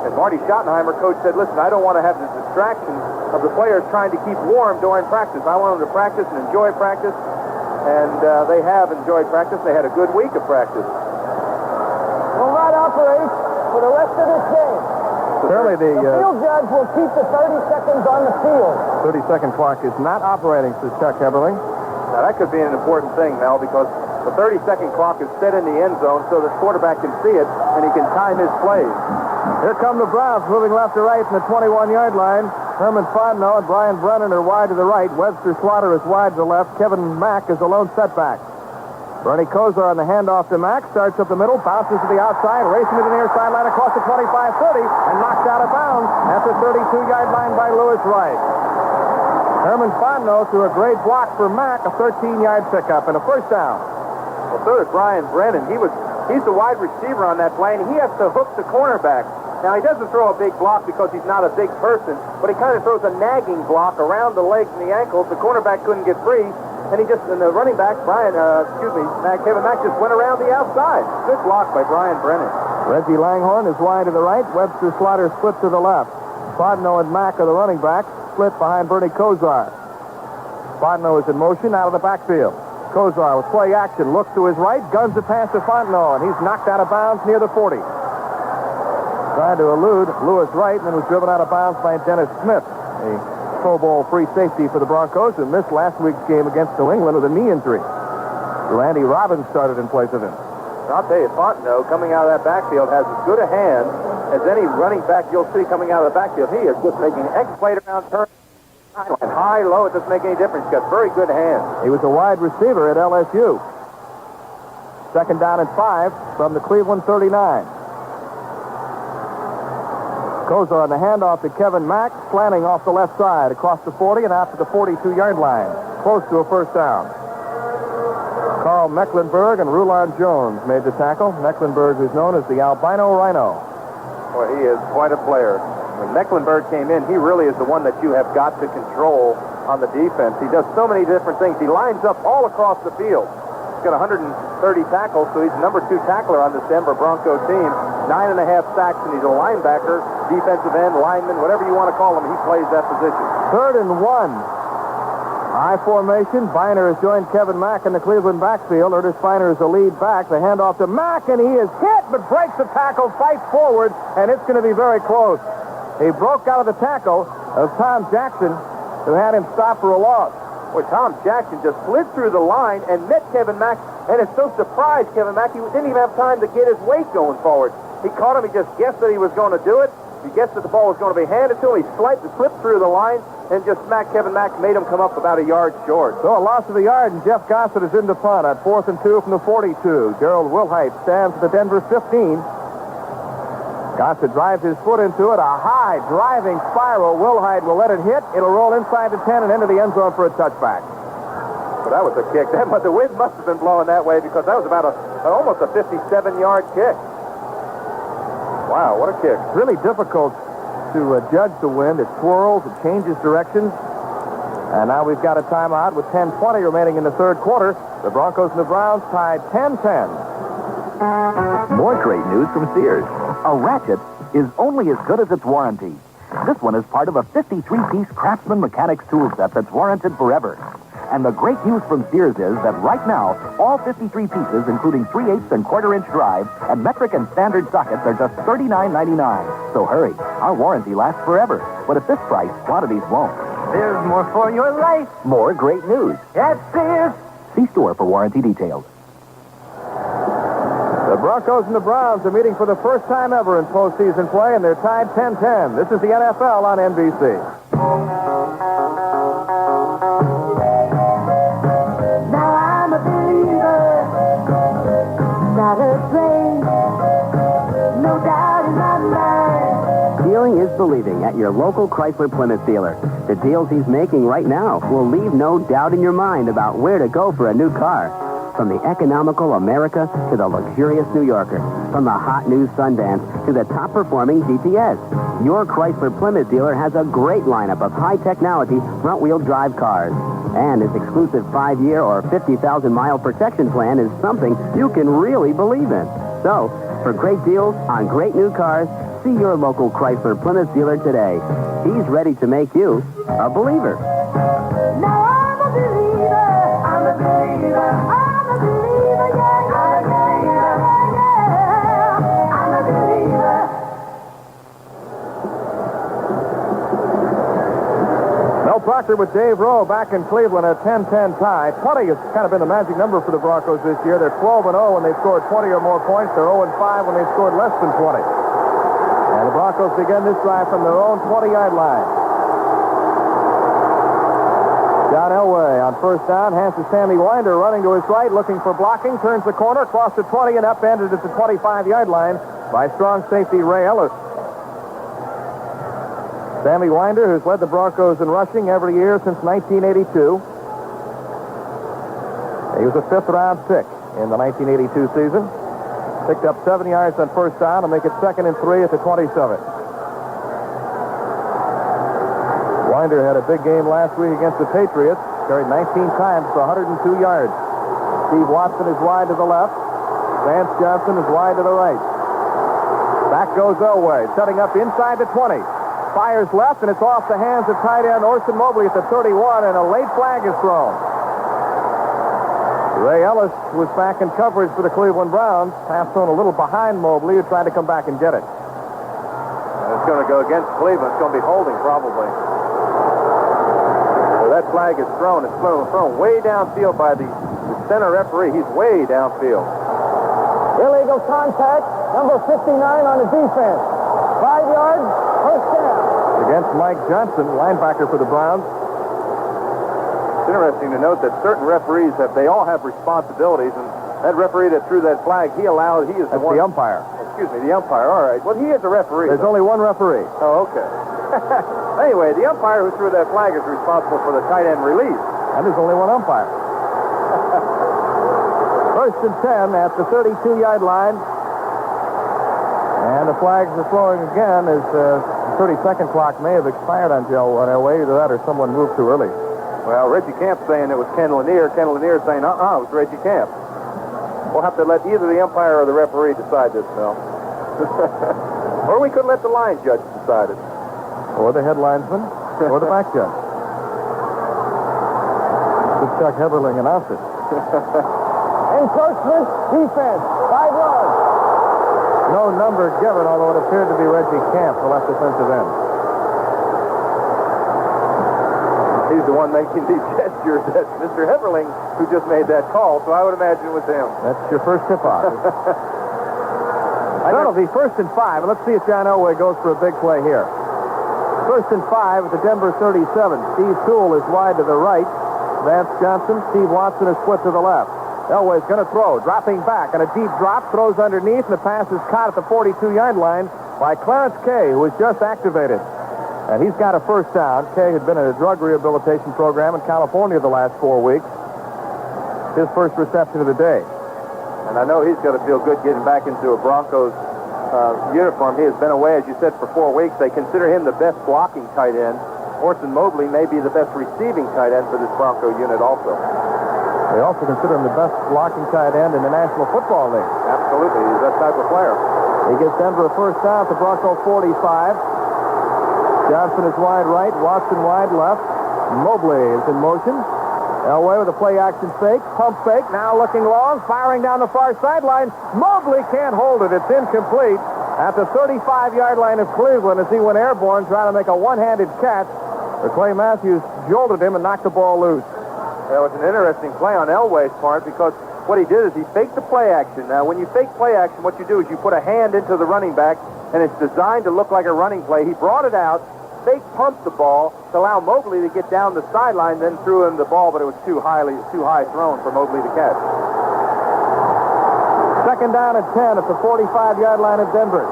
And Marty Schottenheimer, coach, said, listen, I don't want to have the distraction of the players trying to keep warm during practice. I want them to practice and enjoy practice. And they have enjoyed practice. They had a good week of practice. Will not operate for the rest of this game. Apparently The field judge will keep the 30 seconds on the field. 30-second clock is not operating, says Chuck Heberling. Now, that could be an important thing, Mel, because the 30-second clock is set in the end zone so the quarterback can see it and he can time his plays. Here come the Browns, moving left to right from the 21-yard line. Herman Fontenot and Brian Brennan are wide to the right. Webster Slaughter is wide to the left. Kevin Mack is a lone setback. Bernie Kosar on the handoff to Mack. Starts up the middle, bounces to the outside, racing to the near sideline across the 25-30, and knocked out of bounds at the 32-yard line by Lewis Wright. Herman Fontenot threw a great block for Mack, a 13-yard pickup, and a first down. Well, so did Brian Brennan. He's the wide receiver on that play, and he has to hook the cornerback. Now, he doesn't throw a big block because he's not a big person, but he kind of throws a nagging block around the legs and the ankles. The cornerback couldn't get free, and the running back, Kevin Mack just went around the outside. Good block by Brian Brennan. Reggie Langhorne is wide to the right. Webster Slaughter split to the left. Fontenot and Mack are the running backs, split behind Bernie Kosar. Fontenot is in motion out of the backfield. Kosar with play action, looks to his right, guns the pass to Fontenot, and he's knocked out of bounds near the 40. Tried to elude Lewis Wright, and then was driven out of bounds by Dennis Smith, a Pro Bowl free safety for the Broncos, who missed last week's game against New England with a knee injury. Randy Robbins started in place of him. I'll tell you, Fontenot, coming out of that backfield, has as good a hand as any running back you'll see coming out of the backfield. He is just making an excellent around turn. High, low, it doesn't make any difference. He's got very good hands. He was a wide receiver at LSU. Second down and 5 from the Cleveland 39. Kosar on the handoff to Kevin Mack, slanting off the left side across the 40 and out to the 42-yard line, close to a first down. Carl Mecklenburg and Rulon Jones made the tackle. Mecklenburg is known as the albino rhino. Boy, he is quite a player. When Mecklenburg came in, he really is the one that you have got to control on the defense. He does so many different things. He lines up all across the field. He's got 130 tackles, so he's the number 2 tackler on this Denver Bronco team. 9.5 sacks, and he's a linebacker, defensive end, lineman, whatever you want to call him. He plays that position. 3rd and 1. I formation. Biner has joined Kevin Mack in the Cleveland backfield. Ernest Biner is the lead back. The handoff to Mack, and he is hit, but breaks the tackle, fights forward, and it's going to be very close. He broke out of the tackle of Tom Jackson, who had him stopped for a loss. Boy, Tom Jackson just slid through the line and met Kevin Mack, and it's so surprised Kevin Mack, he didn't even have time to get his weight going forward. He caught him, he just guessed that he was going to do it. He guessed that the ball was going to be handed to him. He slipped through the line and just smacked Kevin Mack, made him come up about a yard short. So a loss of a yard, and Jeff Gossett is in the punt on 4th and 2 from the 42. Gerald Willhite stands at the Denver 15. Gossett drives his foot into it. A high driving spiral. Willhite will let it hit. It'll roll inside the 10 and into the end zone for a touchback. But that was a kick. The wind must have been blowing that way because that was about almost a 57-yard kick. Wow, what a kick. It's really difficult to judge the wind. It swirls. It changes directions. And now we've got a timeout with 10:20 remaining in the third quarter. The Broncos and the Browns tied 10-10. More great news from Sears. A ratchet is only as good as its warranty. This one is part of a 53-piece Craftsman Mechanics tool set that's warranted forever. And the great news from Sears is that right now, all 53 pieces, including 3/8 and quarter-inch drives, and metric and standard sockets are just $39.99. So hurry. Our warranty lasts forever. But at this price, quantities won't. There's more for your life. More great news. At Sears. See store for warranty details. The Broncos and the Browns are meeting for the first time ever in postseason play, and they're tied 10-10. This is the NFL on NBC. Now I'm a believer, not afraid, no doubt in my mind. Feeling is believing at your local Chrysler Plymouth dealer. The deals he's making right now will leave no doubt in your mind about where to go for a new car. From the economical America to the luxurious New Yorker. From the hot new Sundance to the top-performing GTS. Your Chrysler Plymouth dealer has a great lineup of high-technology front-wheel drive cars. And his exclusive 5-year or 50,000-mile protection plan is something you can really believe in. So, for great deals on great new cars, see your local Chrysler Plymouth dealer today. He's ready to make you a believer. Now I'm a believer, I'm a believer, I'm a believer, yeah, I'm a believer, yeah, I'm a believer. Mel Proctor with Dave Rowe back in Cleveland at 10-10 tie. 20 has kind of been the magic number for the Broncos this year. They're 12-0 when they've scored 20 or more points. They're 0-5 when they've scored less than 20. And the Broncos begin this drive from their own 20-yard line. John Elway on first down, hands to Sammy Winder, running to his right, looking for blocking, turns the corner, across the 20, and upended at the 25-yard line by strong safety Ray Ellis. Sammy Winder, who's led the Broncos in rushing every year since 1982. He was a fifth-round pick in the 1982 season. Picked up 7 yards on first down to make it 2nd and 3 at the 27. Winder had a big game last week against the Patriots. Carried 19 times for 102 yards. Steve Watson is wide to the left. Vance Johnson is wide to the right. Back goes Elway, setting up inside the 20. Fires left, and it's off the hands of tight end Orson Mobley at the 31, and a late flag is thrown. Ray Ellis was back in coverage for the Cleveland Browns. Half thrown a little behind Mobley, who tried to come back and get it. It's going to go against Cleveland. It's going to be holding, probably. So that flag is thrown. It's thrown way downfield by the center referee. He's way downfield. Illegal contact, number 59 on the defense. 5 yards, first down. Against Mike Johnson, linebacker for the Browns. It's interesting to note that certain referees they all have responsibilities, and that referee that threw that flag, he is That's the umpire. Excuse me, the umpire. All right. Well, he is a referee. There's only one referee. Oh, okay. Anyway, the umpire who threw that flag is responsible for the tight end release. And there's only one umpire. First and 10 at the 32-yard line. And the flags are flowing again as the 30-second clock may have expired on Elway. Either that or someone moved too early. Well, Reggie Camp saying it was Ken Lanier. Ken Lanier saying, it was Reggie Camp. We'll have to let either the umpire or the referee decide this, Mel. Or we could let the line judge decide it. Or the head linesman, or the back judge. Chuck Heberling announced it. Encroachment, defense, 5 yards. No number given, although it appeared to be Reggie Camp, the left defensive end. He's the one making these gestures. That's Mr. Heberling who just made that call, so I would imagine it was him. That's your first tip-off. I don't know if he's 1st and 5. Let's see if John Elway goes for a big play here. 1st and 5 at the Denver 37. Steve Toole is wide to the right. Vance Johnson, Steve Watson is split to the left. Elway's going to throw, dropping back, and a deep drop, throws underneath, and the pass is caught at the 42-yard line by Clarence Kay, who was just activated. And he's got a first down. Kay had been in a drug rehabilitation program in California the last 4 weeks. His first reception of the day. And I know he's going to feel good getting back into a Broncos uniform. He has been away, as you said, for 4 weeks. They consider him the best blocking tight end. Orson Mobley may be the best receiving tight end for this Bronco unit also. They also consider him the best blocking tight end in the National Football League. Absolutely. He's that type of player. He gives Denver a first down at the Bronco 45. Johnson is wide right, Watson wide left. Mobley is in motion. Elway with a play-action fake, pump fake, now looking long, firing down the far sideline. Mobley can't hold it. It's incomplete at the 35-yard line of Cleveland as he went airborne trying to make a one-handed catch. But Clay Matthews jolted him and knocked the ball loose. That was an interesting play on Elway's part because what he did is he faked the play action. Now, when you fake play action, what you do is you put a hand into the running back, and it's designed to look like a running play. He brought it out, fake pumped the ball to allow Mobley to get down the sideline, then threw him the ball, but it was too high thrown for Mobley to catch. Second down at 10 at the 45-yard line of Denver.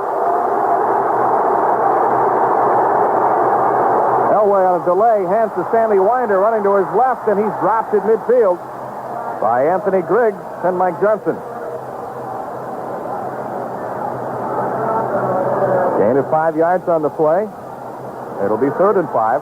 Elway on a delay hands to Stanley Winder running to his left, and he's dropped at midfield by Anthony Griggs and Mike Johnson. Gain of 5 yards on the play. It'll be 3rd and 5.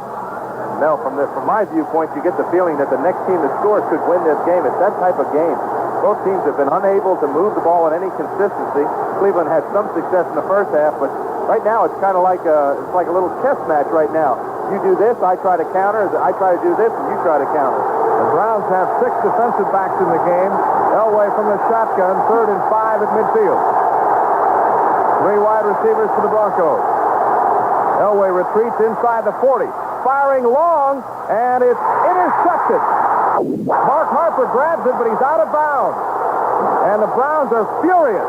Mel, from my viewpoint, you get the feeling that the next team that scores could win this game. It's that type of game. Both teams have been unable to move the ball in any consistency. Cleveland had some success in the first half, but right now it's kind of like a little chess match right now. You do this, I try to counter. I try to do this, and you try to counter. The Browns have 6 defensive backs in the game. Elway from the shotgun, 3rd and 5 at midfield. 3 wide receivers for the Broncos. Elway retreats inside the 40. Firing long, and it's intercepted. Mark Harper grabs it, but he's out of bounds. And the Browns are furious.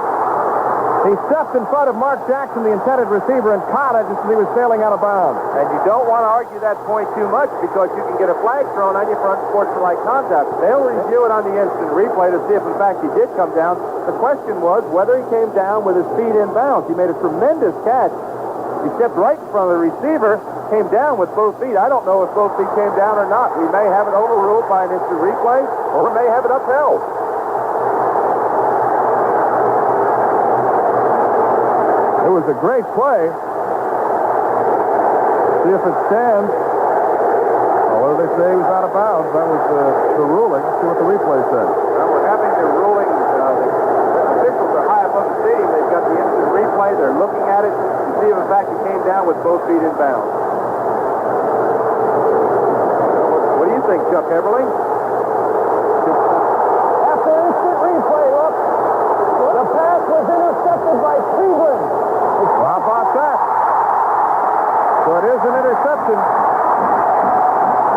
He stepped in front of Mark Jackson, the intended receiver, and caught it just as he was sailing out of bounds. And you don't want to argue that point too much because you can get a flag thrown on you for unsportsmanlike conduct. They'll review it on the instant replay to see if, in fact, he did come down. The question was whether he came down with his feet in bounds. He made a tremendous catch. He stepped right in front of the receiver, came down with both feet. I don't know if both feet came down or not. We may have it overruled by an instant replay, or we may have it upheld. It was a great play. See if it stands. Although they say he was out of bounds. That was the ruling. See what the replay says. Well, we're having the ruling. The officials are high above the stadium. They've got the instant replay. They're looking at it to see if, in fact, he came down with both feet in bounds. What do you think, Chuck Everly? After instant replay, look. The pass was intercepted by Cleveland. How about that? So it is an interception.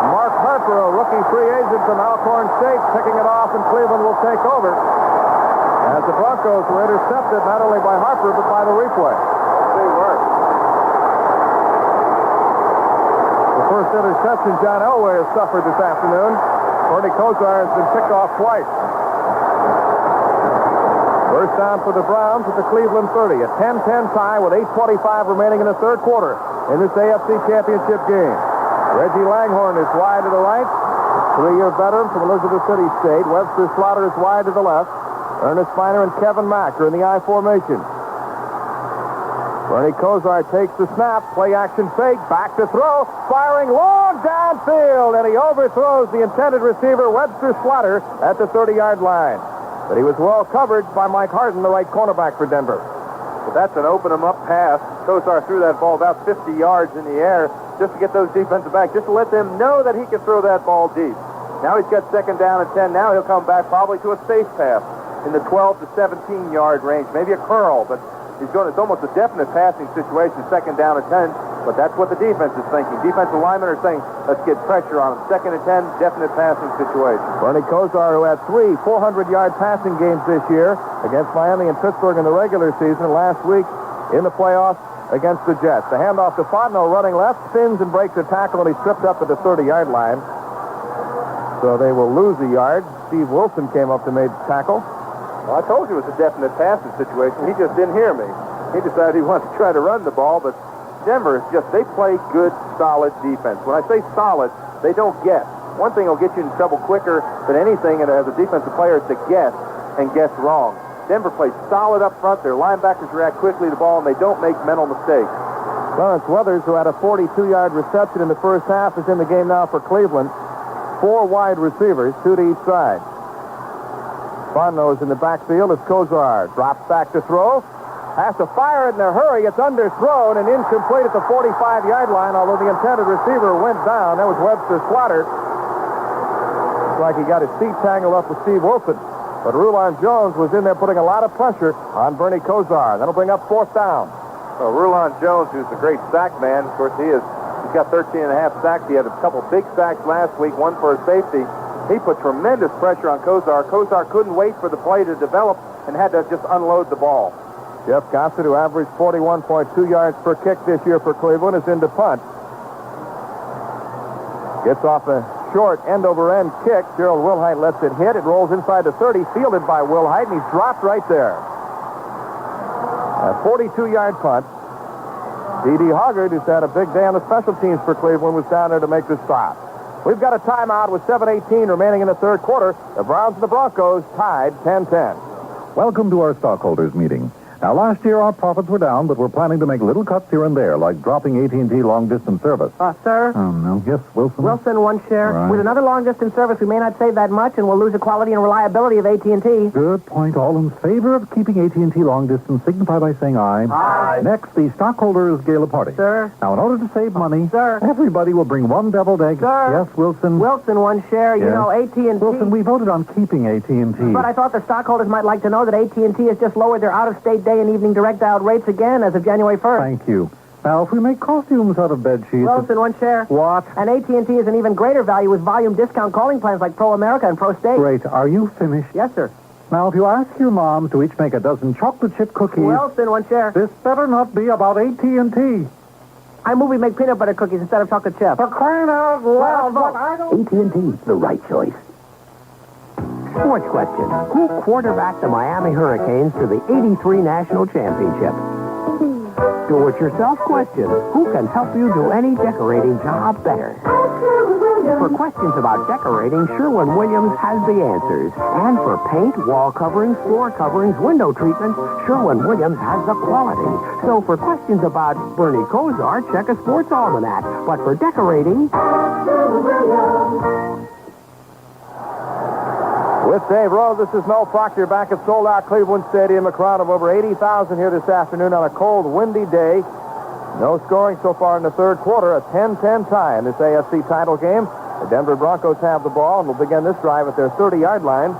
Mark Harper, a rookie free agent from Alcorn State, picking it off, and Cleveland will take over. As the Broncos were intercepted not only by Harper, but by the replay. They were. The first interception John Elway has suffered this afternoon. Bernie Kosar has been picked off twice. First down for the Browns at the Cleveland 30. A 10-10 tie with 8:25 remaining in the third quarter in this AFC Championship game. Reggie Langhorne is wide to the right. 3-year veteran from Elizabeth City State. Webster Slaughter is wide to the left. Ernest Feiner and Kevin Mack are in the I formation. Bernie Kosar takes the snap. Play action fake. Back to throw. Firing long downfield. And he overthrows the intended receiver, Webster Slaughter, at the 30-yard line. But he was well covered by Mike Harden, the right cornerback for Denver. But that's an open-em-up pass. Kosar threw that ball about 50 yards in the air just to get those defensive backs, just to let them know that he can throw that ball deep. Now he's got second down and 10. Now he'll come back probably to a safe pass in the 12 to 17-yard range, maybe a curl, but it's almost a definite passing situation, second down and 10. But that's what the defense is thinking. Defensive linemen are saying, let's get pressure on them. Second and 10, definite passing situation. Bernie Kosar, who had 3 400-yard passing games this year against Miami and Pittsburgh in the regular season, last week in the playoffs against the Jets. The handoff to Fontenot running left, spins and breaks a tackle, and he's tripped up at the 30-yard line. So they will lose a yard. Steve Wilson came up to make the tackle. Well, I told you it was a definite passing situation. He just didn't hear me. He decided he wanted to try to run the ball, but Denver they play good, solid defense. When I say solid, they don't guess. One thing will get you in trouble quicker than anything as a defensive player is to guess and guess wrong. Denver plays solid up front. Their linebackers react quickly to the ball, and they don't make mental mistakes. Lawrence Weathers, who had a 42-yard reception in the first half, is in the game now for Cleveland. 4 wide receivers, 2 to each side. Fontenot is in the backfield as Kosar drops back to throw. Has to fire it in a hurry. It's underthrown and incomplete at the 45-yard line, although the intended receiver went down. That was Webster Slaughter. Looks like he got his feet tangled up with Steve Wilson. But Rulon Jones was in there putting a lot of pressure on Bernie Kosar. That'll bring up 4th down. Well, Rulon Jones, who's a great sack man, of course, he's got 13 and a half sacks. He had a couple big sacks last week, one for a safety. He put tremendous pressure on Kosar. Kosar couldn't wait for the play to develop and had to just unload the ball. Jeff Gossett, who averaged 41.2 yards per kick this year for Cleveland, is in to punt. Gets off a short end-over-end kick. Gerald Willhite lets it hit. It rolls inside the 30, fielded by Willhite, and he's dropped right there. A 42-yard punt. D.D. Hoggard, who's had a big day on the special teams for Cleveland, was down there to make the stop. We've got a timeout with 7:18 remaining in the third quarter. The Browns and the Broncos tied 10-10. Welcome to our stockholders meeting. Now, last year our profits were down, but we're planning to make little cuts here and there, like dropping AT&T long-distance service. Sir? Oh, no. Yes, Wilson? Wilson, 1 share. Right. With another long-distance service, we may not save that much, and we'll lose the quality and reliability of AT&T. Good point. All in favor of keeping AT&T long-distance, signify by saying aye. Aye. Next, the stockholders gala party. Sir? Now, in order to save money, Sir? everybody will bring 1 deviled egg. Sir? Yes, Wilson? Wilson, 1 share. Yes. You know, AT&T... Wilson, we voted on keeping AT&T. But I thought the stockholders might like to know that AT&T has just lowered their out-of-state day and evening direct dial rates again as of January 1st. Thank you. Now, if we make costumes out of bed sheets... Wilson, 1 share. What? And AT&T is an even greater value with volume discount calling plans like Pro America and Pro State. Great. Are you finished? Yes, sir. Now, if you ask your moms to each make a dozen chocolate chip cookies... Wilson, 1 share. This better not be about AT&T. I move we make peanut butter cookies instead of chocolate chip. For crying out loud, but I don't... AT&T, the right choice. Sports question. Who quarterbacked the Miami Hurricanes to the 83 National Championship? Do-it-yourself question. Who can help you do any decorating job better? For questions about decorating, Sherwin-Williams has the answers. And for paint, wall coverings, floor coverings, window treatments, Sherwin-Williams has the quality. So for questions about Bernie Kosar, check a sports almanac. But for decorating... With Dave Rose, this is Mel Proctor back at sold-out Cleveland Stadium. A crowd of over 80,000 here this afternoon on a cold, windy day. No scoring so far in the third quarter. A 10-10 tie in this AFC title game. The Denver Broncos have the ball and will begin this drive at their 30-yard line.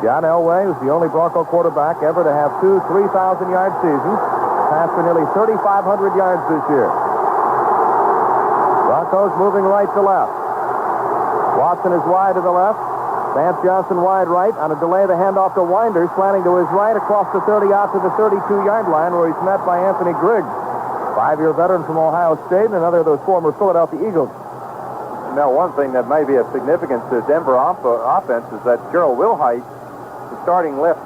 John Elway, who's the only Bronco quarterback ever to have 2 3,000-yard seasons, passed for nearly 3,500 yards this year. Broncos moving right to left. Watson is wide to the left. Vance Johnson wide right. On a delay, the handoff to Winder, slanting to his right across the 30 out to the 32-yard line, where he's met by Anthony Griggs, 5-year veteran from Ohio State and another of those former Philadelphia Eagles. Now, one thing that may be of significance to Denver offense is that Gerald Willhite, the starting left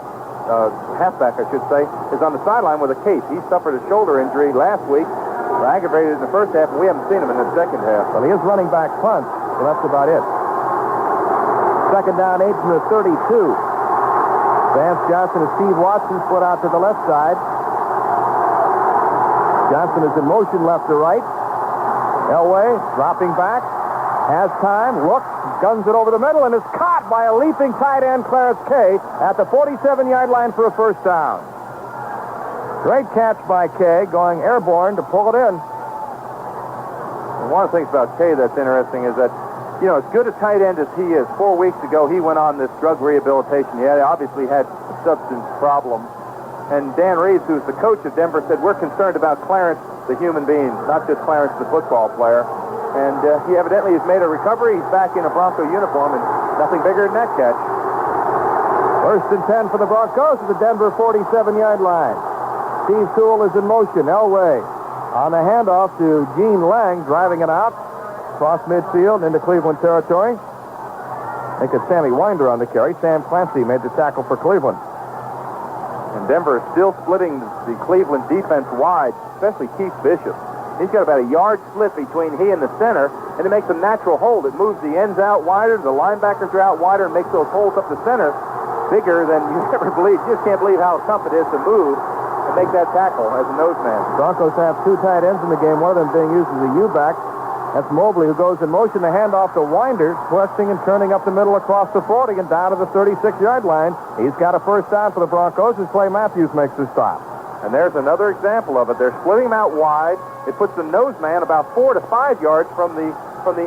halfback, I should say, is on the sideline with a case. He suffered a shoulder injury last week, aggravated in the first half, and we haven't seen him in the second half. Well, he is running back punts, so that's about it. Second down, 8 from the 32. Vance Johnson and Steve Watson split out to the left side. Johnson is in motion left to right. Elway dropping back. Has time, looks, guns it over the middle, and is caught by a leaping tight end, Clarence Kay, at the 47-yard line for a first down. Great catch by Kay, going airborne to pull it in. And one of the things about Kay that's interesting is that, you know, as good a tight end as he is, 4 weeks ago he went on this drug rehabilitation. He obviously had substance problems. And Dan Reeves, who's the coach of Denver, said, we're concerned about Clarence, the human being, not just Clarence, the football player. And he evidently has made a recovery. He's back in a Bronco uniform, and nothing bigger than that catch. First and 10 for the Broncos at the Denver 47-yard line. Steve Toole is in motion. Elway on the handoff to Gene Lang, driving it out. Across midfield into Cleveland territory. I think it's Sammy Winder on the carry. Sam Clancy made the tackle for Cleveland. And Denver is still splitting the Cleveland defense wide, especially Keith Bishop. He's got about a yard split between he and the center, and it makes a natural hold. It moves the ends out wider, the linebackers are out wider, and makes those holes up the center bigger than you ever believe. You just can't believe how tough it is to move and make that tackle as a nose man. Broncos have two tight ends in the game, one of them being used as a U-back. That's Mobley, who goes in motion to hand off to Winder, twisting and turning up the middle across the 40 and down to the 36-yard line. He's got a first down for the Broncos as Clay Matthews makes the stop. And there's another example of it. They're splitting him out wide. It puts the nose man about 4 to 5 yards from the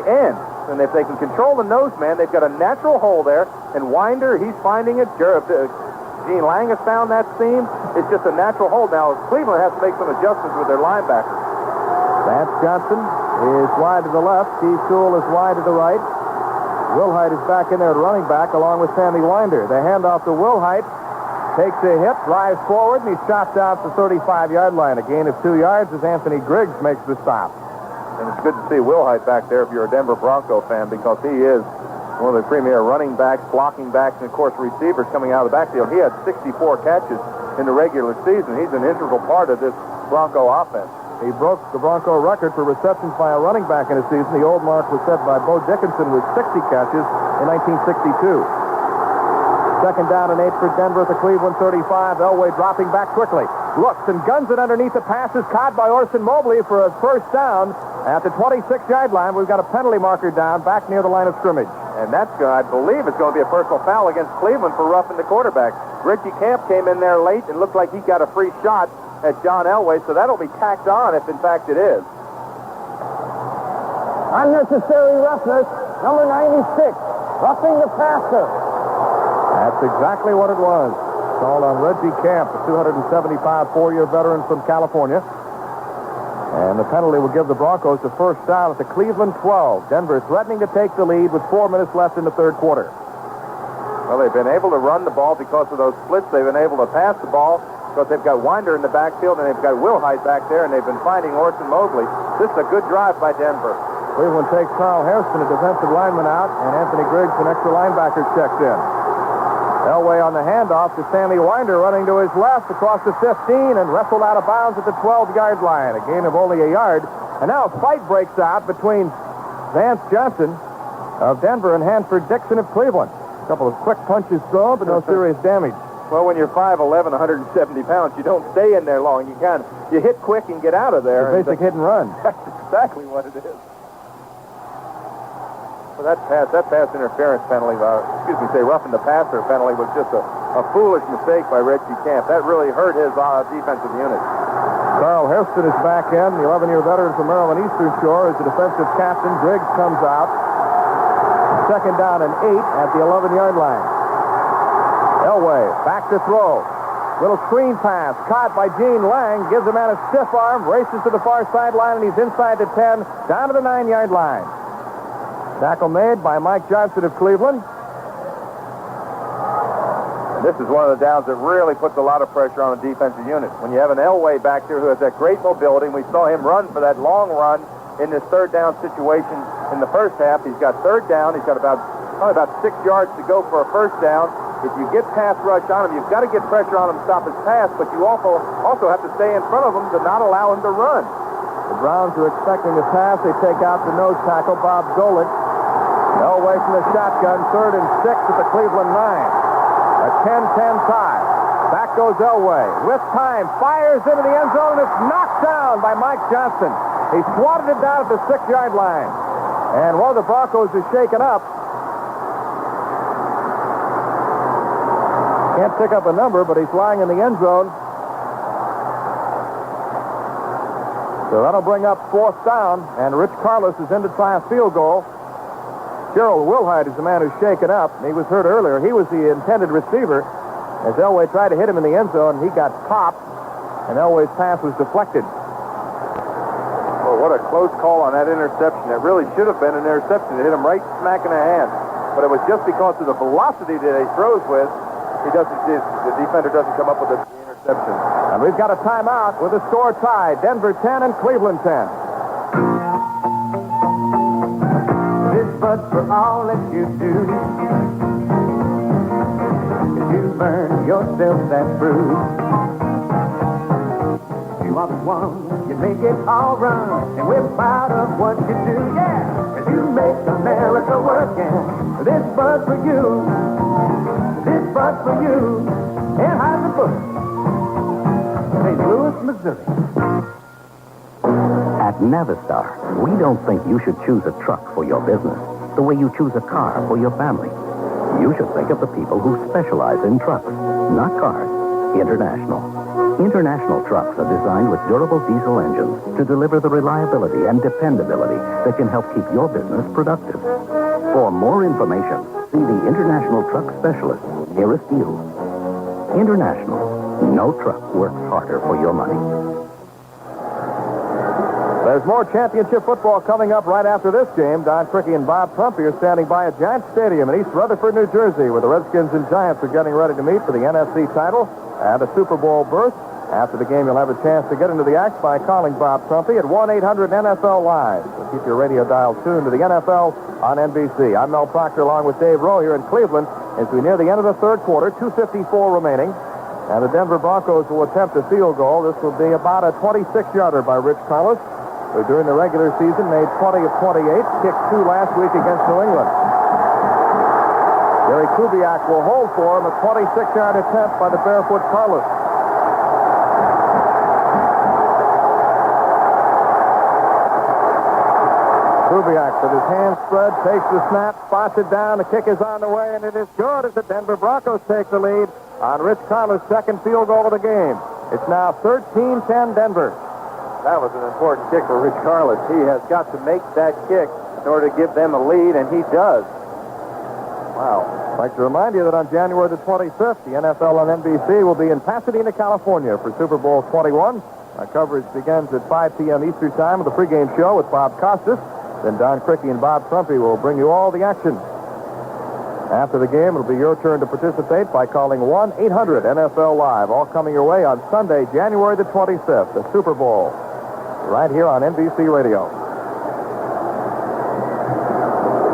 end. And if they can control the nose man, they've got a natural hole there. And Winder, he's finding it. Gene Lang has found that seam. It's just a natural hole. Now, Cleveland has to make some adjustments with their linebackers. Vance Johnson is wide to the left. Steve Sewell is wide to the right. Willhite is back in there at running back along with Sammy Winder. They hand off to Willhite. Takes a hit, drives forward, and he's shot down to the 35-yard line. A gain of 2 yards as Anthony Griggs makes the stop. And it's good to see Willhite back there if you're a Denver Bronco fan, because he is one of the premier running backs, blocking backs, and, of course, receivers coming out of the backfield. He had 64 catches in the regular season. He's an integral part of this Bronco offense. He broke the Bronco record for receptions by a running back in a season. The old mark was set by Bo Dickinson with 60 catches in 1962. Second down and 8 for Denver at the Cleveland 35. Elway dropping back quickly. Looks and guns it underneath the pass. Is caught by Orson Mobley for a first down at the 26-yard line. We've got a penalty marker down back near the line of scrimmage. And that's, I believe, it's going to be a personal foul against Cleveland for roughing the quarterback. Richie Camp came in there late and looked like he got a free shot at John Elway, so that'll be tacked on if, in fact, it is. Unnecessary roughness, number 96, roughing the passer. That's exactly what it was. Called on Reggie Camp, a 275 four-year veteran from California. And the penalty will give the Broncos the first down at the Cleveland 12. Denver threatening to take the lead with 4 minutes left in the third quarter. Well, they've been able to run the ball because of those splits. They've been able to pass the ball because they've got Winder in the backfield and they've got Willhite back there, and they've been finding Orson Mobley. This is a good drive by Denver. Cleveland takes Carl Hairston, a defensive lineman, out, and Anthony Griggs, an extra linebacker, checks in. Elway on the handoff to Sammy Winder, running to his left across the 15 and wrestled out of bounds at the 12-yard line. A gain of only a yard. And now a fight breaks out between Vance Johnson of Denver and Hanford Dixon of Cleveland. A couple of quick punches thrown, but no serious damage. Well, when you're 5'11", 170 pounds, you don't stay in there long. You hit quick and get out of there. It's a basic hit and run. That's exactly what it is. Well, that pass interference penalty, roughing the passer penalty was just a foolish mistake by Reggie Camp. That really hurt his defensive unit. Carl Hairston is back in, the 11-year veteran from Maryland Eastern Shore, is the defensive captain. Griggs comes out. Second down and 8 at the 11-yard line. Elway back to throw. Little screen pass caught by Gene Lang. Gives the man a stiff arm. Races to the far sideline, and he's inside the 10, down to the 9-yard line. Tackle made by Mike Johnson of Cleveland. And this is one of the downs that really puts a lot of pressure on the defensive unit. When you have an Elway back there who has that great mobility, and we saw him run for that long run in this third down situation in the first half. He's got third down. He's got probably about 6 yards to go for a first down. If you get pass rush on him, you've got to get pressure on him to stop his pass, but you also have to stay in front of him to not allow him to run. The Browns are expecting the pass. They take out the nose tackle, Bob Golick. Elway from the shotgun, 3rd and 6 at the Cleveland 9. A 10-10 tie. Back goes Elway. With time, fires into the end zone, and it's knocked down by Mike Johnson. He swatted it down at the 6-yard line. And one of the Broncos is shaken up. Can't pick up a number, but he's lying in the end zone. So that'll bring up 4th down, and Rich Karlis is in to try a field goal. Gerald Willhite is the man who's shaken up. He was hurt earlier. He was the intended receiver. As Elway tried to hit him in the end zone, he got popped, and Elway's pass was deflected. Well, what a close call on that interception. It really should have been an interception. It hit him right smack in the hand. But it was just because of the velocity that he throws with, the defender doesn't come up with the interception. And we've got a timeout with the score tied. Denver 10 and Cleveland 10. But for all that you do, if to burn yourself that through. You are the one, you make it all run, and we're proud of what you do, yeah. As you make America work, and this bus for you, this bus for you, and Anheuser-Busch, St. Louis, Missouri. At Navistar, we don't think you should choose a truck for your business the way you choose a car for your family. You should think of the people who specialize in trucks, not cars. International. International trucks are designed with durable diesel engines to deliver the reliability and dependability that can help keep your business productive. For more information, see the International Truck Specialist nearest you. International. No truck works harder for your money. There's more championship football coming up right after this game. Don Crickey and Bob Trumpy are standing by at Giant Stadium in East Rutherford, New Jersey, where the Redskins and Giants are getting ready to meet for the NFC title and a Super Bowl berth. After the game, you'll have a chance to get into the act by calling Bob Trumpy at 1-800-NFL Live. So keep your radio dial tuned to the NFL on NBC. I'm Mel Proctor along with Dave Rowe here in Cleveland as we near the end of the third quarter, 2:54 remaining. And the Denver Broncos will attempt a field goal. This will be about a 26-yarder by Rich Karlis, who during the regular season made 20 of 28, kicked 2 last week against New England. Gary Kubiak will hold for him, a 26-yard attempt by the barefoot Karlis. Kubiak, with his hands spread, takes the snap, spots it down, the kick is on the way, and it is good as the Denver Broncos take the lead on Rich Karlis' second field goal of the game. It's now 13-10 Denver. That was an important kick for Rich Karlis. He has got to make that kick in order to give them a lead, and he does. Wow. I'd like to remind you that on January the 25th, the NFL on NBC will be in Pasadena, California for Super Bowl 21. Our coverage begins at 5 p.m. Eastern Time with a pregame show with Bob Costas. Then Don Crickey and Bob Trumpy will bring you all the action. After the game, it'll be your turn to participate by calling 1-800-NFL Live. All coming your way on Sunday, January the 25th, the Super Bowl, right here on NBC Radio.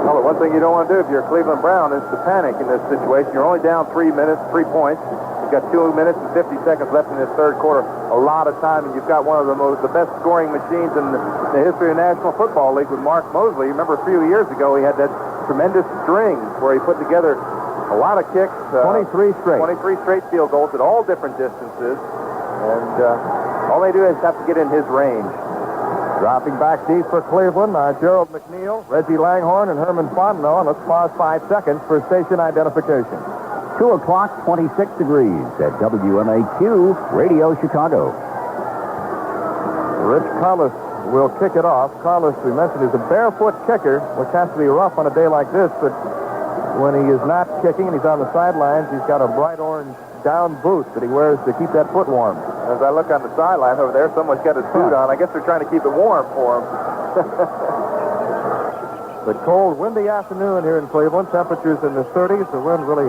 Well, the one thing you don't want to do if you're a Cleveland Brown is to panic in this situation. You're only down 3 minutes, 3 points. You've got 2 minutes and 50 seconds left in this third quarter. A lot of time, and you've got one of the best scoring machines in the history of the National Football League with Mark Moseley. Remember a few years ago he had that tremendous string where he put together a lot of kicks. 23 straight. 23 straight field goals at all different distances. And all they do is have to get in his range. Dropping back deep for Cleveland, Gerald McNeil, Reggie Langhorne, and Herman Fontenot. Let's pause 5 seconds for station identification. 2 o'clock, 26 degrees at WMAQ Radio Chicago. Rich Karlis will kick it off. Karlis, we mentioned, is a barefoot kicker, which has to be rough on a day like this, but when he is not kicking and he's on the sidelines, he's got a bright orange down boot that he wears to keep that foot warm. As I look on the sideline over there, someone's got his boot on. I guess they're trying to keep it warm for him. The cold, windy afternoon here in Cleveland. Temperatures in the 30s. The wind really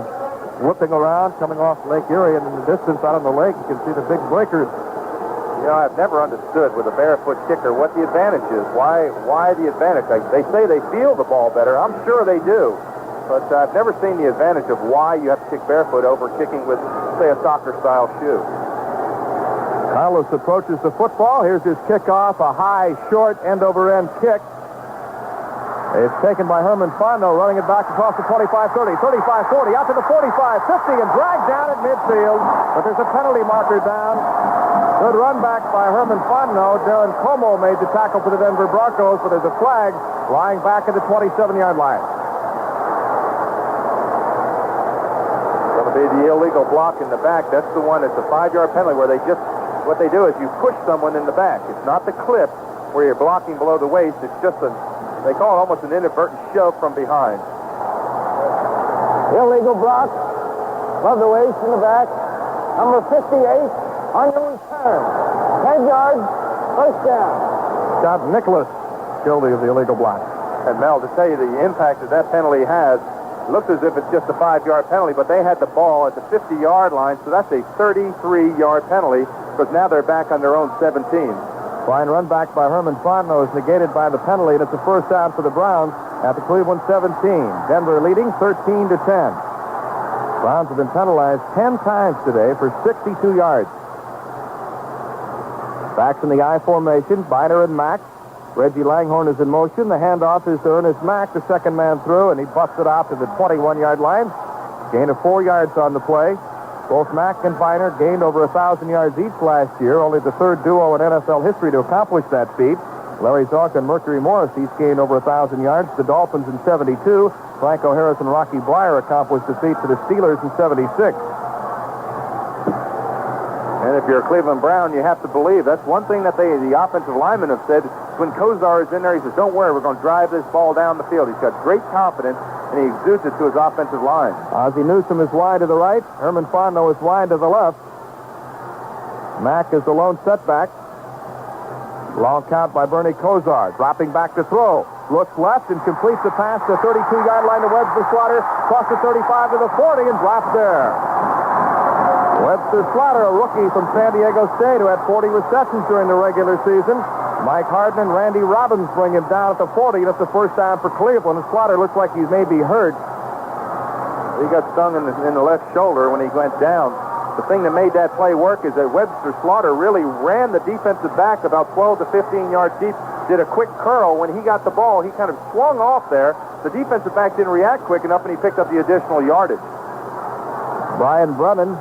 whipping around, coming off Lake Erie, and in the distance out on the lake, you can see the big breakers. You know, I've never understood with a barefoot kicker what the advantage is. Why the advantage? They say they feel the ball better. I'm sure they do. But I've never seen the advantage of why you have to kick barefoot over kicking with, say, a soccer-style shoe. Karlis approaches the football. Here's his kickoff, a high, short, end-over-end kick. It's taken by Herman Fontenot, running it back across the 25-30, 35-40, out to the 45-50, and dragged down at midfield. But there's a penalty marker down. Good run back by Herman Fontenot. Darren Como made the tackle for the Denver Broncos, but there's a flag lying back at the 27-yard line. Going to be the illegal block in the back. That's the one that's a 5-yard penalty where what they do is you push someone in the back. It's not the clip where you're blocking below the waist. It's just they call it almost an inadvertent shove from behind. Illegal block. Above the waist in the back. Number 58 on your return. 10 yards. First down. Scott Nicholas guilty of the illegal block. And Mel, to tell you the impact that penalty has, it looks as if it's just a 5-yard penalty, but they had the ball at the 50-yard line, so that's a 33-yard penalty, because now they're back on their own 17. Fine run back by Herman Fontenot is negated by the penalty, and it's a first down for the Browns at the Cleveland 17. Denver leading 13-10. Browns have been penalized 10 times today for 62 yards. Backs in the I formation. Biner and Mack. Reggie Langhorne is in motion. The handoff is to Ernest Mack, the second man through, and he busts it out to the 21-yard line. Gain of 4 yards on the play. Both Mack and Biner gained over 1,000 yards each last year, only the third duo in NFL history to accomplish that feat. Larry Zalk and Mercury Morris each gained over 1,000 yards. The Dolphins in 72. Franco Harris and Rocky Bleier accomplished the feat for the Steelers in 76. And if you're a Cleveland Brown, you have to believe. That's one thing that the offensive linemen have said. When Kosar is in there, he says, don't worry, we're going to drive this ball down the field. He's got great confidence, and he exudes it to his offensive line. Ozzie Newsome is wide to the right. Herman Fontenot is wide to the left. Mack is the lone setback. Long count by Bernie Kosar. Dropping back to throw. Looks left and completes the pass to the 32-yard line to Webster Slaughter. Across the 35 to the 40 and drops there. Webster Slaughter, a rookie from San Diego State who had 40 receptions during the regular season. Mike Harden and Randy Robbins bring him down at the 40, and it's the first down for Cleveland. And Slaughter looks like he's maybe hurt. He got stung in the left shoulder when he went down. The thing that made that play work is that Webster Slaughter really ran the defensive back about 12 to 15 yards deep, did a quick curl. When he got the ball, he kind of swung off there. The defensive back didn't react quick enough, and he picked up the additional yardage. Brian Brennan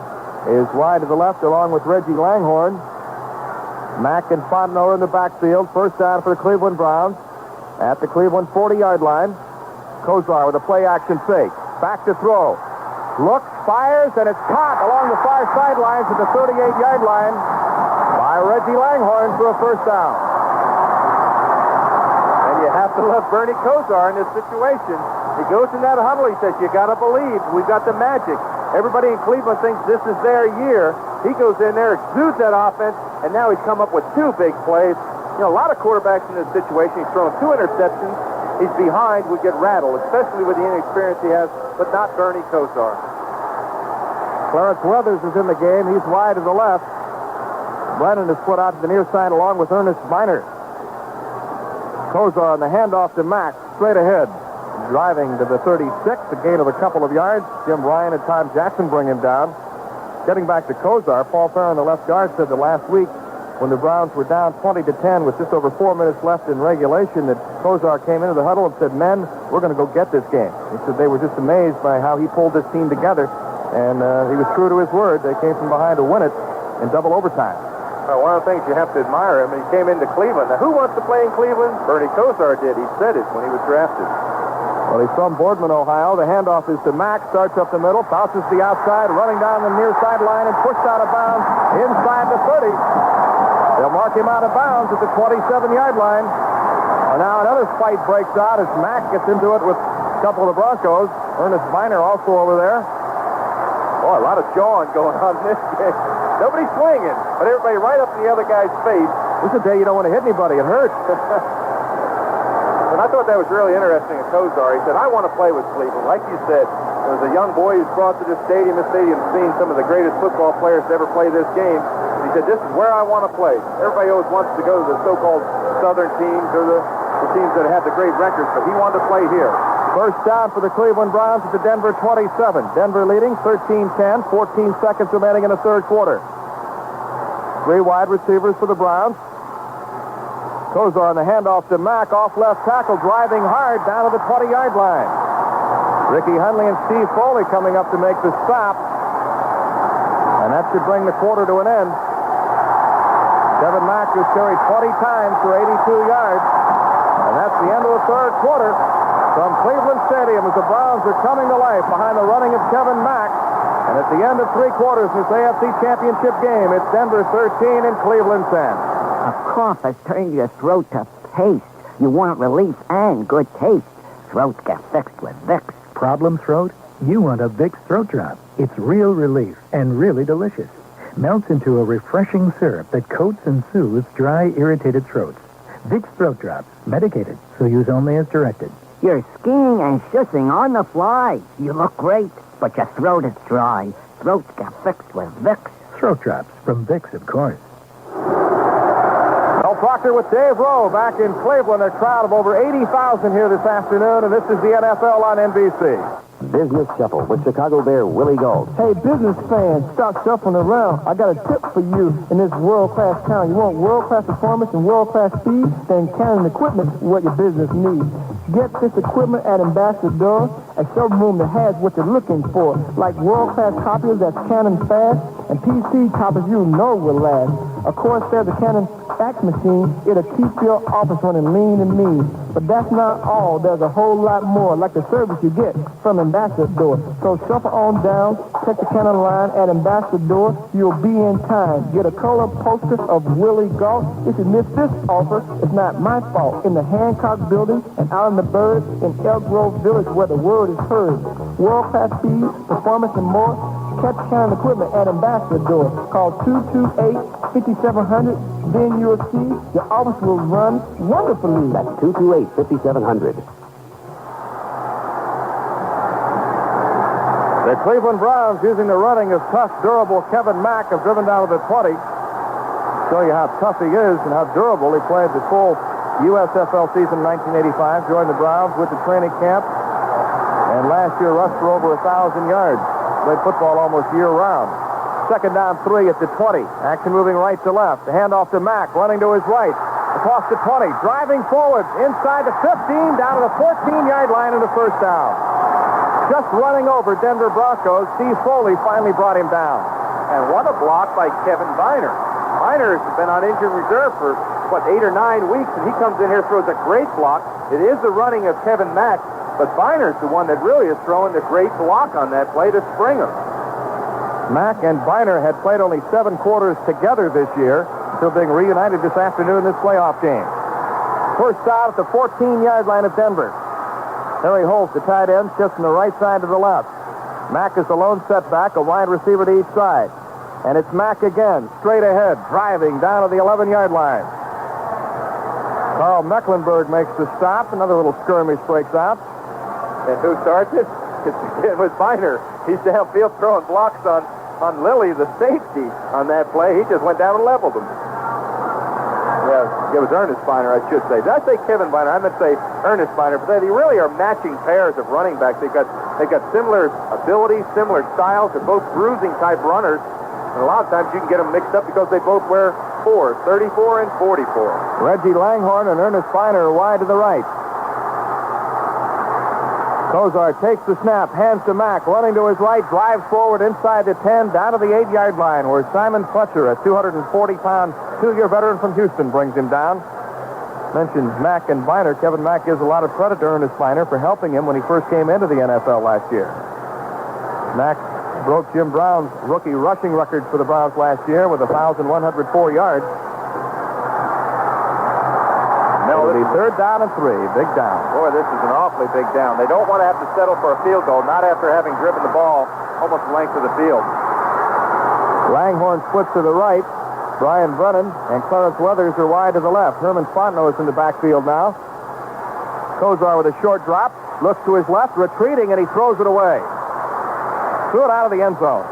is wide to the left along with Reggie Langhorne. Mack and Fontenot in the backfield. First down for the Cleveland Browns at the Cleveland 40-yard line. Kosar with a play-action fake. Back to throw. Looks, fires, and it's caught along the far sidelines at the 38-yard line by Reggie Langhorne for a first down. And you have to love Bernie Kosar in this situation. He goes in that huddle. He says, you got to believe. We've got the magic. Everybody in Cleveland thinks this is their year. He goes in there, exudes that offense, and now he's come up with 2 big plays. You know, a lot of quarterbacks in this situation, he's thrown 2 interceptions. He's behind, would get rattled, especially with the inexperience he has, but not Bernie Kosar. Clarence Weathers is in the game. He's wide to the left. Brennan is put out to the near side along with Ernest Biner. Kosar on the handoff to Mack, straight ahead. Driving to the 36, a gain of a couple of yards. Jim Ryan and Tom Jackson bring him down. Getting back to Kosar, Paul Farron, the left guard, said that last week when the Browns were down 20 to 10 with just over 4 minutes left in regulation that Kosar came into the huddle and said, men, we're going to go get this game. He said they were just amazed by how he pulled this team together, and he was true to his word. They came from behind to win it in double overtime. Well, one of the things you have to admire him, he came into Cleveland. Now, who wants to play in Cleveland? Bernie Kosar did. He said it when he was drafted. Well, he's from Boardman, Ohio. The handoff is to Mack. Starts up the middle, bounces to the outside, running down the near sideline and pushed out of bounds inside the 30. They'll mark him out of bounds at the 27-yard line. Well, now another fight breaks out as Mack gets into it with a couple of the Broncos. Ernest Biner also over there. Boy, a lot of jawing going on in this game. Nobody's swinging, but everybody right up in the other guy's face. This is a day you don't want to hit anybody. It hurts. And I thought that was really interesting at Kosar. He said, I want to play with Cleveland. Like you said, there was a young boy who's brought to this stadium. This stadium's seen some of the greatest football players to ever play this game. He said, this is where I want to play. Everybody always wants to go to the so-called Southern teams or the teams that have the great records, but he wanted to play here. First down for the Cleveland Browns at the Denver 27. Denver leading 13-10, 14 seconds remaining in the third quarter. 3 wide receivers for the Browns. Kosar on the handoff to Mack, off left tackle, driving hard down to the 20-yard line. Ricky Hundley and Steve Foley coming up to make the stop. And that should bring the quarter to an end. Kevin Mack was carried 20 times for 82 yards. And that's the end of the third quarter. From Cleveland Stadium as the Browns are coming to life behind the running of Kevin Mack. And at the end of 3 quarters in this AFC Championship game, it's Denver 13 and Cleveland 10. A cough has turned your throat to paste. You want relief and good taste. Throats get fixed with Vicks. Problem throat? You want a Vicks throat drop. It's real relief and really delicious. Melts into a refreshing syrup that coats and soothes dry, irritated throats. Vicks throat drops, medicated, so use only as directed. You're skiing and shushing on the fly. You look great, but your throat is dry. Throats get fixed with Vicks. Throat drops from Vicks, of course. Mel Proctor with Dave Rowe back in Cleveland. A crowd of over 80,000 here this afternoon, and this is the NFL on NBC. Business Shuffle with Chicago Bear Willie Galt. Hey, business fans, stop shuffling around. I got a tip for you in this world-class town. You want world-class performance and world-class speed? Then Cannon Equipment is what your business needs. Get this equipment at Ambassador, a showroom that has what you're looking for, like world-class copiers that's Canon fast and PC copies you know will last. Of course, there's a Canon fax machine. It'll keep your office running lean and mean. But that's not all. There's a whole lot more, like the service you get from Ambassador. So shuffle on down, check the Canon line at Ambassador. You'll be in time. Get a color poster of Willie Galt. If you miss this offer, it's not my fault. In the Hancock Building and out in the Bird in Elk Grove Village where the word is heard. World-class speed, performance, and more. Catch Canon Equipment at Ambassador. Call 228-5700. Then you'll see your office will run wonderfully. That's 228-5700. The Cleveland Browns, using the running of tough, durable Kevin Mack, have driven down to the 20. Show you how tough he is and how durable. He played the full USFL season in 1985, joined the Browns, went to training camp, and last year rushed for over 1,000 yards. Played football almost year-round. Second down 3 at the 20. Action moving right to left. The handoff to Mack, running to his right. Across the 20, driving forward, inside the 15, down to the 14-yard line and a first down. Just running over Denver Broncos, Steve Foley finally brought him down. And what a block by Kevin Biner. Biner's been on injured reserve for, 8 or 9 weeks, and he comes in here, throws a great block. It is the running of Kevin Mack, but Biner's the one that really is throwing the great block on that play to spring him. Mack and Biner had played only 7 quarters together this year until being reunited this afternoon in this playoff game. First out at the 14-yard line of Denver. Harry Holt, the tight end, shifts from the right side to the left. Mack is the lone setback, a wide receiver to each side. And it's Mack again, straight ahead, driving down to the 11-yard line. Carl Mecklenburg makes the stop. Another little skirmish breaks out. And who starts it? It was Biner. He's downfield throwing blocks on Lilly, the safety, on that play. He just went down and leveled him. Yeah, it was Ernest Biner, I should say. Did I say Kevin Biner? I meant to say Ernest Biner. But they really are matching pairs of running backs. They've got similar abilities, similar styles. They're both bruising-type runners. And a lot of times you can get them mixed up because they both wear 4, 34 and 44. Reggie Langhorne and Ernest Biner are wide to the right. Kosar takes the snap, hands to Mack, running to his right, drives forward inside the 10, down to the 8-yard line, where Simon Fletcher, a 240-pound, 2-year veteran from Houston, brings him down. Mentioned Mack and Biner. Kevin Mack gives a lot of credit to Ernest Biner for helping him when he first came into the NFL last year. Mack broke Jim Brown's rookie rushing record for the Browns last year with 1,104 yards. It'll be third down and 3. Big down. Boy, this is an awfully big down. They don't want to have to settle for a field goal, not after having driven the ball almost the length of the field. Langhorne splits to the right. Brian Brennan and Clarence Weathers are wide to the left. Herman Fontenot is in the backfield now. Kosar with a short drop. Looks to his left, retreating, and he throws it away. Threw it out of the end zone.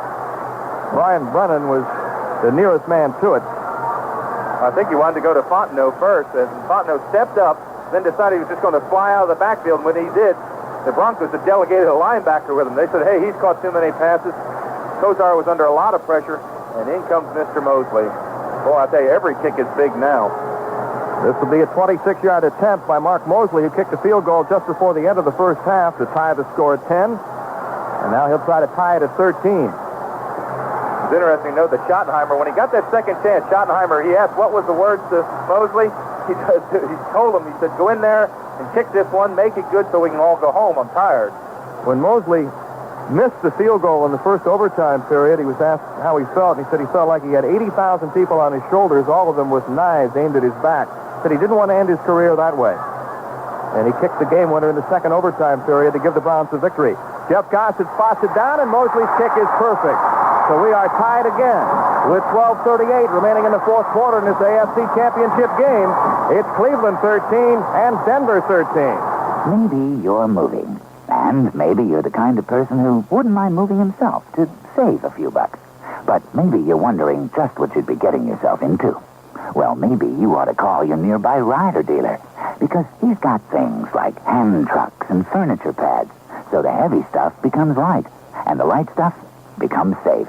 Brian Brennan was the nearest man to it. I think he wanted to go to Fontenot first, and Fontenot stepped up, then decided he was just going to fly out of the backfield. And when he did, the Broncos had delegated a linebacker with him. They said, hey, he's caught too many passes. Kosar was under a lot of pressure, and in comes Mr. Moseley. Boy, I tell you, every kick is big now. This will be a 26-yard attempt by Mark Moseley, who kicked a field goal just before the end of the first half to tie the score at 10. And now he'll try to tie it at 13. It's interesting to note that Schottenheimer, when he got that second chance, Schottenheimer, he asked what was the words to Moseley. He told him, he said, go in there and kick this one, make it good so we can all go home. I'm tired. When Moseley missed the field goal in the first overtime period, he was asked how he felt, and he said he felt like he had 80,000 people on his shoulders, all of them with knives aimed at his back. He said he didn't want to end his career that way. And he kicked the game winner in the second overtime period to give the Browns the victory. Jeff Gossett spots it down, and Moseley's kick is perfect. So we are tied again with 12:38 remaining in the fourth quarter in this AFC Championship game. It's Cleveland 13 and Denver 13. Maybe you're moving, and maybe you're the kind of person who wouldn't mind moving himself to save a few bucks. But maybe you're wondering just what you'd be getting yourself into. Well, maybe you ought to call your nearby Ryder dealer, because he's got things like hand trucks and furniture pads, So the heavy stuff becomes light, and the light stuff becomes safe.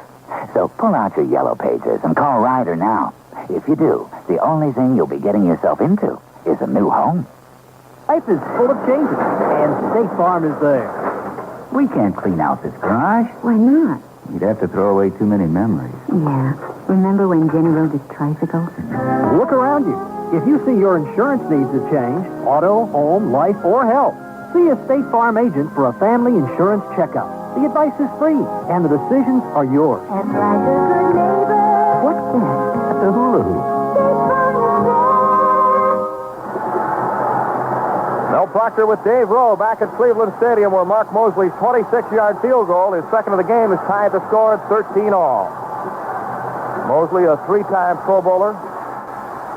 So pull out your yellow pages and call Ryder now. If you do, the only thing you'll be getting yourself into is a new home. Life is full of changes, and State Farm is there. We can't clean out this garage. Why not? You'd have to throw away too many memories. Yeah. Remember when Jenny rode his tricycle? Look around you. If you see your insurance needs a change, auto, home, life, or health, see a State Farm agent for a family insurance checkup. The advice is free, and the decisions are yours. Act like a good neighbor. What's that? The hula-hoop. Mel Proctor with Dave Rowe back at Cleveland Stadium, where Mark Moseley's 26-yard field goal, his second of the game, has tied the score at 13-all. Moseley, a three-time Pro Bowler,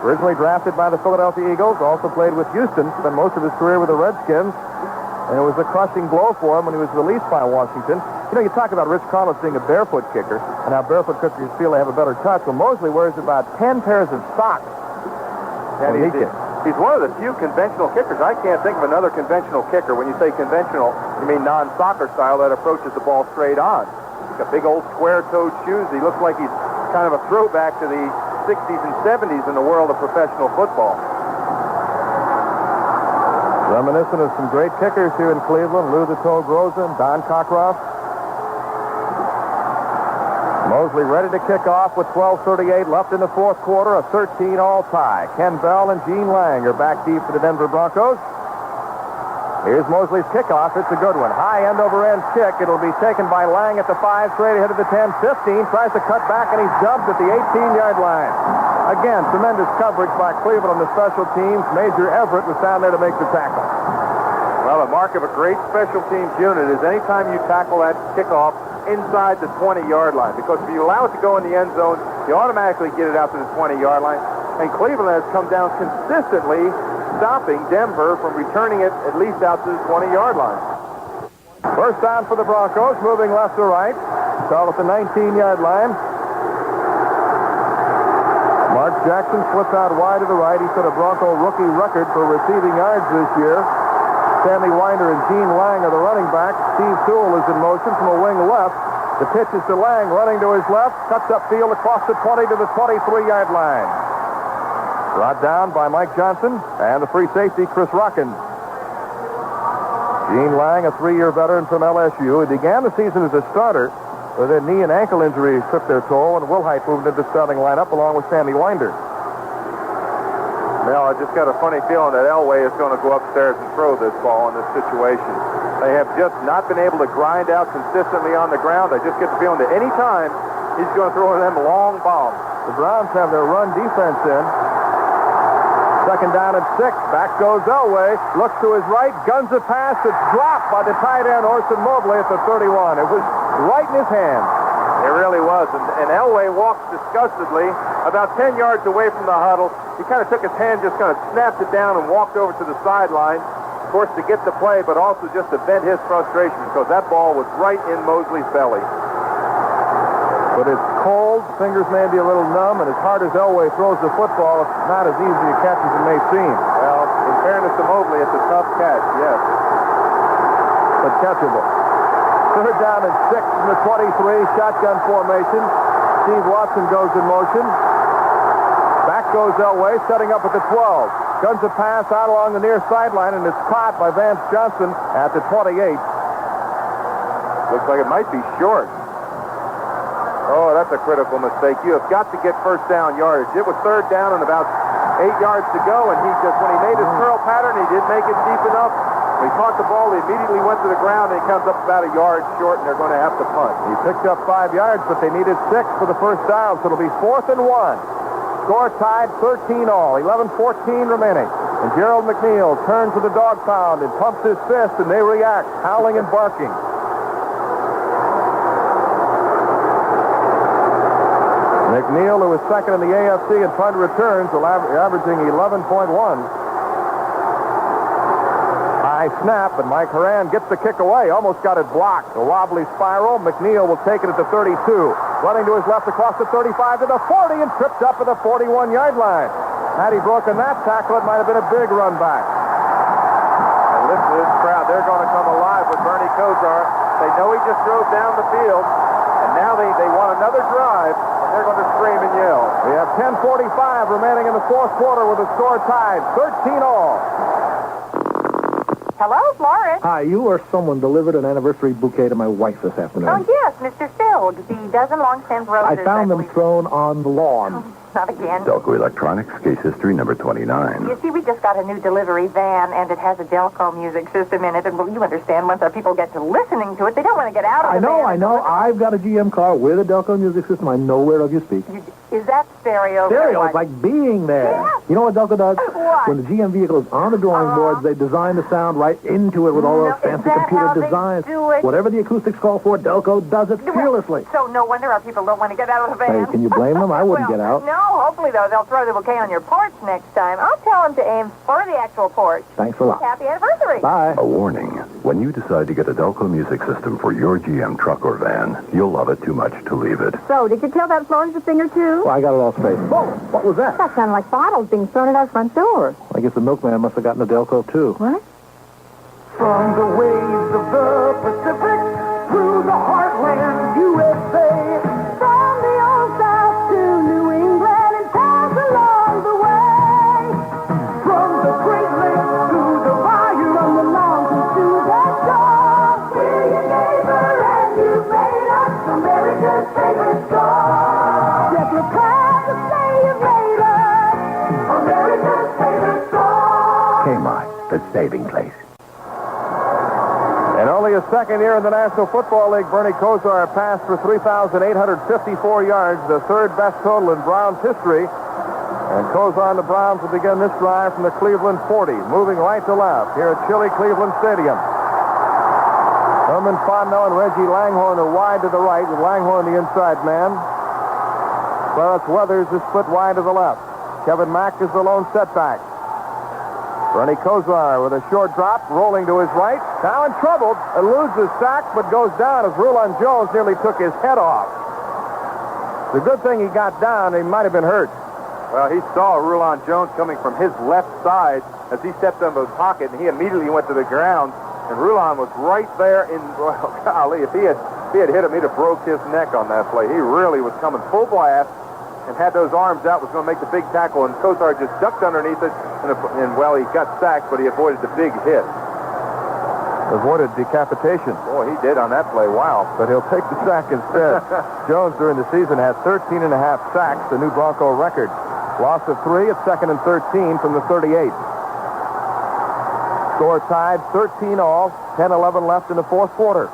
originally drafted by the Philadelphia Eagles, also played with Houston, spent most of his career with the Redskins, and it was a crushing blow for him when he was released by Washington. You know, you talk about Rich Karlis being a barefoot kicker, and how barefoot kickers feel they have a better touch. Well, Moseley wears about 10 pairs of socks. And he's one of the few conventional kickers. I can't think of another conventional kicker. When you say conventional, you mean non-soccer style that approaches the ball straight on. He's got big old square-toed shoes. He looks like he's kind of a throwback to the 60s and 70s in the world of professional football. Reminiscent of some great kickers here in Cleveland, Lou the Toe Groza and Don Cockroft. Moseley ready to kick off with 12:38 left in the fourth quarter, a 13-all tie. Ken Bell and Gene Lang are back deep for the Denver Broncos. Here's Moseley's kickoff. It's a good one. High end-over-end kick. It'll be taken by Lang at the 5, straight ahead of the 10, 15. Tries to cut back, and he's dumped at the 18-yard line. Again, tremendous coverage by Cleveland on the special teams. Major Everett was down there to make the tackle. Well, the mark of a great special teams unit is anytime you tackle that kickoff inside the 20-yard line, because if you allow it to go in the end zone, you automatically get it out to the 20-yard line. And Cleveland has come down consistently, stopping Denver from returning it at least out to the 20-yard line. First down for the Broncos, moving left to right. Start at the 19-yard line. Mark Jackson slips out wide to the right. He set a Bronco rookie record for receiving yards this year. Stanley Winder and Gene Lang are the running backs. Steve Sewell is in motion from a wing left. The pitch is to Lang, running to his left, cuts upfield across the 20 to the 23-yard line. Brought down by Mike Johnson and the free safety, Chris Rockins. Gene Lang, a 3-year veteran from LSU. He began the season as a starter, but then knee and ankle injuries took their toll, and Willhite moved into the starting lineup along with Stanley Winder. Well, I just got a funny feeling that Elway is going to go upstairs and throw this ball in this situation. They have just not been able to grind out consistently on the ground. I just get the feeling that any time he's going to throw them long bombs. The Browns have their run defense in. Second down and 6. Back goes Elway. Looks to his right. Guns a pass. It's dropped by the tight end, Orson Mobley, at the 31. It was right in his hand. It really was. And Elway walked disgustedly about 10 yards away from the huddle. He kind of took his hand, just kind of snapped it down and walked over to the sideline, of course, to get the play, but also just to vent his frustration because that ball was right in Mosley's belly. But it's cold. Fingers may be a little numb, and as hard as Elway throws the football, it's not as easy to catch as it may seem. Well, in fairness to Mobley, it's a tough catch, yes. But catchable. Third down and 6 from the 23, shotgun formation. Steve Watson goes in motion. Back goes Elway, setting up at the 12. Guns a pass out along the near sideline, and it's caught by Vance Johnson at the 28. Looks like it might be short. Oh, that's a critical mistake. You have got to get first down yardage. It was third down and about 8 yards to go, and he just, when he made his curl pattern, he didn't make it deep enough. When he caught the ball, he immediately went to the ground, and he comes up about a yard short, and they're going to have to punt. He picked up 5 yards, but they needed 6 for the first down, so it'll be 4th and 1. Score tied 13-all, 11-14 remaining. And Gerald McNeil turns to the dog pound and pumps his fist, and they react, howling and barking. McNeil, who was second in the AFC in punt returns, averaging 11.1. High snap, and Mike Herman gets the kick away. Almost got it blocked. A wobbly spiral. McNeil will take it at the 32. Running to his left across the 35 to the 40 and tripped up at the 41-yard line. Had he broken that tackle, it might have been a big run back. And this crowd, they're going to come alive with Bernie Kosar. They know he just drove down the field, and now they want another drive, and they're going to scream and yell. We have 10:45 remaining in the fourth quarter with the score tied 13-all. Hello, Florence. Hi, you or someone delivered an anniversary bouquet to my wife this afternoon. Oh, yes, Mr. Field. The dozen long-stemmed roses. I found them believe. thrown on the lawn. Not again. Delco Electronics, case history number 29. You see, we just got a new delivery van, and it has a Delco music system in it. And, well, you understand, once our people get to listening to it, they don't want to get out of the van. I know. I've got a GM car with a Delco music system. I know whereof you speak. Is that stereo? Stereo is like being there. Yeah. You know what Delco does? What? When the GM vehicle is on the drawing boards, they design the sound right into it with all those fancy computer designs. Whatever the acoustics call for, Delco does it fearlessly. So no wonder our people don't want to get out of the van. Hey, can you blame them? I wouldn't get out. No, hopefully, though, they'll throw the bouquet on your porch next time. I'll tell them to aim for the actual porch. Thanks a lot. Happy anniversary. Bye. A warning. When you decide to get a Delco music system for your GM truck or van, you'll love it too much to leave it. So, did you tell that Florence a thing or two? Well, I got it all straight. Whoa, what was that? That sounded like bottles being thrown at our front door. I guess the milkman must have gotten a Delco, too. What? From the waves of the Pacific through the heartland USA. From the old South to New England and towns along the way. From the Great Lakes to the Bayou and the mountains to the shore. We're your neighbor and you made us America's favorite store. Yet we're proud to say you've made us America's favorite store. Kmart, the saving place. In only his second year in the National Football League, Bernie Kosar passed for 3,854 yards, the third best total in Browns history. And Kosar and the Browns will begin this drive from the Cleveland 40, moving right to left here at chilly Cleveland Stadium. Herman, Fontenot, and Reggie Langhorne are wide to the right, with Langhorne the inside man. Clarence Weathers is split wide to the left. Kevin Mack is the lone setback. Bernie Kosar with a short drop, rolling to his right. Now in trouble, and loses sack, but goes down as Rulon Jones nearly took his head off. The good thing he got down, he might have been hurt. Well, he saw Rulon Jones coming from his left side as he stepped into the pocket, and he immediately went to the ground. And Rulon was right there in, well, golly, if he had hit him, he'd have broke his neck on that play. He really was coming full blast and had those arms out, was going to make the big tackle, and Kosar just ducked underneath it, and well, he got sacked, but he avoided the big hit. Avoided decapitation. Boy, he did on that play. Wow. But he'll take the sack instead. Jones, during the season, had 13 and a half sacks, the new Bronco record. Loss of 3 at 2nd and 13 from the 38. Score tied 13-all, 10-11 left in the fourth quarter.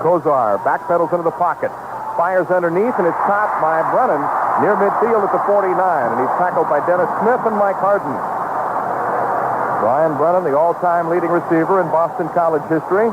Kosar backpedals into the pocket. Fires underneath, and it's caught by Brennan near midfield at the 49, and he's tackled by Dennis Smith and Mike Harden. Brian Brennan, the all-time leading receiver in Boston College history.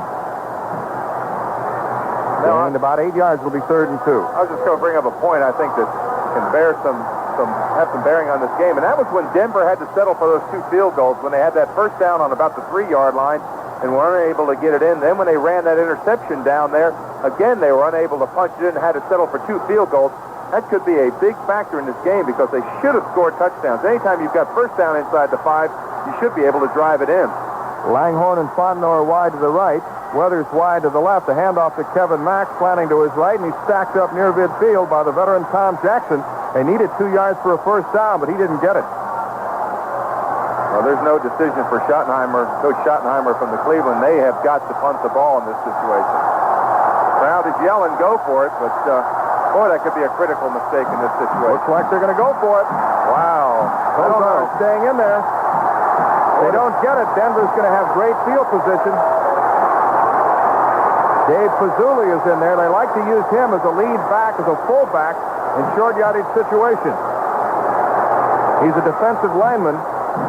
Gained about 8 yards, will be 3rd and 2. I was just going to bring up a point I think that can have some bearing on this game, and that was when Denver had to settle for those 2 field goals when they had that first down on about the 3-yard line and were unable to get it in. Then when they ran that interception down there, again, they were unable to punch it in and had to settle for 2 field goals. That could be a big factor in this game because they should have scored touchdowns. Anytime you've got first down inside the 5, you should be able to drive it in. Langhorne and Fontenot are wide to the right. Weathers wide to the left. The handoff to Kevin Mack, slanting to his right, and he's stacked up near midfield by the veteran Tom Jackson. They needed 2 yards for a first down, but he didn't get it. Well, there's no decision for Schottenheimer, Coach Schottenheimer from the Cleveland. They have got to punt the ball in this situation. The crowd is yelling, go for it, but boy, that could be a critical mistake in this situation. Looks like they're going to go for it. Wow. Kosar staying in there. They don't get it. Denver's going to have great field position. Dave Pazzulli is in there. They like to use him as a lead back, as a fullback in short yardage situation. He's a defensive lineman,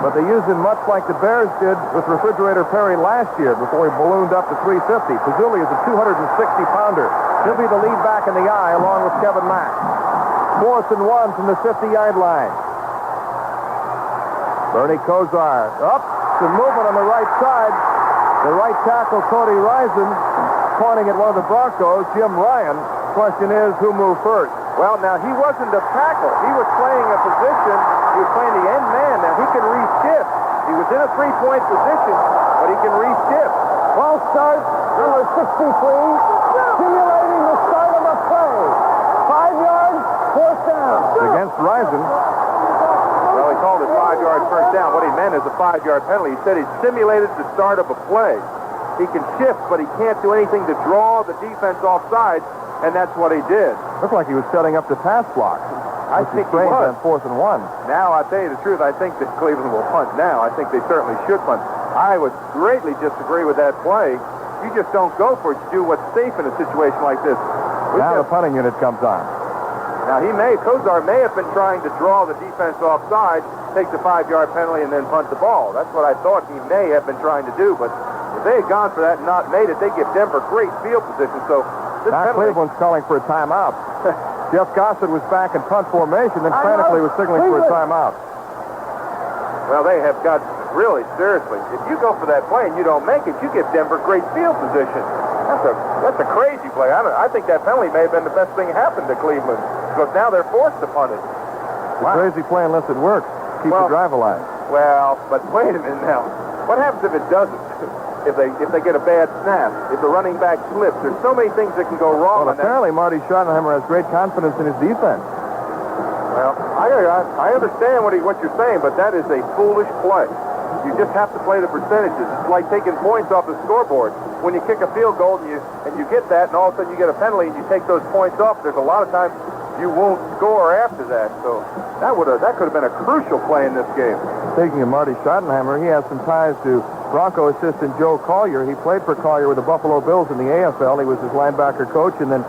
but they use him much like the Bears did with Refrigerator Perry last year before he ballooned up to 350. Pazzulli is a 260-pounder. He'll be the lead back in the eye along with Kevin Mack. 4th and 1 from the 50-yard line. Bernie Kosar up. Some movement on the right side. The right tackle, Cody Rison, pointing at one of the Broncos, Jim Ryan. Question is, who moved first? Well, now, he wasn't a tackle. He was playing a position. He was playing the end man. Now, he can re-shift. He was in a three-point position, but he can re-shift. Ball start, number 63, simulating the start of a play. 5 yards, fourth down. Against Rison. Well, he called it 5-yard first down. What he meant is a 5-yard penalty. He said he simulated the start of a play. He can shift, but he can't do anything to draw the defense offside, and that's what he did. Looked like he was setting up the pass block. I think he was. On 4th and 1. Now, I'll tell you the truth, I think that Cleveland will punt now. I think they certainly should punt. I would greatly disagree with that play. You just don't go for it. You do what's safe in a situation like this. Now the punting unit comes on. Now, Kosar may have been trying to draw the defense offside, take the 5-yard penalty, and then punt the ball. That's what I thought he may have been trying to do, but if they had gone for that and not made it, they give Denver great field position. So this now penalty... Cleveland's calling for a timeout. Jeff Gossett was back in punt formation, then frantically was signaling for a timeout. Well, they have got, really, seriously, if you go for that play and you don't make it, you give Denver great field position. That's a crazy play. I think that penalty may have been the best thing happened to Cleveland, because now they're forced to punt it. Wow. Crazy play unless it works. Keep the drive alive. Well, but wait a minute now. What happens if it doesn't? If they get a bad snap, if the running back slips, there's so many things that can go wrong. Well, apparently Marty Schottenheimer has great confidence in his defense. Well, I understand what you're saying, but that is a foolish play. You just have to play the percentages. It's like taking points off the scoreboard. When you kick a field goal and you get that, and all of a sudden you get a penalty and you take those points off, there's a lot of times you won't score after that. So that could have been a crucial play in this game. Speaking of Marty Schottenheimer, he has some ties to Bronco assistant Joe Collier. He played for Collier with the Buffalo Bills in the AFL. He was his linebacker coach, and then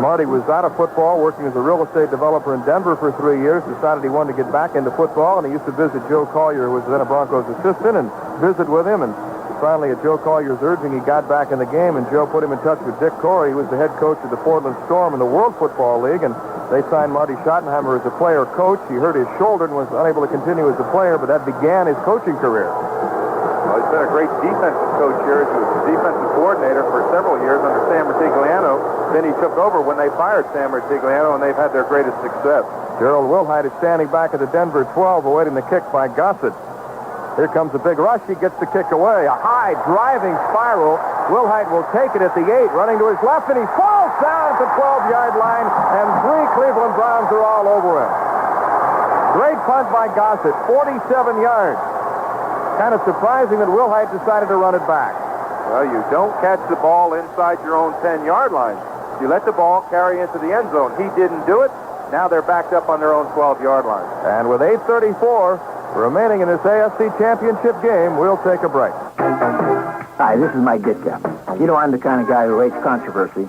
Marty was out of football, working as a real estate developer in Denver for 3 years, decided he wanted to get back into football, and he used to visit Joe Collier, who was then a Broncos assistant, and visit with him, and finally at Joe Collier's urging, he got back in the game, and Joe put him in touch with Dick Corey, who was the head coach of the Portland Storm in the World Football League, and they signed Marty Schottenheimer as a player coach. He hurt his shoulder and was unable to continue as a player, but that began his coaching career. Well, he's been a great defensive coach here. He was the defensive coordinator for several years under Sam Martigliano. Then he took over when they fired Sam Martigliano, and they've had their greatest success. Gerald Willhite is standing back at the Denver 12, awaiting the kick by Gossett. Here comes a big rush. He gets the kick away. A high driving spiral. Willhite will take it at the 8, running to his left, and he falls down at the 12-yard line, and 3 Cleveland Browns are all over him. Great punt by Gossett, 47 yards. Kind of surprising that Willhite decided to run it back. Well, you don't catch the ball inside your own 10-yard line. You let the ball carry into the end zone. He didn't do it. Now they're backed up on their own 12-yard line. And with 8:34 remaining in this AFC Championship game, we'll take a break. Hi, this is Mike Ditka. You know I'm the kind of guy who hates controversy.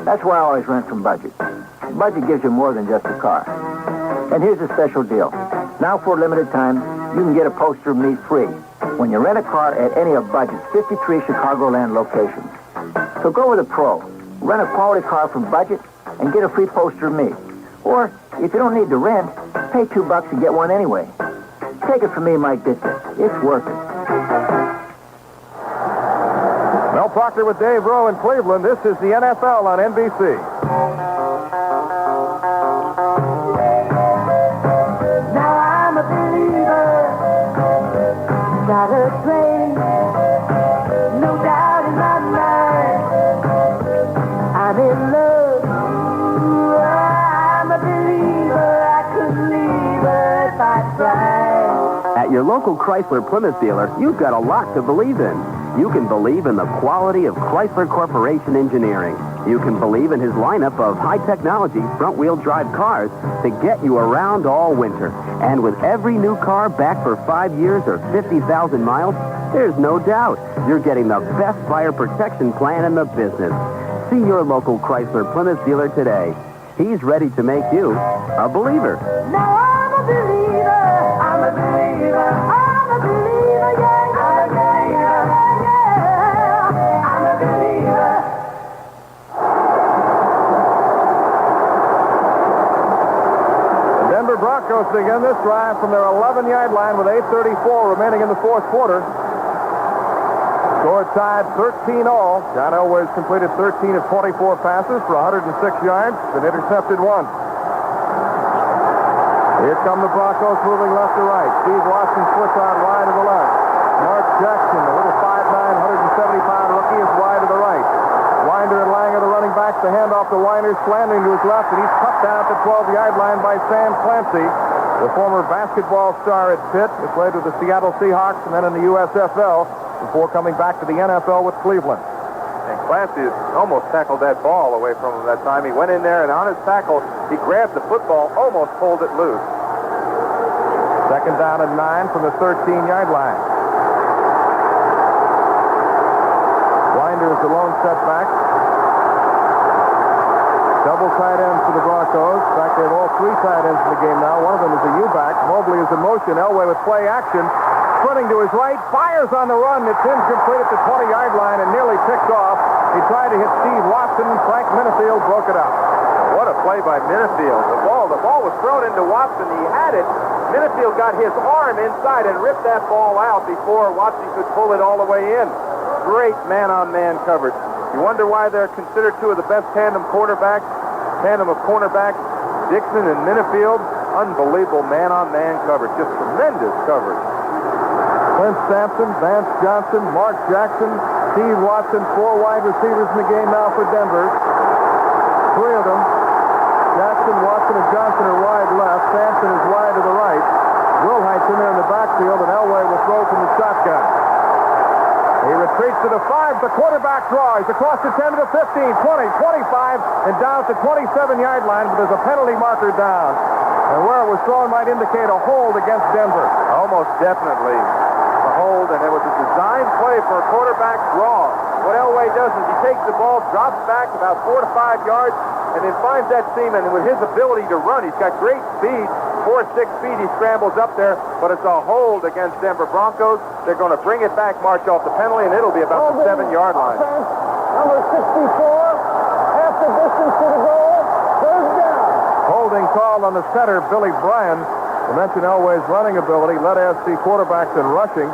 That's why I always rent from Budget. Budget gives you more than just a car. And here's a special deal. Now for a limited time, you can get a poster of me free when you rent a car at any of Budget's 53 Chicagoland locations. So go with a pro. Rent a quality car from Budget and get a free poster of me. Or, if you don't need to rent, pay $2 and get one anyway. Take it from me, Mike Ditka. It's worth it. Mel Proctor with Dave Rowe in Cleveland. This is the NFL on NBC. Now I'm a believer, not afraid, no doubt in my mind. I'm in love, ooh, I'm a believer, I couldn't leave her if I tried. At your local Chrysler Plymouth dealer, you've got a lot to believe in. You can believe in the quality of Chrysler Corporation engineering. You can believe in his lineup of high-technology front-wheel drive cars to get you around all winter. And with every new car back for 5 years or 50,000 miles, there's no doubt you're getting the best fire protection plan in the business. See your local Chrysler Plymouth dealer today. He's ready to make you a believer. Now I'm a believer, I'm a believer, I'm a believer, yeah, I'm a believer, yeah, I'm a believer. The Denver Broncos begin this drive from their 11-yard line with 8:34 remaining in the fourth quarter. Score tied 13-all. John Elway's completed 13 of 24 passes for 106 yards and intercepted one. Here come the Broncos moving left to right. Steve Watson splits out wide to the left. Mark Jackson, a little 5'9", 170-pound rookie, is wide to the right. Winder and Langer, the running backs, the handoff to Winder, slanting to his left, and he's cut down at the 12-yard line by Sam Clancy, the former basketball star at Pitt, who played with the Seattle Seahawks and then in the USFL before coming back to the NFL with Cleveland. And Clancy almost tackled that ball away from him that time. He went in there, and on his tackle, he grabbed the football, almost pulled it loose. Second down and 9 from the 13-yard line. Winder is the lone setback. Double tight ends for the Broncos. In fact, they have all three tight ends in the game now. One of them is a U-back. Mobley is in motion. Elway with play action. Sprinting to his right. Fires on the run. It's incomplete at the 20-yard line and nearly picked off. He tried to hit Steve Watson. Frank Minifield broke it up. What a play by Minifield. The ball was thrown into Watson. He had it. Minifield got his arm inside and ripped that ball out before Watson could pull it all the way in. Great man-on-man coverage. You wonder why they're considered two of the best tandem of cornerbacks. Dixon and Minifield. Unbelievable man-on-man coverage. Just tremendous coverage. Clint Sampson, Vance Johnson, Mark Jackson, Steve Watson, 4 wide receivers in the game now for Denver. 3 of them. Jackson, Watson, and Johnson are wide left. Sampson is wide to the right. Willhite's in there in the backfield, and Elway will throw from the shotgun. He retreats to the 5. The quarterback draw. He's across the 10 to the 15, 20, 25, and down to the 27-yard line, but there's a penalty marker down. And where it was thrown might indicate a hold against Denver. Almost definitely a hold, and it was a designed play for a quarterback draw. What Elway does is he takes the ball, drops back about 4 to 5 yards, and then finds that seam, and with his ability to run, he's got great speed. 4.6 speed, he scrambles up there, but it's a hold against Denver Broncos. They're going to bring it back, march off the penalty, and it'll be about the 7-yard line. Number 64, half the distance to the goal, third down. Holding call on the center, Billy Bryan. To mention Elway's running ability, led AFC quarterbacks in rushing.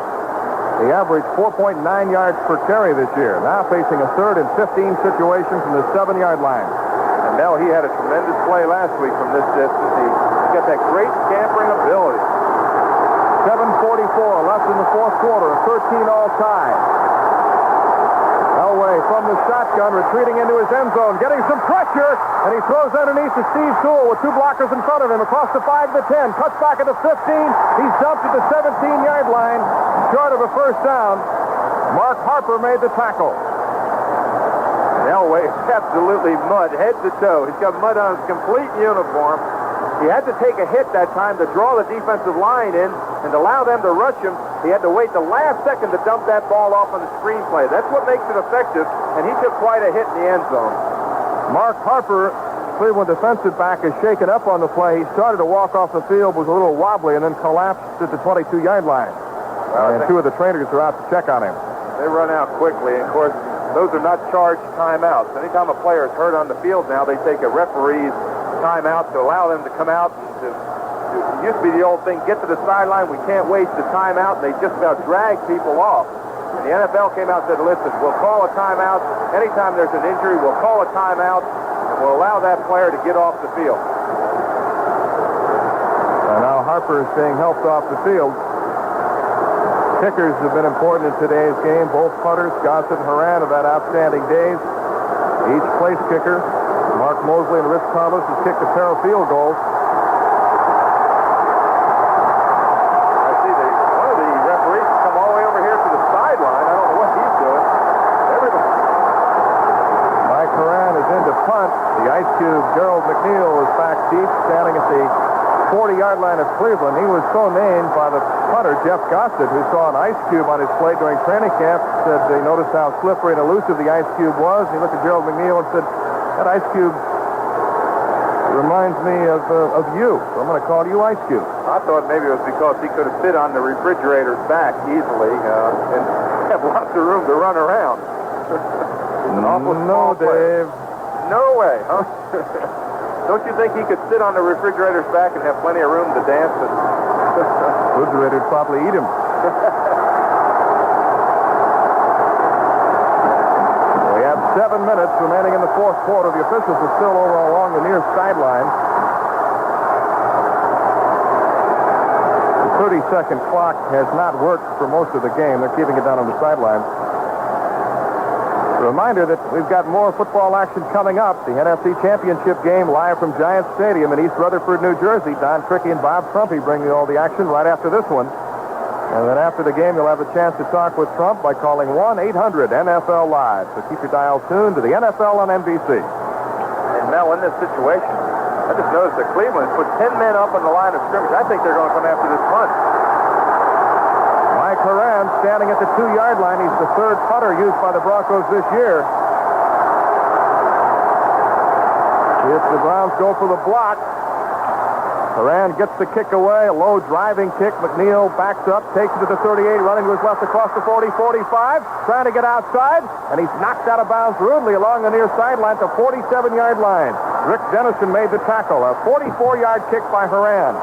He averaged 4.9 yards per carry this year. Now facing a 3rd and 15 situation from the 7-yard line. And now he had a tremendous play last week from this distance. He's got that great scampering ability. 7:44 left in the 4th quarter, a 13-all tie. Elway from the shotgun, retreating into his end zone, getting some pressure, and he throws underneath to Steve Sewell with 2 blockers in front of him, across the 5 to the 10, cuts back at the 15, he's dumped at the 17-yard line, short of a first down. Mark Harper made the tackle. Elway is absolutely mud, head to toe. He's got mud on his complete uniform. He had to take a hit that time to draw the defensive line in and allow them to rush him. He had to wait the last second to dump that ball off on the screenplay. That's what makes it effective, and he took quite a hit in the end zone. Mark Harper, Cleveland defensive back, is shaken up on the play. He started to walk off the field, was a little wobbly, and then collapsed at the 22-yard line. And 2 of the trainers are out to check on him. They run out quickly, and of course, those are not charged timeouts. Anytime a player is hurt on the field now, they take a referee's timeout to allow them to come out. It used to be the old thing, get to the sideline, we can't waste the timeout, and they just about drag people off. And the NFL came out and said, listen, we'll call a timeout. Anytime there's an injury, we'll call a timeout, and we'll allow that player to get off the field. And now Harper is being helped off the field. Kickers have been important in today's game. Both punters, Gossett and Herman, have had outstanding days. Each place kicker, Mark Moseley and Rich Karlis, has kicked a pair of field goals. I see one of the referees has come all the way over here to the sideline. I don't know what he's doing. Everybody. Mike Herman is in to punt. The Ice Cube, Gerald McNeil, is back deep, standing at the 40-yard line of Cleveland. He was so named by the punter, Jeff Gossett, who saw an ice cube on his plate during training camp, said they noticed how slippery and elusive the ice cube was. He looked at Gerald McNeil and said, that ice cube reminds me of you, so I'm going to call you Ice Cube. I thought maybe it was because he could have fit on the refrigerator's back easily and have lots of room to run around. He's an awful small player. Dave. No way, huh? Don't you think he could sit on the refrigerator's back and have plenty of room to dance? Refrigerator'd probably eat him. 7 minutes remaining in the fourth quarter. The officials are still over along the near sideline. The 30-second clock has not worked for most of the game. They're keeping it down on the sideline. A reminder that we've got more football action coming up. The NFC Championship game live from Giant Stadium in East Rutherford, New Jersey. Don Trickey and Bob Trumpy bring you all the action right after this one. And then after the game, you'll have a chance to talk with Trump by calling 1-800-NFL Live. So keep your dial tuned to the NFL on NBC. And Mel, in this situation, I just noticed that Cleveland put 10 men up on the line of scrimmage. I think they're going to come after this punt. Mike Herman standing at the 2-yard line. He's the third putter used by the Broncos this year. If the Browns go for the block, Herman gets the kick away, a low driving kick. McNeil backs up, takes it to the 38, running to his left across the 40, 45, trying to get outside, and he's knocked out of bounds rudely along the near sideline to 47-yard line. Rick Dennison made the tackle, a 44-yard kick by Herman.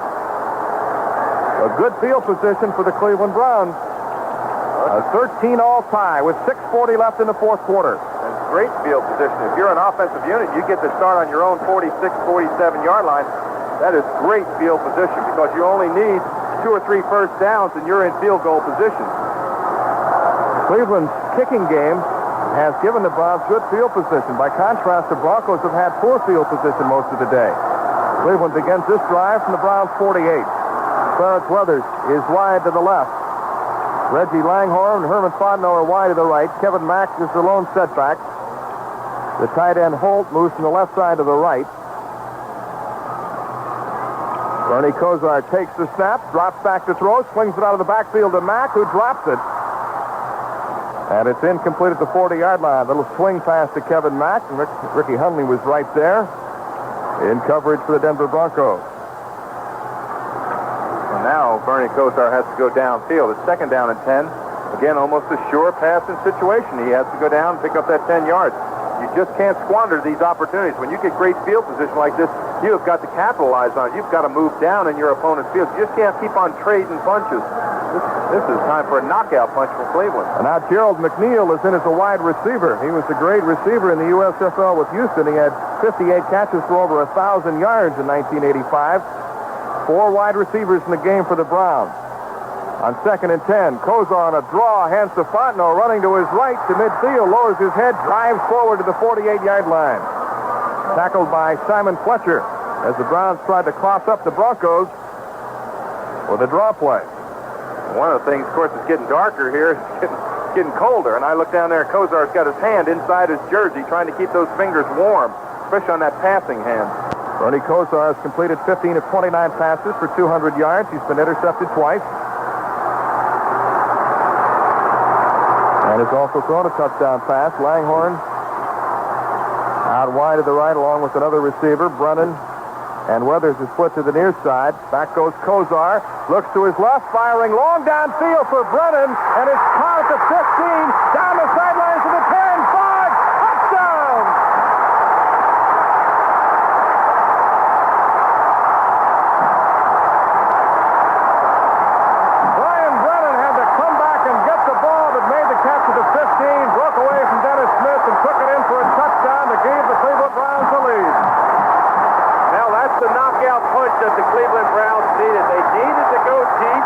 A good field position for the Cleveland Browns. A 13-all tie with 6:40 left in the fourth quarter. And great field position. If you're an offensive unit, you get to start on your own 46, 47-yard line. That is great field position because you only need 2 or 3 first downs and you're in field goal position. Cleveland's kicking game has given the Browns good field position. By contrast, the Broncos have had poor field position most of the day. Cleveland begins this drive from the Browns' 48. Clarence Weathers is wide to the left. Reggie Langhorne and Herman Fontenot are wide to the right. Kevin Mack is the lone setback. The tight end Holt moves from the left side to the right. Bernie Kosar takes the snap, drops back to throw, swings it out of the backfield to Mack, who drops it. And it's incomplete at the 40-yard line. Little swing pass to Kevin Mack, and Ricky Hundley was right there in coverage for the Denver Broncos. And now Bernie Kosar has to go downfield. It's second down and 10. Again, almost a sure passing situation. He has to go down and pick up that 10 yards. You just can't squander these opportunities. When you get great field position like this, you have got to capitalize on it. You've got to move down in your opponent's field. You just can't keep on trading punches. This is time for a knockout punch from Cleveland. And now Gerald McNeil is in as a wide receiver. He was a great receiver in the USFL with Houston. He had 58 catches for over 1,000 yards in 1985. 4 wide receivers in the game for the Browns. On second and 10, Kosar on a draw, hands to Fontenot, running to his right to midfield, lowers his head, drives forward to the 48-yard line. Tackled by Simon Fletcher as the Browns tried to cross up the Broncos with a draw play. One of the things, of course, is getting darker here. It's getting colder, and I look down there, Kosar's got his hand inside his jersey trying to keep those fingers warm, especially on that passing hand. Bernie Kosar has completed 15 of 29 passes for 200 yards. He's been intercepted twice. And has also thrown a touchdown pass. Langhorne out wide to the right along with another receiver, Brennan. And Weathers is split to the near side. Back goes Kosar. Looks to his left, firing long downfield for Brennan. And it's caught at the 15, down the sidelines to the 10, 5, touchdown! Brian Brennan had to come back and get the ball, but made the catch at the 15, broke away from Dennis Smith and took it in for a touchdown to give the Cleveland Browns the lead. That's the knockout punch that the Cleveland Browns needed. They needed to go deep.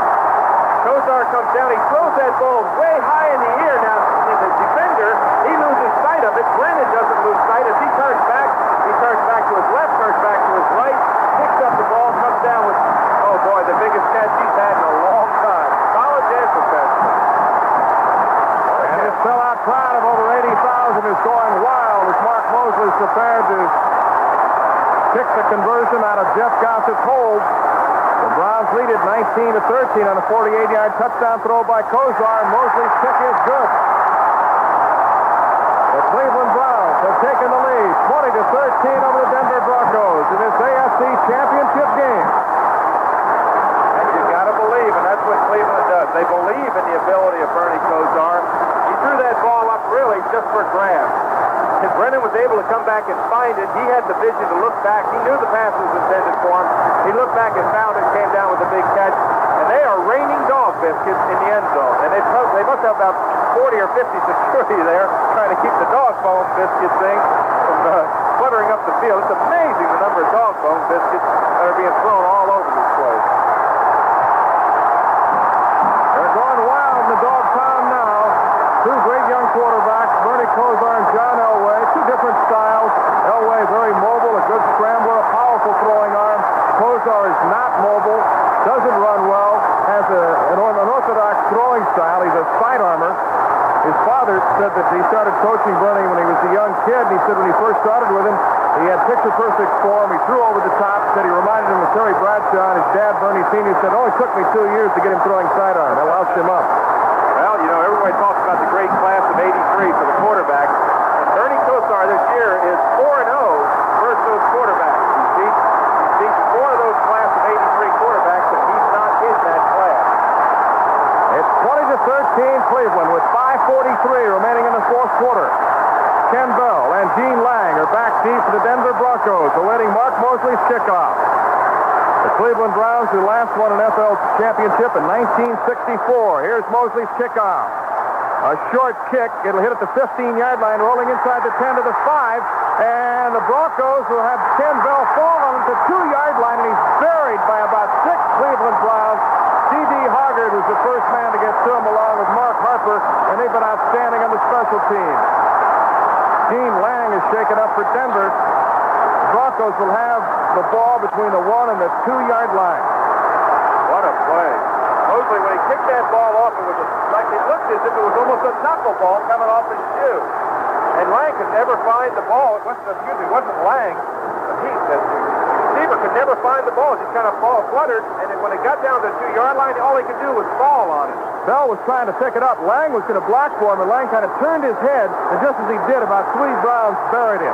Kosar comes down. He throws that ball way high in the air. Now, the defender, he loses sight of it. Brennan doesn't lose sight. As he turns back to his left, turns back to his right, picks up the ball, comes down with, oh boy, the biggest catch he's had in a long time. College and professional. And this sellout crowd of over 80,000 is going wild as Mark Moseley is prepared to kick the conversion out of Jeff Gossett's hold. The Browns lead it 19-13 on a 48-yard touchdown throw by Kosar, and Mosley's kick is good. The Cleveland Browns have taken the lead 20-13 over the Denver Broncos in this AFC Championship game. And you got to believe, and that's what Cleveland does. They believe in the ability of Bernie Kosar. He threw that ball up really just for grabs. And Brennan was able to come back and find it. He had the vision to look back. He knew the pass was intended for him. He looked back and found it, came down with a big catch. And they are raining dog biscuits in the end zone. And it's They must have about 40 or 50 security there trying to keep the dog bone biscuit thing from cluttering up the field. It's amazing the number of dog bone biscuits that are being thrown all over this place. They're going wild in the dog pound now. Two great young quarterbacks, Bernie Kosar and John Elway. Two different styles. Elway very mobile, a good scrambler, a powerful throwing arm. Kosar is not mobile, doesn't run well, has an unorthodox throwing style. He's a sidearmer. His father said that he started coaching Bernie when he was a young kid. He said when he first started with him, he had picture-perfect form. He threw over the top. Said he reminded him of Terry Bradshaw. And his dad, Bernie Sr., said, "Oh, it took me 2 years to get him throwing sidearm." That loused him up. Well, everybody talks about the great class of '83 for the quarterback. And Bernie Kosar this year is 4-0 versus those quarterbacks. He beat 4 of those class of '83 quarterbacks, and he's not in that class. It's 20-13 Cleveland with 5:43 remaining in the fourth quarter. Ken Bell and Gene Lang are back deep for the Denver Broncos, awaiting Mark Moseley's kickoff. The Cleveland Browns, who last won an NFL championship in 1964. Here's Moseley's kickoff. A short kick. It'll hit at the 15-yard line, rolling inside the 10 to the 5. And the Broncos will have Ken Bell fall on the 2-yard line, and he's buried by about 6 Cleveland Browns. C.D. Hoggard was the first man to get to him, along with Mark Harper, and they've been outstanding on the special teams. Gene Lang is shaken up for Denver. The Broncos will have the ball between the 1 and the 2-yard line. What a play. Moseley, when he kicked that ball off, it looked as if it was almost a knuckleball coming off his shoe. And Lang could never find the ball. It wasn't Lang. The receiver could never find the ball. It just kind of fluttered, and then when it got down to the 2-yard line, all he could do was fall on it. Bell was trying to pick it up. Lang was going to block for him, and Lang kind of turned his head, and just as he did, about 3 Browns buried him.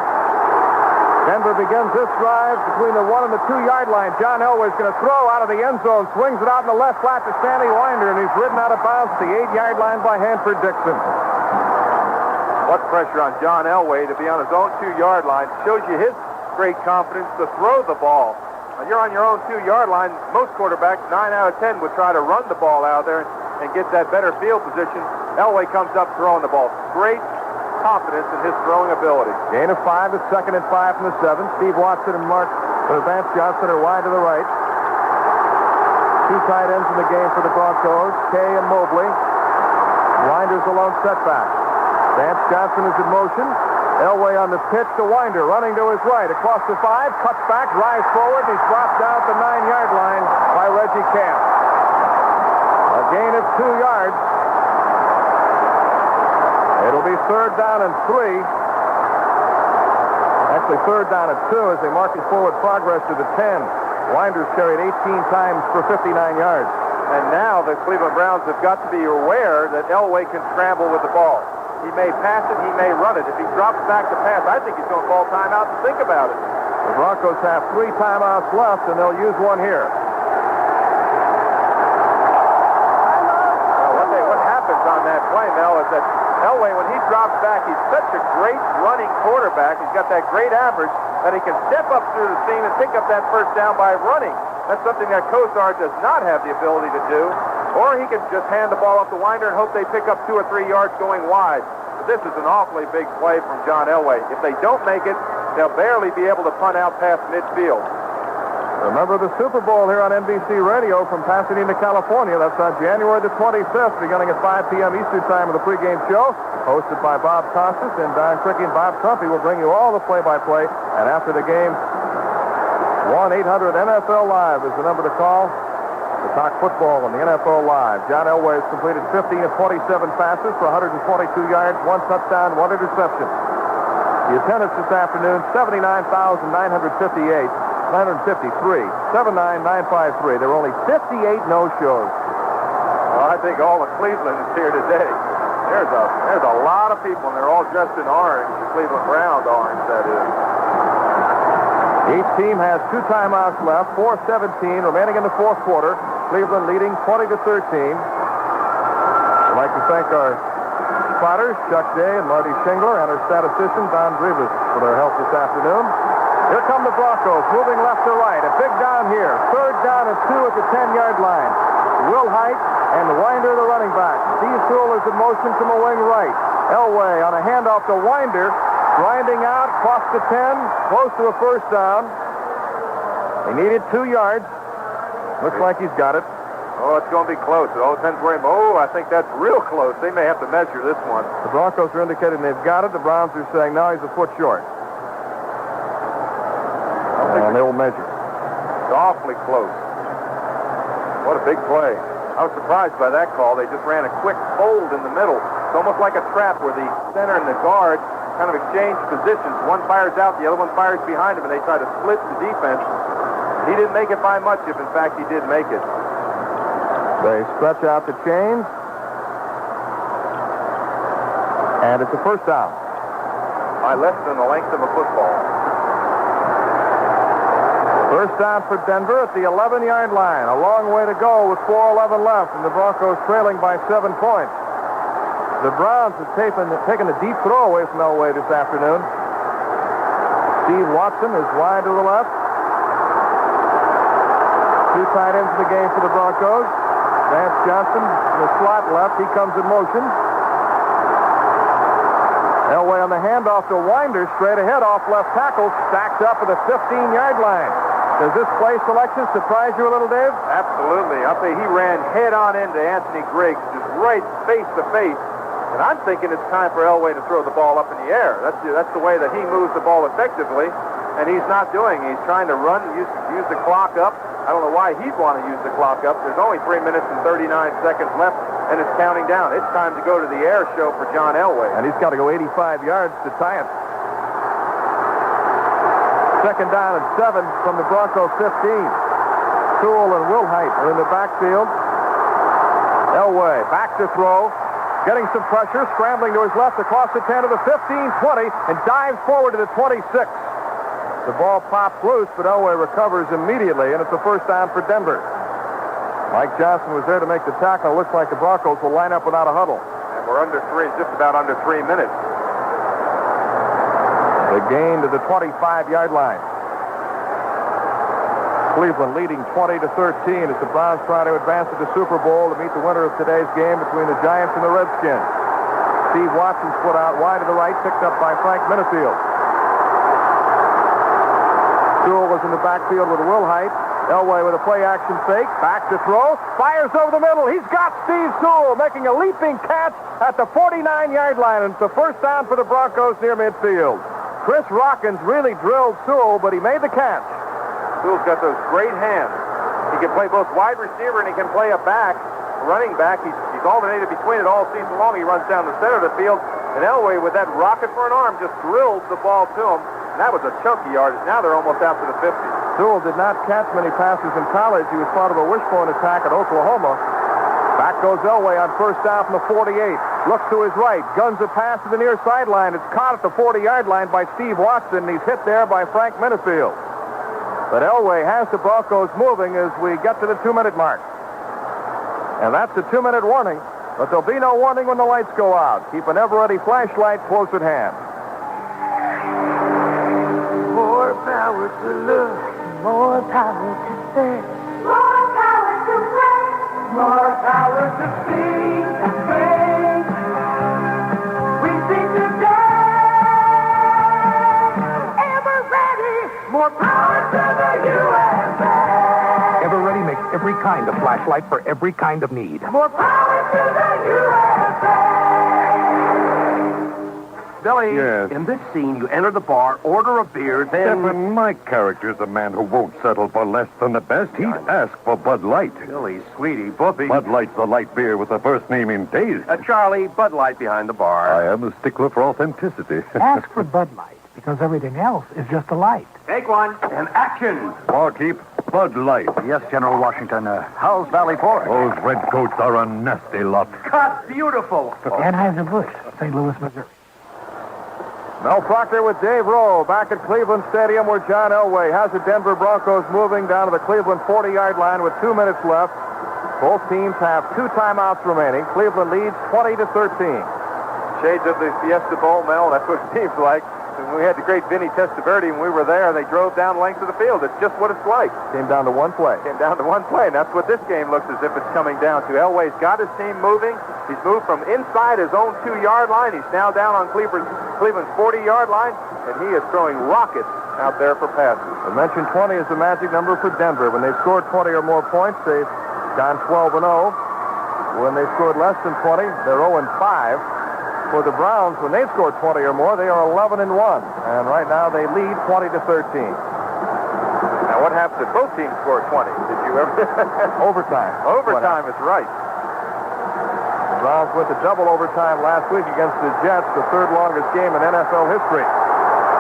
Denver begins this drive between the 1 and the 2-yard line. John Elway is going to throw out of the end zone, swings it out in the left flat to Stanley Winder, and he's ridden out of bounds at the 8-yard line by Hanford Dixon. What pressure on John Elway to be on his own 2-yard line. Shows you his great confidence to throw the ball. When you're on your own 2-yard line, most quarterbacks, 9 out of 10, would try to run the ball out there and get that better field position. Elway comes up throwing the ball. Great confidence in his throwing ability. Gain of 5, it's 2nd and 5 from the 7. Steve Watson and Vance Johnson are wide to the right. 2 tight ends in the game for the Broncos, Kay and Mobley. Winder's a lone setback. Vance Johnson is in motion. Elway on the pitch to Winder, running to his right. Across the 5, cuts back, drives forward, and he's dropped down at the 9-yard line by Reggie Camp. A gain of 2 yards. It'll be 3rd down and 3. Actually, 3rd down and 2 as they march his forward progress to the 10. Winder's carried 18 times for 59 yards. And now the Cleveland Browns have got to be aware that Elway can scramble with the ball. He may pass it, he may run it. If he drops back to pass, I think he's going to call timeout and think about it. The Broncos have 3 timeouts left, and they'll use one here. What happens on that play, Mel, is that Elway, when he drops back, he's such a great running quarterback. He's got that great average that he can step up through the seam and pick up that first down by running. That's something that Kosar does not have the ability to do. Or he can just hand the ball off to Winder and hope they pick up 2 or 3 yards going wide. But this is an awfully big play from John Elway. If they don't make it, they'll barely be able to punt out past midfield. Remember the Super Bowl here on NBC Radio from Pasadena, California. That's on January the 25th, beginning at 5 p.m. Eastern Time with the pregame show, hosted by Bob Costas, and Don Cricky and Bob Trumpy will bring you all the play-by-play. And after the game, 1-800-NFL Live is the number to call to talk football on the NFL Live. John Elway has completed 15 of 27 passes for 122 yards, 1 touchdown, 1 interception. The attendance this afternoon, 79,953. 79953. There were only 58 no-shows. Well, I think all of Cleveland is here today. There's a lot of people, and they're all dressed in orange, the Cleveland Browns orange, that is. Each team has 2 timeouts left, 4:17 remaining in the fourth quarter. Cleveland leading 20-13. I'd like to thank our spotters, Chuck Day and Marty Schingler, and our statistician, Don Reeves, for their help this afternoon. Here come the Broncos, moving left to right. A big down here. 3rd down and 2 at the 10-yard line. Willhite, and Winder, the running back. Steve Sewell is in motion from a wing right. Elway on a handoff to Winder, grinding out, across the 10, close to a first down. He needed 2 yards. Looks like he's got it. Oh, it's going to be close. It all depends where I think that's real close. They may have to measure this one. The Broncos are indicating they've got it. The Browns are saying, no, he's a foot short. And they will measure. It's awfully close. What a big play. I was surprised by that call. They just ran a quick fold in the middle. It's almost like a trap where the center and the guard kind of exchange positions. One fires out, the other one fires behind him, and they try to split the defense. He didn't make it by much, if in fact he did make it. They stretch out the chains. And it's a first down. By less than the length of a football. First down for Denver at the 11-yard line. A long way to go with 4:11 left, and the Broncos trailing by 7 points. The Browns have taken a deep throw away from Elway this afternoon. Steve Watson is wide to the left. 2 tight ends in the game for the Broncos. Vance Johnson in the slot left. He comes in motion. Elway on the handoff to Winder, straight ahead off left tackle, stacked up at the 15-yard line. Does this play selection surprise you a little, Dave? Absolutely. I'll say he ran head-on into Anthony Griggs, just right face-to-face. And I'm thinking it's time for Elway to throw the ball up in the air. That's the way that he moves the ball effectively, and he's not doing. He's trying to run, use the clock up. I don't know why he'd want to use the clock up. There's only 3 minutes and 39 seconds left, and it's counting down. It's time to go to the air show for John Elway. And he's got to go 85 yards to tie it. Second down and 7 from the Broncos 15. Sewell and Willhite are in the backfield. Elway back to throw. Getting some pressure, scrambling to his left across the 10 to the 15, 20, and dives forward to the 26. The ball pops loose, but Elway recovers immediately, and it's a first down for Denver. Mike Johnson was there to make the tackle. Looks like the Broncos will line up without a huddle. And we're just about under 3 minutes. The gain to the 25-yard line. Cleveland leading 20-13 as the Browns try to advance to the Super Bowl to meet the winner of today's game between the Giants and the Redskins. Steve Watson's put out wide to the right, picked up by Frank Minifield. Sewell was in the backfield with Willhite. Elway with a play-action fake. Back to throw. Fires over the middle. He's got Steve Sewell making a leaping catch at the 49-yard line. And it's the first down for the Broncos near midfield. Chris Rockins really drilled Sewell, but he made the catch. Sewell's got those great hands. He can play both wide receiver and he can play a running back. He's alternated between it all season long. He runs down the center of the field. And Elway, with that rocket for an arm, just drills the ball to him. And that was a chunky yardage. Now they're almost out to the 50. Sewell did not catch many passes in college. He was part of a wishbone attack at Oklahoma. Back goes Elway on first down from the 48. Looks to his right. Guns a pass to the near sideline. It's caught at the 40-yard line by Steve Watson. He's hit there by Frank Minifield. But Elway has the Broncos moving as we get to the 2-minute mark. And that's a 2-minute warning. But there'll be no warning when the lights go out. Keep an ever-ready flashlight close at hand. More power to look, more power to say, more power to pray, more power to sing and sing. We sing today, ever ready, more power to the USA. Ever Ready makes every kind of flashlight for every kind of need. More power to the USA. Billy, Yes. in this scene, you enter the bar, order a beer, then... Stephen, my character's a man who won't settle for less than the best. He'd ask for Bud Light. Billy, sweetie, Buffy. Bud Light's the light beer with the first name in taste. Charlie, Bud Light behind the bar. I am a stickler for authenticity. Ask for Bud Light, because everything else is just a light. Take one, and action. Barkeep, Bud Light. Yes, General Washington. How's Valley Forge? Those redcoats are a nasty lot. Cut, beautiful. Anheuser-Busch, St. Louis, Missouri. Mel Proctor with Dave Rowe back at Cleveland Stadium where John Elway has the Denver Broncos moving down to the Cleveland 40-yard line with 2 minutes left. Both teams have 2 timeouts remaining. Cleveland leads 20-13. Shades of the Fiesta Bowl, Mel. That's what it seems like. And we had the great Vinny Testaverde, and we were there. They drove down the length of the field. It's just what it's like. Came down to one play. Came down to one play, and that's what this game looks as if it's coming down to. Elway's got his team moving. He's moved from inside his own 2-yard line. He's now down on Cleveland's 40-yard line, and he is throwing rockets out there for passes. I mentioned 20 is the magic number for Denver. When they've scored 20 or more points, they've gone 12-0. When they scored less than 20, they're 0-5. For the Browns, when they've scored 20 or more, they are 11-1. And right now they lead 20-13. Now what happens if both teams score 20? Did you ever? Overtime. Overtime is right. The Browns went to double overtime last week against the Jets, the third longest game in NFL history.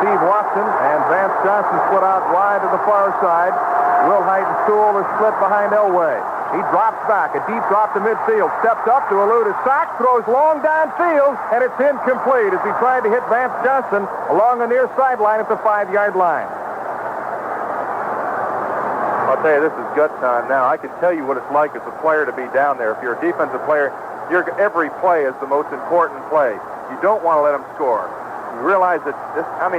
Steve Watson and Vance Johnson split out wide to the far side. Willhite and Sewell are split behind Elway. He drops back, a deep drop to midfield, steps up to elude a sack, throws long downfield, and it's incomplete as he tried to hit Vance Johnson along the near sideline at the 5-yard line. I'll tell you, this is gut time now. I can tell you what it's like as a player to be down there. If you're a defensive player, every play is the most important play. You don't want to let them score. You realize that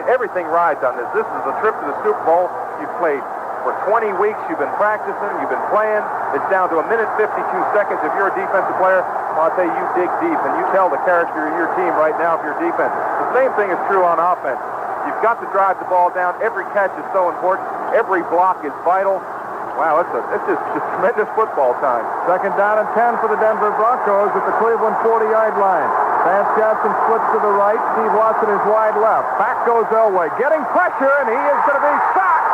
everything rides on this. This is a trip to the Super Bowl. You've played for 20 weeks. You've been practicing. You've been playing. It's down to 1 minute 52 seconds. If you're a defensive player, well, I'll tell you, you dig deep, and you tell the character of your team right now if you're defense. The same thing is true on offense. You've got to drive the ball down. Every catch is so important. Every block is vital. Wow, it's just tremendous football time. Second down and 10 for the Denver Broncos at the Cleveland 40-yard line. Vance Johnson splits to the right. Steve Watson is wide left. Back goes Elway, getting pressure, and he is going to be sacked.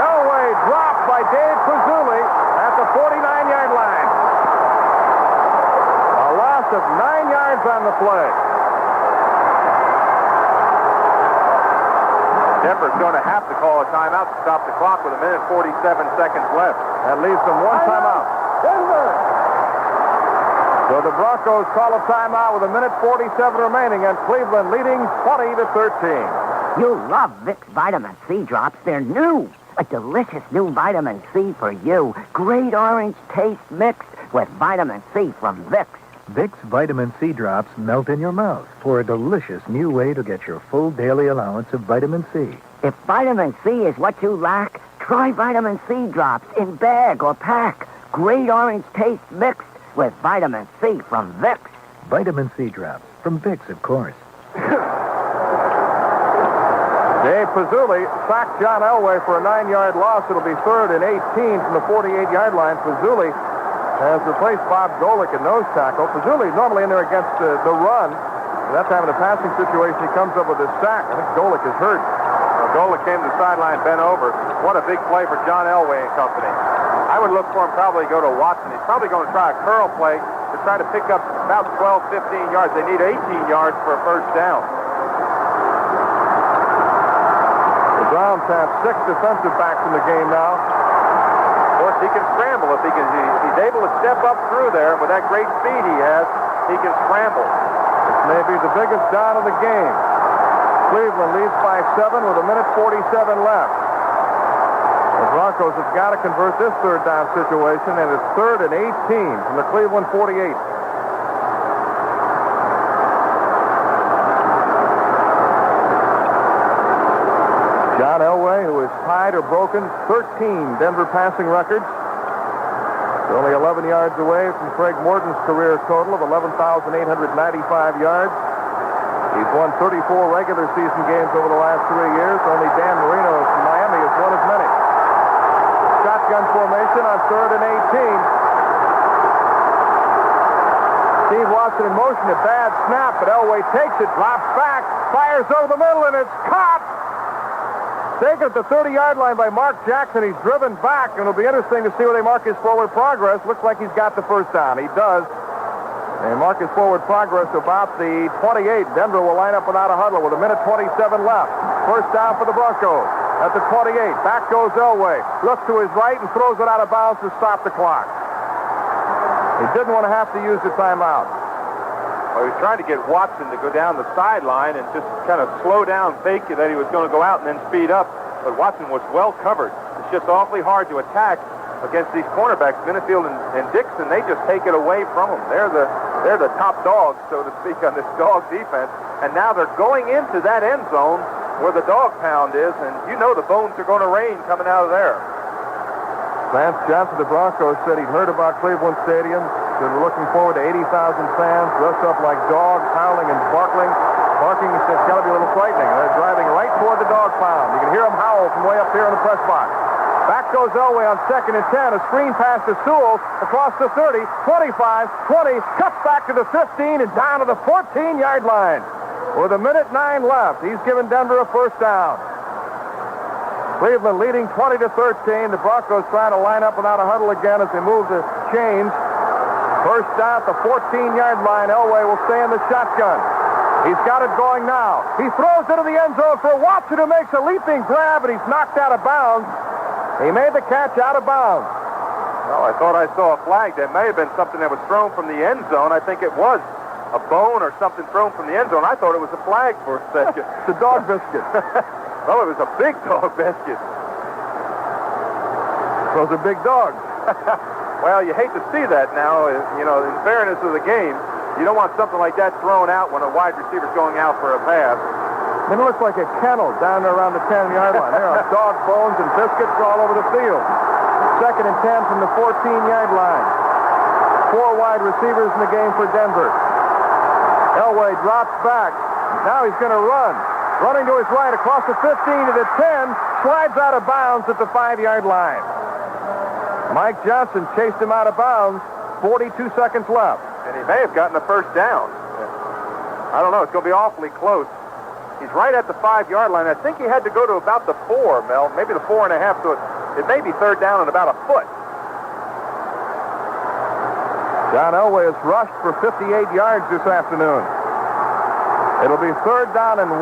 Elway dropped by Dave Pazzulli at the 49-yard line. A loss of 9 yards on the play. Denver's going to have to call a timeout to stop the clock with 1 minute 47 seconds left. That leaves them one timeout. Denver! So the Broncos call a timeout with 1 minute 47 remaining, and Cleveland leading 20-13. You'll love Vicks Vitamin C drops. They're new. A delicious new vitamin C for you. Great orange taste mixed with vitamin C from Vicks. Vicks Vitamin C drops melt in your mouth for a delicious new way to get your full daily allowance of vitamin C. If vitamin C is what you lack, try vitamin C drops in bag or pack. Great orange taste mixed with vitamin C from Vicks. Vitamin C drops from Vicks, of course. Dave Pazzulli sacked John Elway for a 9-yard loss. It'll be 3rd and 18 from the 48-yard line. Pazzulli has replaced Bob Golick at nose tackle. Pazzulli normally in there against the run. And that time in a passing situation, he comes up with a sack. I think Golick is hurt. Golick came to the sideline, bent over. What a big play for John Elway and company. I would look for him probably go to Watson. He's probably going to try a curl play to try to pick up about 12, 15 yards. They need 18 yards for a first down. The Browns have 6 defensive backs in the game now. Of course, he can scramble if he's able to step up through there with that great speed he has. He can scramble. This may be the biggest down of the game. Cleveland leads by 7 with 1 minute 47 left. The Broncos have got to convert this third down situation, and it's 3rd and 18 from the Cleveland 48. John Elway, who has tied or broken 13 Denver passing records, is only 11 yards away from Craig Morton's career total of 11,895 yards. He's won 34 regular season games over the last 3 years. Only Dan Marino from Miami has won as many. Shotgun formation on 3rd and 18. Steve Watson in motion, a bad snap, but Elway takes it, drops back, fires over the middle, and it's caught. Taken at the 30-yard line by Mark Jackson. He's driven back, and it'll be interesting to see where they mark his forward progress. Looks like he's got the first down. He does. And mark his forward progress about the 28. Denver will line up without a huddle with 1 minute 27 left. First down for the Broncos at the 28. Back goes Elway. Looks to his right and throws it out of bounds to stop the clock. He didn't want to have to use the timeout. Well, he was trying to get Watson to go down the sideline and just kind of slow down, fake that he was going to go out and then speed up. But Watson was well covered. It's just awfully hard to attack against these cornerbacks, Minifield and Dixon. They just take it away from them. They're the top dogs, so to speak, on this dog defense. And now they're going into that end zone where the dog pound is, and you know the bones are going to rain coming out of there. Lance Johnson, the Broncos, said he'd heard about Cleveland Stadium. Said we're looking forward to 80,000 fans dressed up like dogs, howling and barking. Barking, he said, it's got to be a little frightening. They're driving right toward the dog pound. You can hear them howl from way up here in the press box. Back goes Elway on 2nd and 10. A screen pass to Sewell across the 30, 25, 20, cuts back to the 15 and down to the 14-yard line. With 1:09 left, he's given Denver a first down. Cleveland leading 20-13. The Broncos trying to line up without a huddle again as they move the chains. First down at the 14-yard line. Elway will stay in the shotgun. He's got it going now. He throws into the end zone for Watson, who makes a leaping grab, and he's knocked out of bounds. He made the catch out of bounds. Well, I thought I saw a flag. That may have been something that was thrown from the end zone. I think it was a bone or something thrown from the end zone. I thought it was a flag for a second. It's a dog biscuit. Well, it was a big dog biscuit. Those are big dogs. Well, you hate to see that now. You know, in fairness of the game, you don't want something like that thrown out when a wide receiver's going out for a pass. It looks like a kennel down there around the 10-yard line. There are dog bones and biscuits all over the field. 2nd and 10 from the 14-yard line. 4 wide receivers in the game for Denver. Elway drops back. Now he's going to run. Running to his right across the 15 to the 10. Slides out of bounds at the 5-yard line. Mike Johnson chased him out of bounds. 42 seconds left. And he may have gotten the first down. I don't know. It's going to be awfully close. He's right at the 5-yard line. I think he had to go to about the 4, Mel. Maybe the 4.5. So it may be third down and about a foot. John Elway has rushed for 58 yards this afternoon. It'll be third down and 1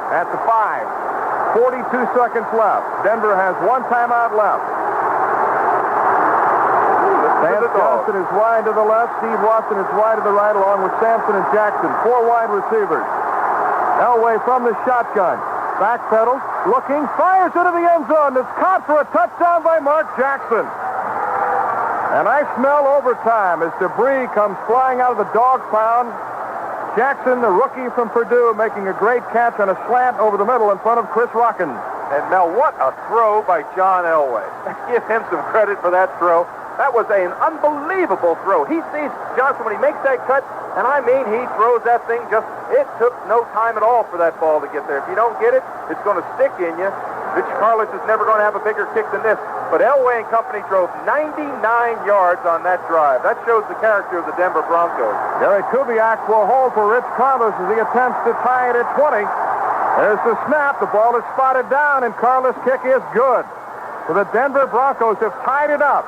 at the 5. 42 seconds left. Denver has 1 timeout left. Vance Johnson is wide to the left. Steve Watson is wide to the right, along with Sampson and Jackson. 4 wide receivers. Elway from the shotgun. Backpedals, looking, fires into the end zone. It's caught for a touchdown by Mark Jackson. And I smell overtime as debris comes flying out of the dog pound. Jackson, the rookie from Purdue, making a great catch on a slant over the middle in front of Chris Rockins. And Mel, what a throw by John Elway. Give him some credit for that throw. That was an unbelievable throw. He sees Johnson when he makes that cut, and I mean he throws that thing it took no time at all for that ball to get there. If you don't get it, it's going to stick in you. Rich Karlis is never going to have a bigger kick than this. But Elway and company drove 99 yards on that drive. That shows the character of the Denver Broncos. Gary Kubiak will hold for Rich Karlis as he attempts to tie it at 20. There's the snap. The ball is spotted down, and Karlis' kick is good. So the Denver Broncos have tied it up.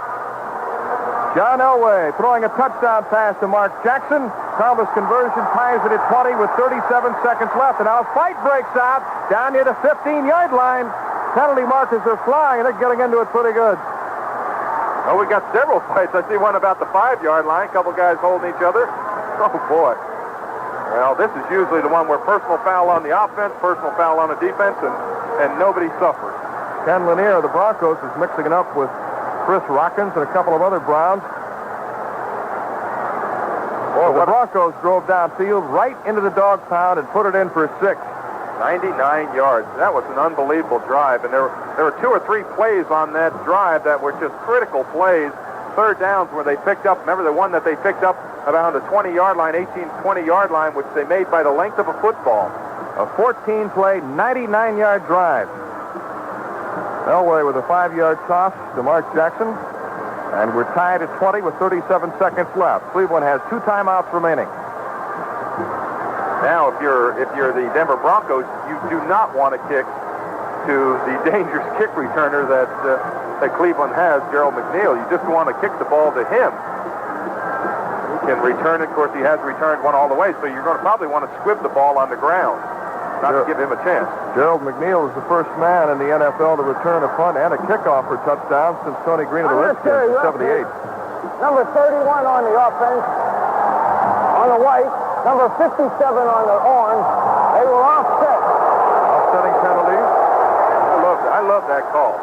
John Elway throwing a touchdown pass to Mark Jackson. Karlis' conversion ties it at 20 with 37 seconds left. And now a fight breaks out down near the 15-yard line. Penalty markers are flying, and they're getting into it pretty good. Oh, we got several fights. I see one about the 5-yard line. A couple guys holding each other. Oh, boy. Well, this is usually the one where personal foul on the offense, personal foul on the defense, and nobody suffers. Ken Lanier of the Broncos is mixing it up with Chris Rockins and a couple of other Browns. The Broncos drove downfield right into the dog pound and put it in for 6. 99 yards. That was an unbelievable drive, and there were 2 or 3 plays on that drive that were just critical plays. Third downs where they picked up. Remember the one that they picked up around the 20-yard line, 18-20-yard line, which they made by the length of a football. A 14-play, 99-yard drive. Elway with a 5-yard toss to Mark Jackson. And we're tied at 20 with 37 seconds left. Cleveland has 2 timeouts remaining. Now, if you're the Denver Broncos, you do not want to kick to the dangerous kick returner that Cleveland has, Gerald McNeil. You just want to kick the ball to him. He can return it. Of course, he has returned one all the way, so you're going to probably want to squib the ball on the ground, not to give him a chance. Gerald McNeil is the first man in the NFL to return a punt and a kickoff for touchdowns since Tony Green of the Redskins in 78. Number 31 on the offense, on the white. Number 57 on the orange. They were offset. Offsetting penalties. I love that call.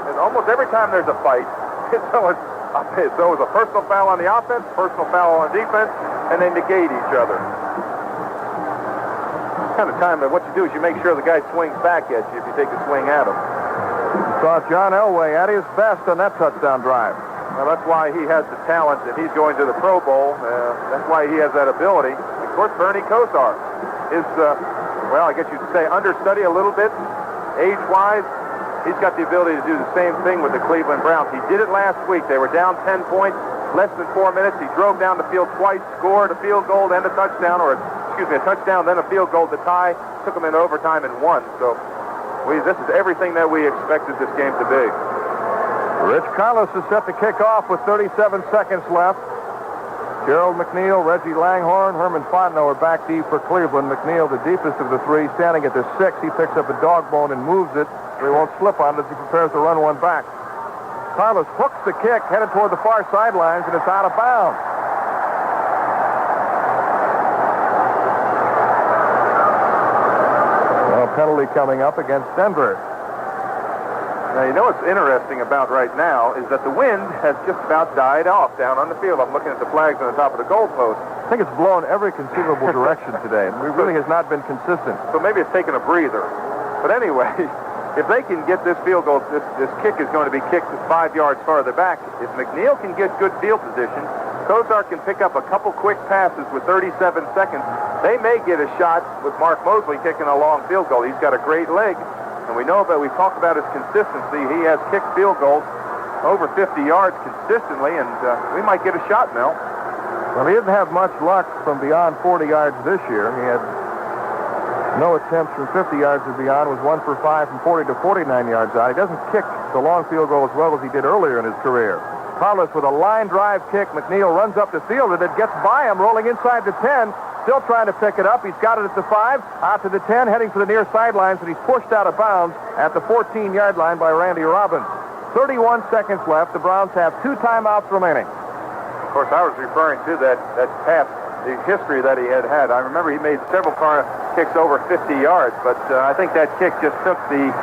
And almost every time there's a fight, So it was a personal foul on the offense, personal foul on the defense, and they negate each other. Kind of time that what you do is you make sure the guy swings back at you if you take a swing at him. You saw John Elway at his best on that touchdown drive. Well, that's why he has the talent, and he's going to the Pro Bowl. That's why he has that ability. Of course, Bernie Kosar is, I guess you'd say understudy a little bit, age-wise. He's got the ability to do the same thing with the Cleveland Browns. He did it last week. They were down 10 points, less than 4 minutes. He drove down the field twice, scored a field goal, then a touchdown, a touchdown, then a field goal to tie. Took him into overtime and won. So this is everything that we expected this game to be. Rich Karlis is set to kick off with 37 seconds left. Gerald McNeil, Reggie Langhorne, Herman Fontenot are back deep for Cleveland. McNeil, the deepest of the three, standing at the 6. He picks up a dog bone and moves it so he won't slip on it as he prepares to run one back. Karlis hooks the kick, headed toward the far sidelines, and it's out of bounds. A penalty coming up against Denver. Now, you know what's interesting about right now is that the wind has just about died off down on the field. I'm looking at the flags on the top of the goalpost. I think it's blown every conceivable direction today. It really has not been consistent. So maybe it's taken a breather. But anyway, if they can get this field goal, this kick is going to be kicked 5 yards farther back. If McNeil can get good field position, Kosar can pick up a couple quick passes with 37 seconds. They may get a shot with Mark Moseley kicking a long field goal. He's got a great leg. And we talked about his consistency. He has kicked field goals over 50 yards consistently, and we might get a shot, Mel. Well, he didn't have much luck from beyond 40 yards this year. He had no attempts from 50 yards or beyond, was 1 for 5 from 40 to 49 yards out. He doesn't kick the long field goal as well as he did earlier in his career. Karlis with a line drive kick. McNeil runs up the field, and it gets by him, rolling inside the 10. Still trying to pick it up. He's got it at the 5, out to the 10, heading for the near sidelines, and he's pushed out of bounds at the 14-yard line by Randy Robbins. 31 seconds left. The Browns have 2 timeouts remaining. Of course, I was referring to that pass, the history that he had. I remember he made several kicks over 50 yards, but I think that kick just took the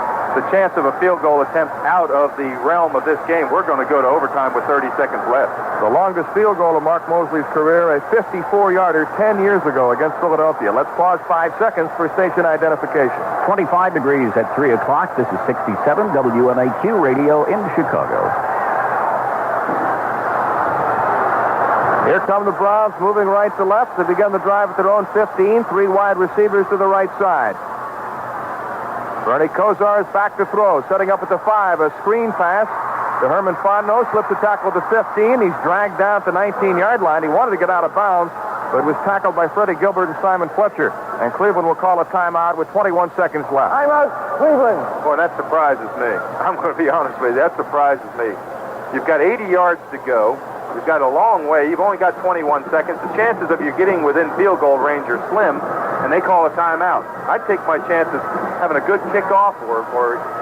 chance of a field goal attempt out of the realm of this game. We're going to go to overtime with 30 seconds left. The longest field goal of Mark Moseley's career, a 54-yarder 10 years ago against Philadelphia. Let's pause 5 seconds for station identification. 25 degrees at 3 o'clock. This is 67 WMAQ Radio in Chicago. Here come the Browns moving right to left. They begin the drive at their own 15. 3 wide receivers to the right side. Bernie Kosar is back to throw, setting up at the 5, a screen pass to Herman Fontenot, slips a tackle to 15. He's dragged down to the 19-yard line. He wanted to get out of bounds, but was tackled by Freddie Gilbert and Simon Fletcher. And Cleveland will call a timeout with 21 seconds left. Timeout, Cleveland. Boy, that surprises me. I'm going to be honest with you. That surprises me. You've got 80 yards to go. You've got a long way. You've only got 21 seconds. The chances of you getting within field goal range are slim, and they call a timeout. I'd take my chances having a good kickoff or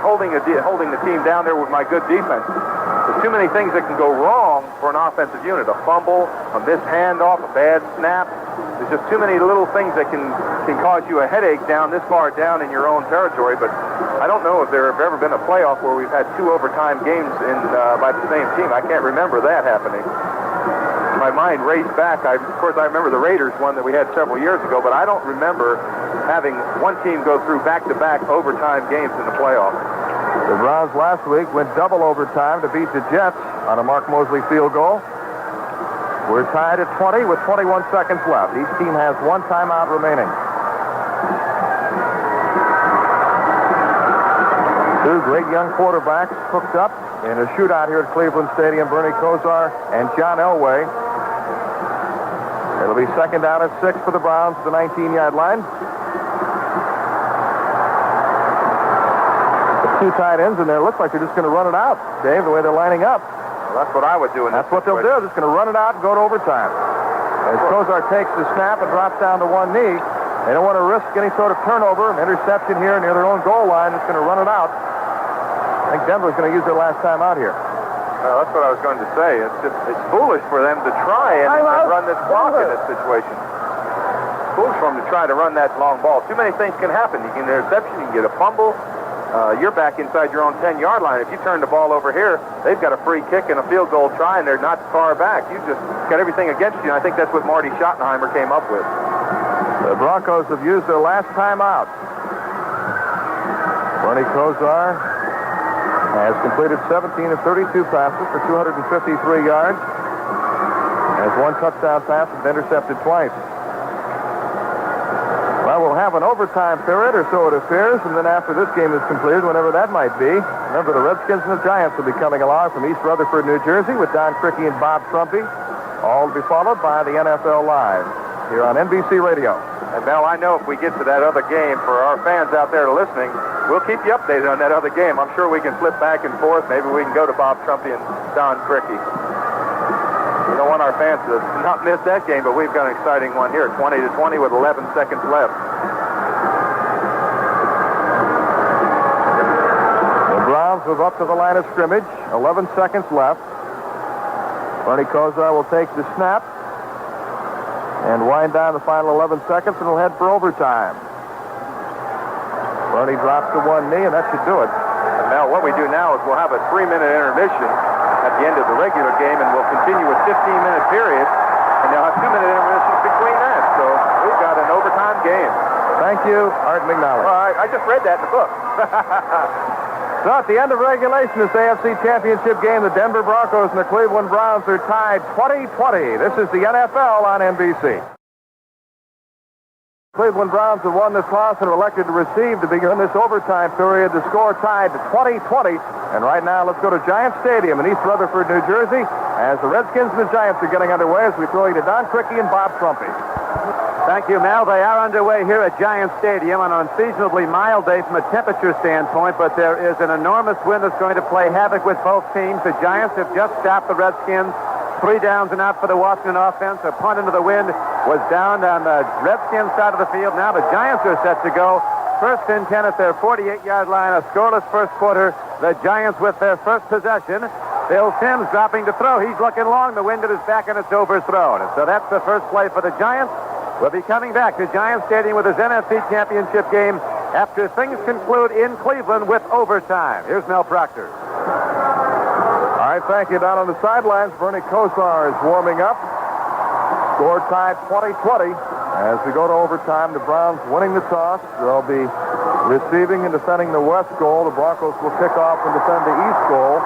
holding the team down there with my good defense. There's too many things that can go wrong for an offensive unit. A fumble, a missed handoff, a bad snap. There's just too many little things that can cause you a headache down this far down in your own territory. But I don't know if there have ever been a playoff where we've had 2 overtime games by the same team. I can't remember that happening. My mind raced back. Of course, I remember the Raiders one that we had several years ago, but I don't remember having one team go through back-to-back overtime games in the playoffs. The Browns last week went double overtime to beat the Jets on a Mark Moseley field goal. We're tied at 20 with 21 seconds left. Each team has 1 timeout remaining. 2 great young quarterbacks hooked up in a shootout here at Cleveland Stadium. Bernie Kosar and John Elway. It'll be second down at 6 for the Browns at the 19-yard line. The 2 tight ends in there look like they're just going to run it out, Dave, the way they're lining up. Well, that's what I would do. And that's what they'll do. They're just going to run it out and go to overtime. As Kosar takes the snap and drops down to one knee, they don't want to risk any sort of turnover, interception here near their own goal line. It's going to run it out. I think Denver's going to use their last time out here. Well, that's what I was going to say. It's foolish for them to try and run this clock in this situation. It's foolish for them to try to run that long ball. Too many things can happen. You can get an interception, you can get a fumble. you're back inside your own 10-yard line. If you turn the ball over here, they've got a free kick and a field goal try, and they're not far back. You just got everything against you, and I think that's what Marty Schottenheimer came up with. The Broncos have used their last timeout. Bernie Kosar has completed 17 of 32 passes for 253 yards. Has one touchdown pass and intercepted twice. Well, we'll have an overtime period, or so it appears, and then after this game is completed, whenever that might be, remember the Redskins and the Giants will be coming along from East Rutherford, New Jersey, with Don Crickey and Bob Trumpy, all to be followed by the NFL Live here on NBC Radio. And Mel, I know if we get to that other game, for our fans out there listening, we'll keep you updated on that other game. I'm sure we can flip back and forth. Maybe we can go to Bob Trumpy and Don Crickey. We don't want our fans to not miss that game, but we've got an exciting one here, 20-20 with 11 seconds left. The Browns move up to the line of scrimmage, 11 seconds left. Bernie Kosar will take the snap and wind down the final 11 seconds, and will head for overtime. Bernie drops to one knee, and that should do it. And now what we do now is we'll have a 3-minute intermission at the end of the regular game, and we'll continue a 15-minute period, and they'll have 2-minute intermissions between that. So we've got an overtime game. Thank you, Art McNally. Well, I just read that in the book. So at the end of regulation, this AFC Championship game, the Denver Broncos and the Cleveland Browns are tied 20-20. This is the NFL on NBC. Cleveland Browns have won this toss and are elected to receive to begin this overtime period. The score tied 20-20. And right now, let's go to Giant Stadium in East Rutherford, New Jersey, as the Redskins and the Giants are getting underway as we throw you to Don Crickey and Bob Trumpy. Thank you, Mel. They are underway here at Giant Stadium on an unseasonably mild day from a temperature standpoint, but there is an enormous wind that's going to play havoc with both teams. The Giants have just stopped the Redskins. 3 downs and out for the Washington offense. A punt into the wind was down on the Redskins side of the field. Now the Giants are set to go. First and 10 at their 48-yard line. A scoreless first quarter. The Giants with their first possession. Bill Sims dropping to throw. He's looking long. The wind at his back, and it's overthrown. And so that's the first play for the Giants. We'll be coming back to Giant Stadium with his NFC Championship game after things conclude in Cleveland with overtime. Here's Mel Proctor. All right, thank you. Down on the sidelines, Bernie Kosar is warming up. Score tied 20-20. As we go to overtime, the Browns winning the toss. They'll be receiving and defending the west goal. The Broncos will kick off and defend the east goal.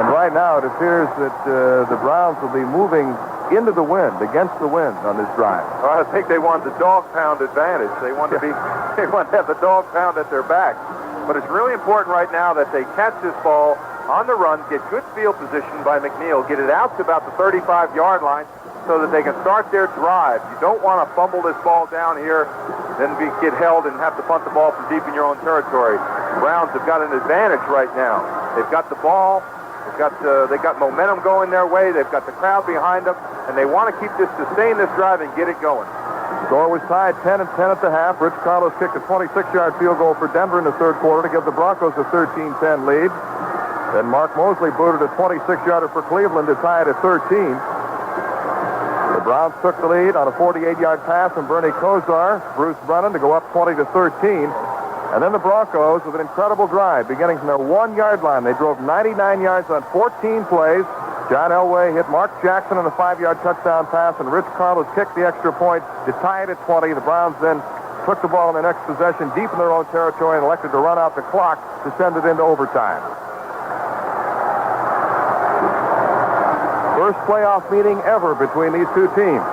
And right now, it appears that the Browns will be moving into the wind, against the wind on this drive. Well, I think they want the dog pound advantage. They want to have the dog pound at their back. But it's really important right now that they catch this ball on the run, get good field position by McNeil, get it out to about the 35-yard line so that they can start their drive. You don't want to fumble this ball down here, then get held and have to punt the ball from deep in your own territory. The Browns have got an advantage right now. They've got the ball. They've got momentum going their way. They've got the crowd behind them, and they want to sustain this drive and get it going. Score was tied 10-10 at the half. Rich Karlis kicked a 26-yard field goal for Denver in the third quarter to give the Broncos a 13-10 lead. Then Mark Moseley booted a 26-yarder for Cleveland to tie it at 13. The Browns took the lead on a 48-yard pass from Bernie Kosar, Bruce Brennan, to go up 20-13. And then the Broncos with an incredible drive beginning from their 1-yard line. They drove 99 yards on 14 plays. John Elway hit Mark Jackson on a 5-yard touchdown pass, and Rich Karlis kicked the extra point to tie it at 20. The Browns then took the ball in their next possession deep in their own territory and elected to run out the clock to send it into overtime. First playoff meeting ever between these two teams.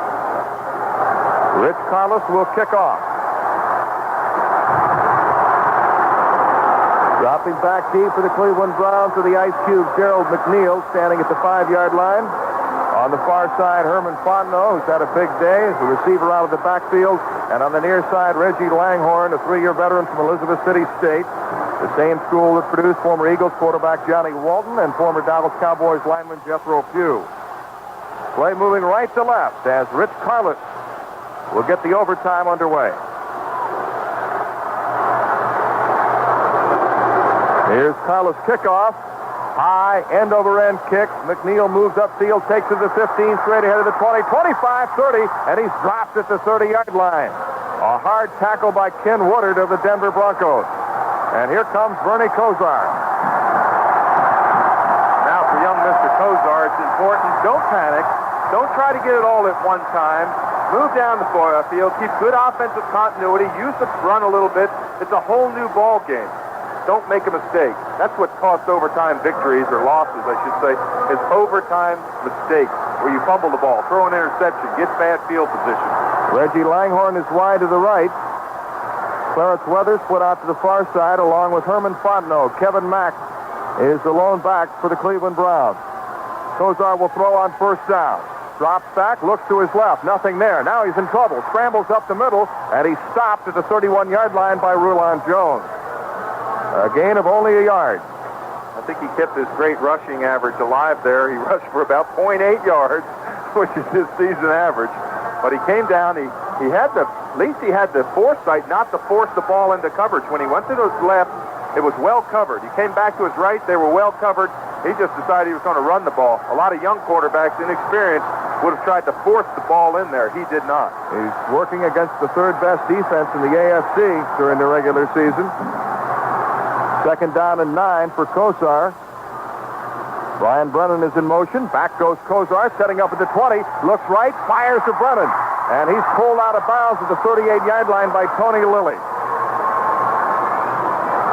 Rich Karlis will kick off. Dropping back deep for the Cleveland Browns to the Ice Cube, Gerald McNeil, standing at the 5-yard line. On the far side, Herman Fontenot, who's had a big day as a receiver out of the backfield. And on the near side, Reggie Langhorne, a 3-year veteran from Elizabeth City State. The same school that produced former Eagles quarterback Johnny Walton and former Dallas Cowboys lineman Jethro Pugh. Play moving right to left as Rich Karlis will get the overtime underway. Here's Karlis' kickoff. High end-over-end kick. McNeil moves upfield, takes it to the 15, straight ahead of the 20, 25, 30, and he's dropped at the 30-yard line. A hard tackle by Ken Woodard of the Denver Broncos. And here comes Bernie Kosar. Now for young Mr. Kosar, it's important. Don't panic. Don't try to get it all at one time. Move down the field. Keep good offensive continuity. Use the run a little bit. It's a whole new ball game. Don't make a mistake. That's what costs overtime victories, or losses, I should say, is overtime mistakes, where you fumble the ball, throw an interception, get bad field position. Reggie Langhorne is wide to the right. Clarence Weathers split out to the far side along with Herman Fontenot. Kevin Mack is the lone back for the Cleveland Browns. Kosar will throw on first down. Drops back, looks to his left. Nothing there. Now he's in trouble. Scrambles up the middle, and he's stopped at the 31-yard line by Rulon Jones. A gain of only a yard. I think he kept his great rushing average alive there. He rushed for about 0.8 yards, which is his season average. But he came down. He had at least he had the foresight not to force the ball into coverage. When he went to his left, it was well covered. He came back to his right. They were well covered. He just decided he was going to run the ball. A lot of young quarterbacks, inexperienced, would have tried to force the ball in there. He did not. He's working against the third-best defense in the AFC during the regular season. Second down and 9 for Kosar. Brian Brennan is in motion. Back goes Kosar, setting up at the 20. Looks right, fires to Brennan. And he's pulled out of bounds at the 38-yard line by Tony Lilly.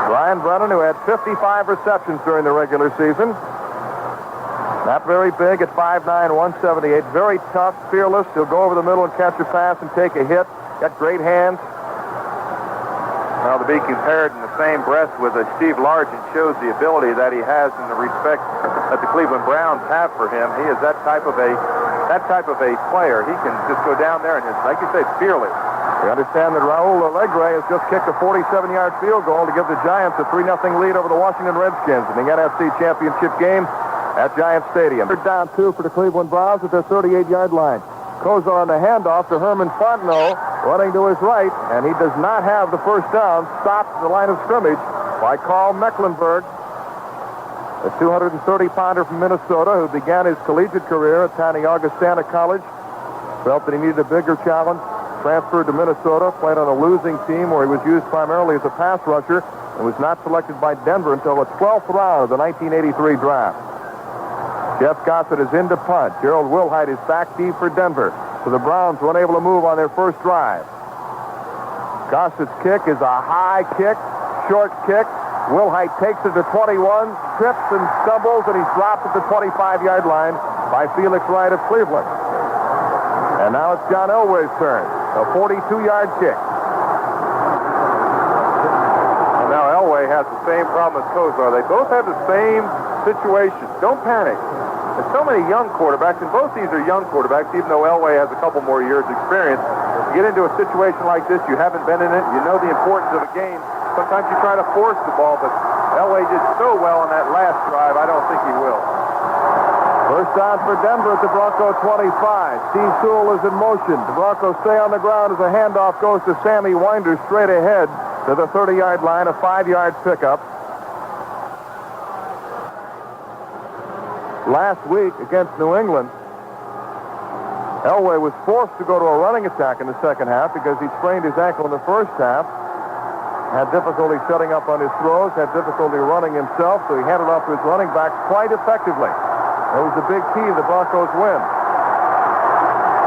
Brian Brennan, who had 55 receptions during the regular season. Not very big at 5'9", 178. Very tough, fearless. He'll go over the middle and catch a pass and take a hit. Got great hands. Now, to be compared in the same breath with Steve Largent shows the ability that he has and the respect that the Cleveland Browns have for him. He is that type of a player. He can just go down there and just, like you said, fearless. We understand that Raul Alegre has just kicked a 47-yard field goal to give the Giants a 3-0 lead over the Washington Redskins in the NFC Championship game at Giant Stadium. Third down 2 for the Cleveland Browns at their 38-yard line. Kosar on the handoff to Herman Fontenot, running to his right, and he does not have the first down. Stopped at the line of scrimmage by Carl Mecklenburg, a 230-pounder from Minnesota who began his collegiate career at Tiny Augustana College. Felt that he needed a bigger challenge. Transferred to Minnesota, played on a losing team where he was used primarily as a pass rusher, and was not selected by Denver until the 12th round of the 1983 draft. Jeff Gossett is in to punt. Gerald Willhite is back deep for Denver. So the Browns were unable to move on their first drive. Gossett's kick is a high kick, short kick. Willhite takes it to 21, trips and stumbles, and he's dropped at the 25-yard line by Felix Wright of Cleveland. And now it's John Elway's turn. A 42-yard kick. And now Elway has the same problem as Kosar. They both have the same situation. Don't panic. There's so many young quarterbacks, and both these are young quarterbacks, even though Elway has a couple more years' experience. You get into a situation like this, you haven't been in it, you know the importance of a game. Sometimes you try to force the ball, but Elway did so well on that last drive, I don't think he will. First down for Denver at the Bronco 25. Steve Sewell is in motion. The Broncos stay on the ground as a handoff goes to Sammy Winder straight ahead to the 30-yard line, a 5-yard pickup. Last week against New England, Elway was forced to go to a running attack in the second half because he sprained his ankle in the first half. Had difficulty setting up on his throws, had difficulty running himself, so he handed off to his running back quite effectively. That was the big key to the Broncos' win.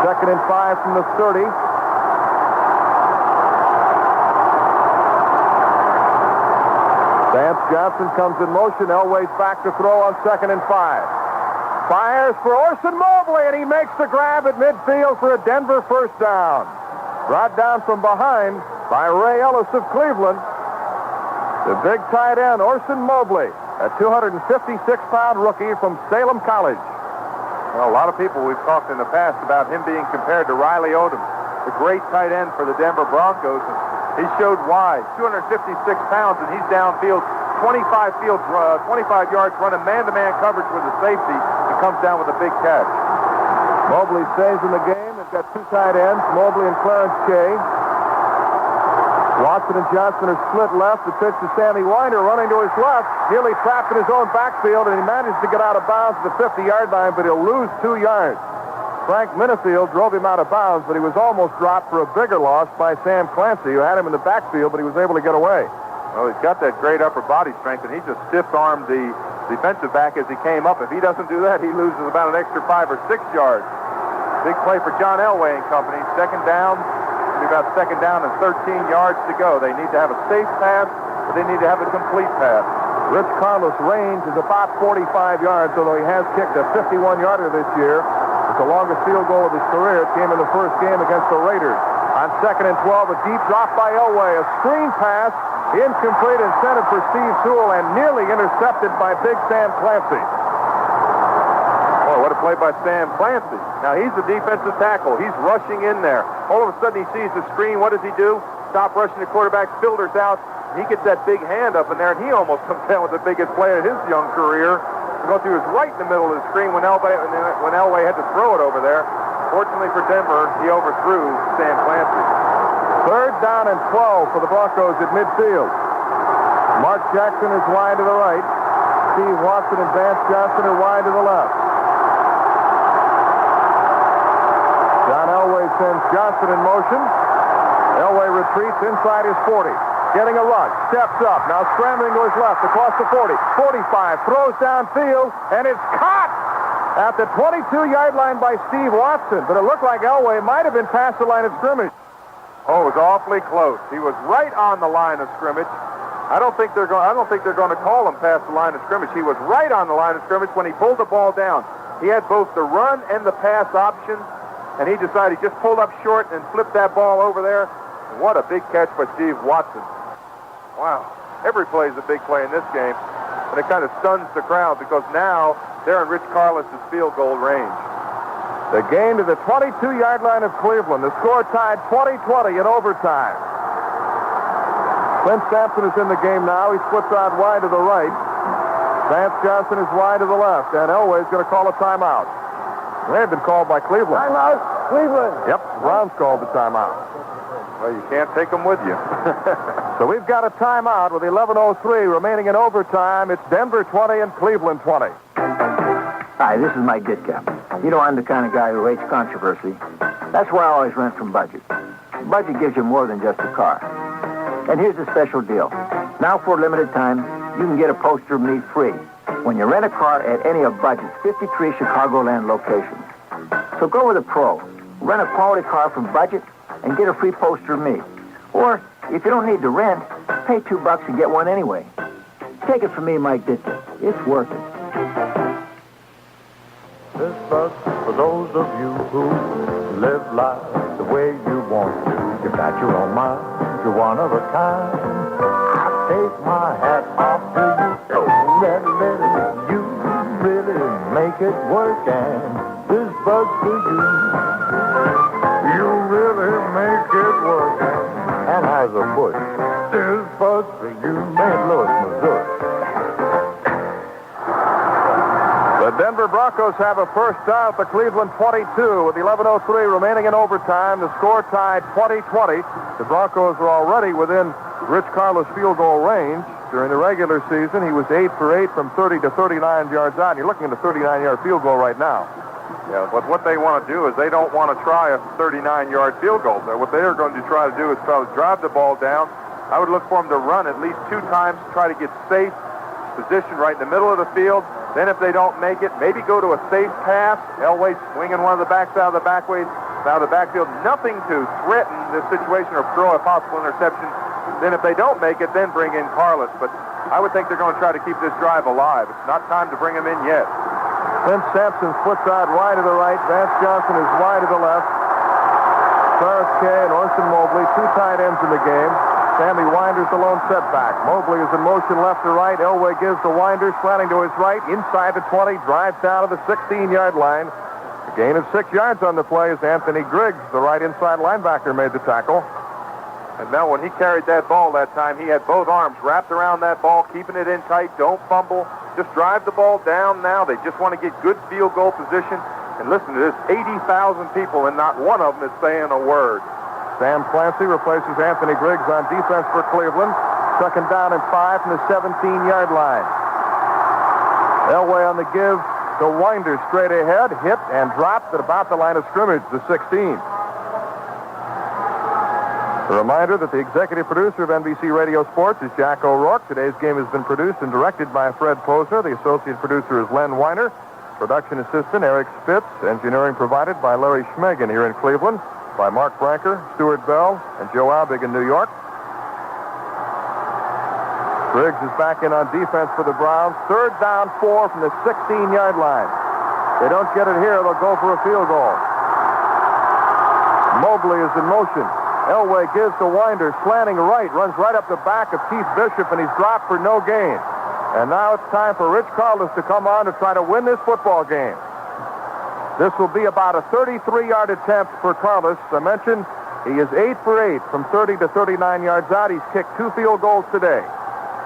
Second and 5 from the 30. Vance Johnson comes in motion. Elway's back to throw on second and 5. Fires for Orson Mobley, and he makes the grab at midfield for a Denver first down. Brought down from behind by Ray Ellis of Cleveland. The big tight end, Orson Mobley, a 256-pound rookie from Salem College. Well, a lot of people we've talked in the past about him being compared to Riley Odom, the great tight end for the Denver Broncos. And he showed why. 256 pounds, and he's downfield, 25 yards running man-to-man coverage with a safety, and comes down with a big catch. Mobley stays in the game. They've got two tight ends, Mobley and Clarence Kay. Watson and Johnson are split left. The pitch to Sammy Winder running to his left. Nearly trapped in his own backfield, and he managed to get out of bounds at the 50-yard line, but he'll lose 2 yards. Frank Minifield drove him out of bounds, but he was almost dropped for a bigger loss by Sam Clancy, who had him in the backfield, but he was able to get away. Well, he's got that great upper body strength, and he just stiff-armed the defensive back as he came up. If he doesn't do that, he loses about an extra 5 or 6 yards. Big play for John Elway and company. Second down, about second down and 13 yards to go. They need to have a safe pass, but they need to have a complete pass. Rich Karlis' range is about 45 yards, although he has kicked a 51-yarder this year. It's the longest field goal of his career. It came in the first game against the Raiders. On 2nd and 12, a deep drop by Elway. A screen pass, incomplete, intended for Steve Sewell, and nearly intercepted by Big Sam Clancy. Boy, what a play by Sam Clancy. Now, he's the defensive tackle. He's rushing in there. All of a sudden, he sees the screen. What does he do? Stop rushing the quarterback, filters out. He gets that big hand up in there, and he almost comes down with the biggest play of his young career. He was right in the middle of the screen when Elway had to throw it over there. Fortunately for Denver, he overthrew Sam Clancy. 3rd down and 12 for the Broncos at midfield. Mark Jackson is wide to the right. Steve Watson and Vance Johnson are wide to the left. John Elway sends Johnson in motion. Elway retreats inside his 40. Getting a rush, steps up, now scrambling to his left, across the 40, 45, throws downfield, and it's caught at the 22-yard line by Steve Watson. But it looked like Elway might have been past the line of scrimmage. Oh, it was awfully close. He was right on the line of scrimmage. I don't think they're going to call him past the line of scrimmage. He was right on the line of scrimmage when he pulled the ball down. He had both the run and the pass options, and he decided he just pulled up short and flipped that ball over there. And what a big catch by Steve Watson. Wow, every play is a big play in this game, and it kind of stuns the crowd because now they're in Rich Karlis' field goal range. The game to the 22-yard line of Cleveland. The score tied 20-20 in overtime. Clint Sampson is in the game now. He splits out wide to the right. Vance Johnson is wide to the left, and Elway is going to call a timeout. It may have been called by Cleveland. Timeout, Cleveland. Yep, Browns called the timeout. Well, you can't take them with you. So we've got a timeout with 11:03 remaining in overtime. It's Denver 20 and Cleveland 20. Hi, this is Mike Ditka. You know, I'm the kind of guy who hates controversy. That's why I always rent from Budget. Budget gives you more than just a car. And here's a special deal. Now, for a limited time, you can get a poster of me free when you rent a car at any of Budget's 53 Chicagoland locations. So go with a pro. Rent a quality car from Budget and get a free poster of me. Or, if you don't need to rent, pay $2 and get one anyway. Take it from me, Mike Ditka. It's worth it. This bus for those of you who live life the way you want to. You've got your own mind. You're one of a kind. I take my hat off to you. Oh, you really make it work. And this bus for you. You really make it work. And as a bush, this bus for you. St. Louis, Missouri. The Denver Broncos have a first down at the Cleveland 22 with 11:03 remaining in overtime. The score tied 20-20. The Broncos are already within Rich Karlis' field goal range. During the regular season, he was 8 for 8 from 30 to 39 yards out. You're looking at a 39-yard field goal right now. Yeah, but what they want to do is they don't want to try a 39-yard field goal. What they are going to try to do is try to drive the ball down. I would look for them to run at least 2 times, try to get safe position right in the middle of the field. Then if they don't make it, maybe go to a safe pass. Elway swinging one of the backs out of the backfield. Nothing to threaten this situation or throw a possible interception. Then if they don't make it, then bring in Karlis. But I would think they're going to try to keep this drive alive. It's not time to bring him in yet. Clint Sampson splits out wide to the right. Vance Johnson is wide to the left. Cyrus Kay and Orson Mobley, 2 tight ends in the game. Sammy Winder's the lone setback. Mobley is in motion left to right. Elway gives to Winder, slanting to his right, inside the 20, drives down to the 16-yard line. A gain of 6 yards on the play as Anthony Griggs, the right inside linebacker, made the tackle. And now when he carried that ball that time, he had both arms wrapped around that ball, keeping it in tight. Don't fumble. Just drive the ball down now. They just want to get good field goal position. And listen to this, 80,000 people, and not one of them is saying a word. Sam Clancy replaces Anthony Griggs on defense for Cleveland. 2nd down and 5 from the 17-yard line. Elway on the give to Winder straight ahead, hit and dropped at about the line of scrimmage, the 16. A reminder that the executive producer of NBC Radio Sports is Jack O'Rourke. Today's game has been produced and directed by Fred Posner. The associate producer is Len Weiner. Production assistant Eric Spitz. Engineering provided by Larry Schmegan here in Cleveland, by Mark Branker, Stuart Bell, and Joe Albig in New York. Briggs is back in on defense for the Browns. 3rd down 4 from the 16-yard line. They don't get it here, they'll go for a field goal. Mobley is in motion. Elway gives to Winder, slanting right, runs right up the back of Keith Bishop, and he's dropped for no gain. And now it's time for Rich Karlis to come on to try to win this football game. This will be about a 33-yard attempt for Karlis. I mentioned he is 8 for 8 from 30 to 39 yards out. He's kicked 2 field goals today.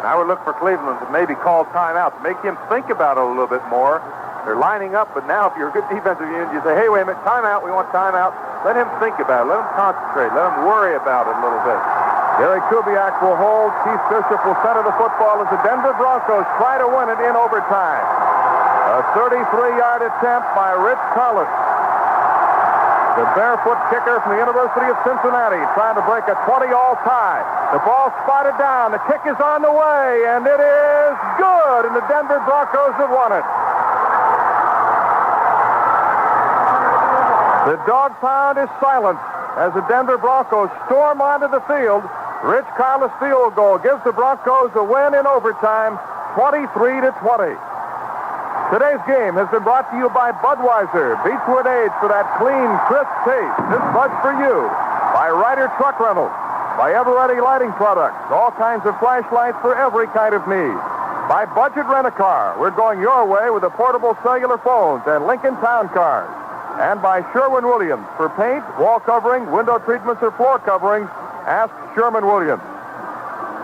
I would look for Cleveland to maybe call timeout, to make him think about it a little bit more. They're lining up, but now if you're a good defensive unit, you say, hey, wait a minute, timeout, we want timeout. Let him think about it. Let him concentrate. Let him worry about it a little bit. Gary Kubiak will hold. Keith Bishop will center the football as the Denver Broncos try to win it in overtime. A 33-yard attempt by Rich Karlis, the barefoot kicker from the University of Cincinnati, trying to break a 20-all tie. The ball spotted down. The kick is on the way, and it is good, and the Denver Broncos have won it. The dog pound is silent as the Denver Broncos storm onto the field. Rich Karlis' field goal gives the Broncos a win in overtime, 23-20. Today's game has been brought to you by Budweiser. Beechwood Age for that clean, crisp taste. This Bud's for you. By Ryder Truck Rentals. By Eveready Lighting Products. All kinds of flashlights for every kind of need. By Budget Rent-A-Car. We're going your way with the portable cellular phones and Lincoln Town Cars. And by Sherwin-Williams. For paint, wall covering, window treatments, or floor coverings, ask Sherwin-Williams.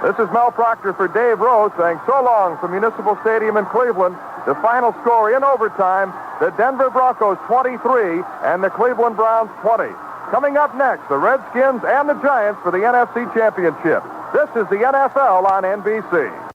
This is Mel Proctor for Dave Rose saying so long from Municipal Stadium in Cleveland. The final score in overtime, the Denver Broncos 23 and the Cleveland Browns 20. Coming up next, the Redskins and the Giants for the NFC Championship. This is the NFL on NBC.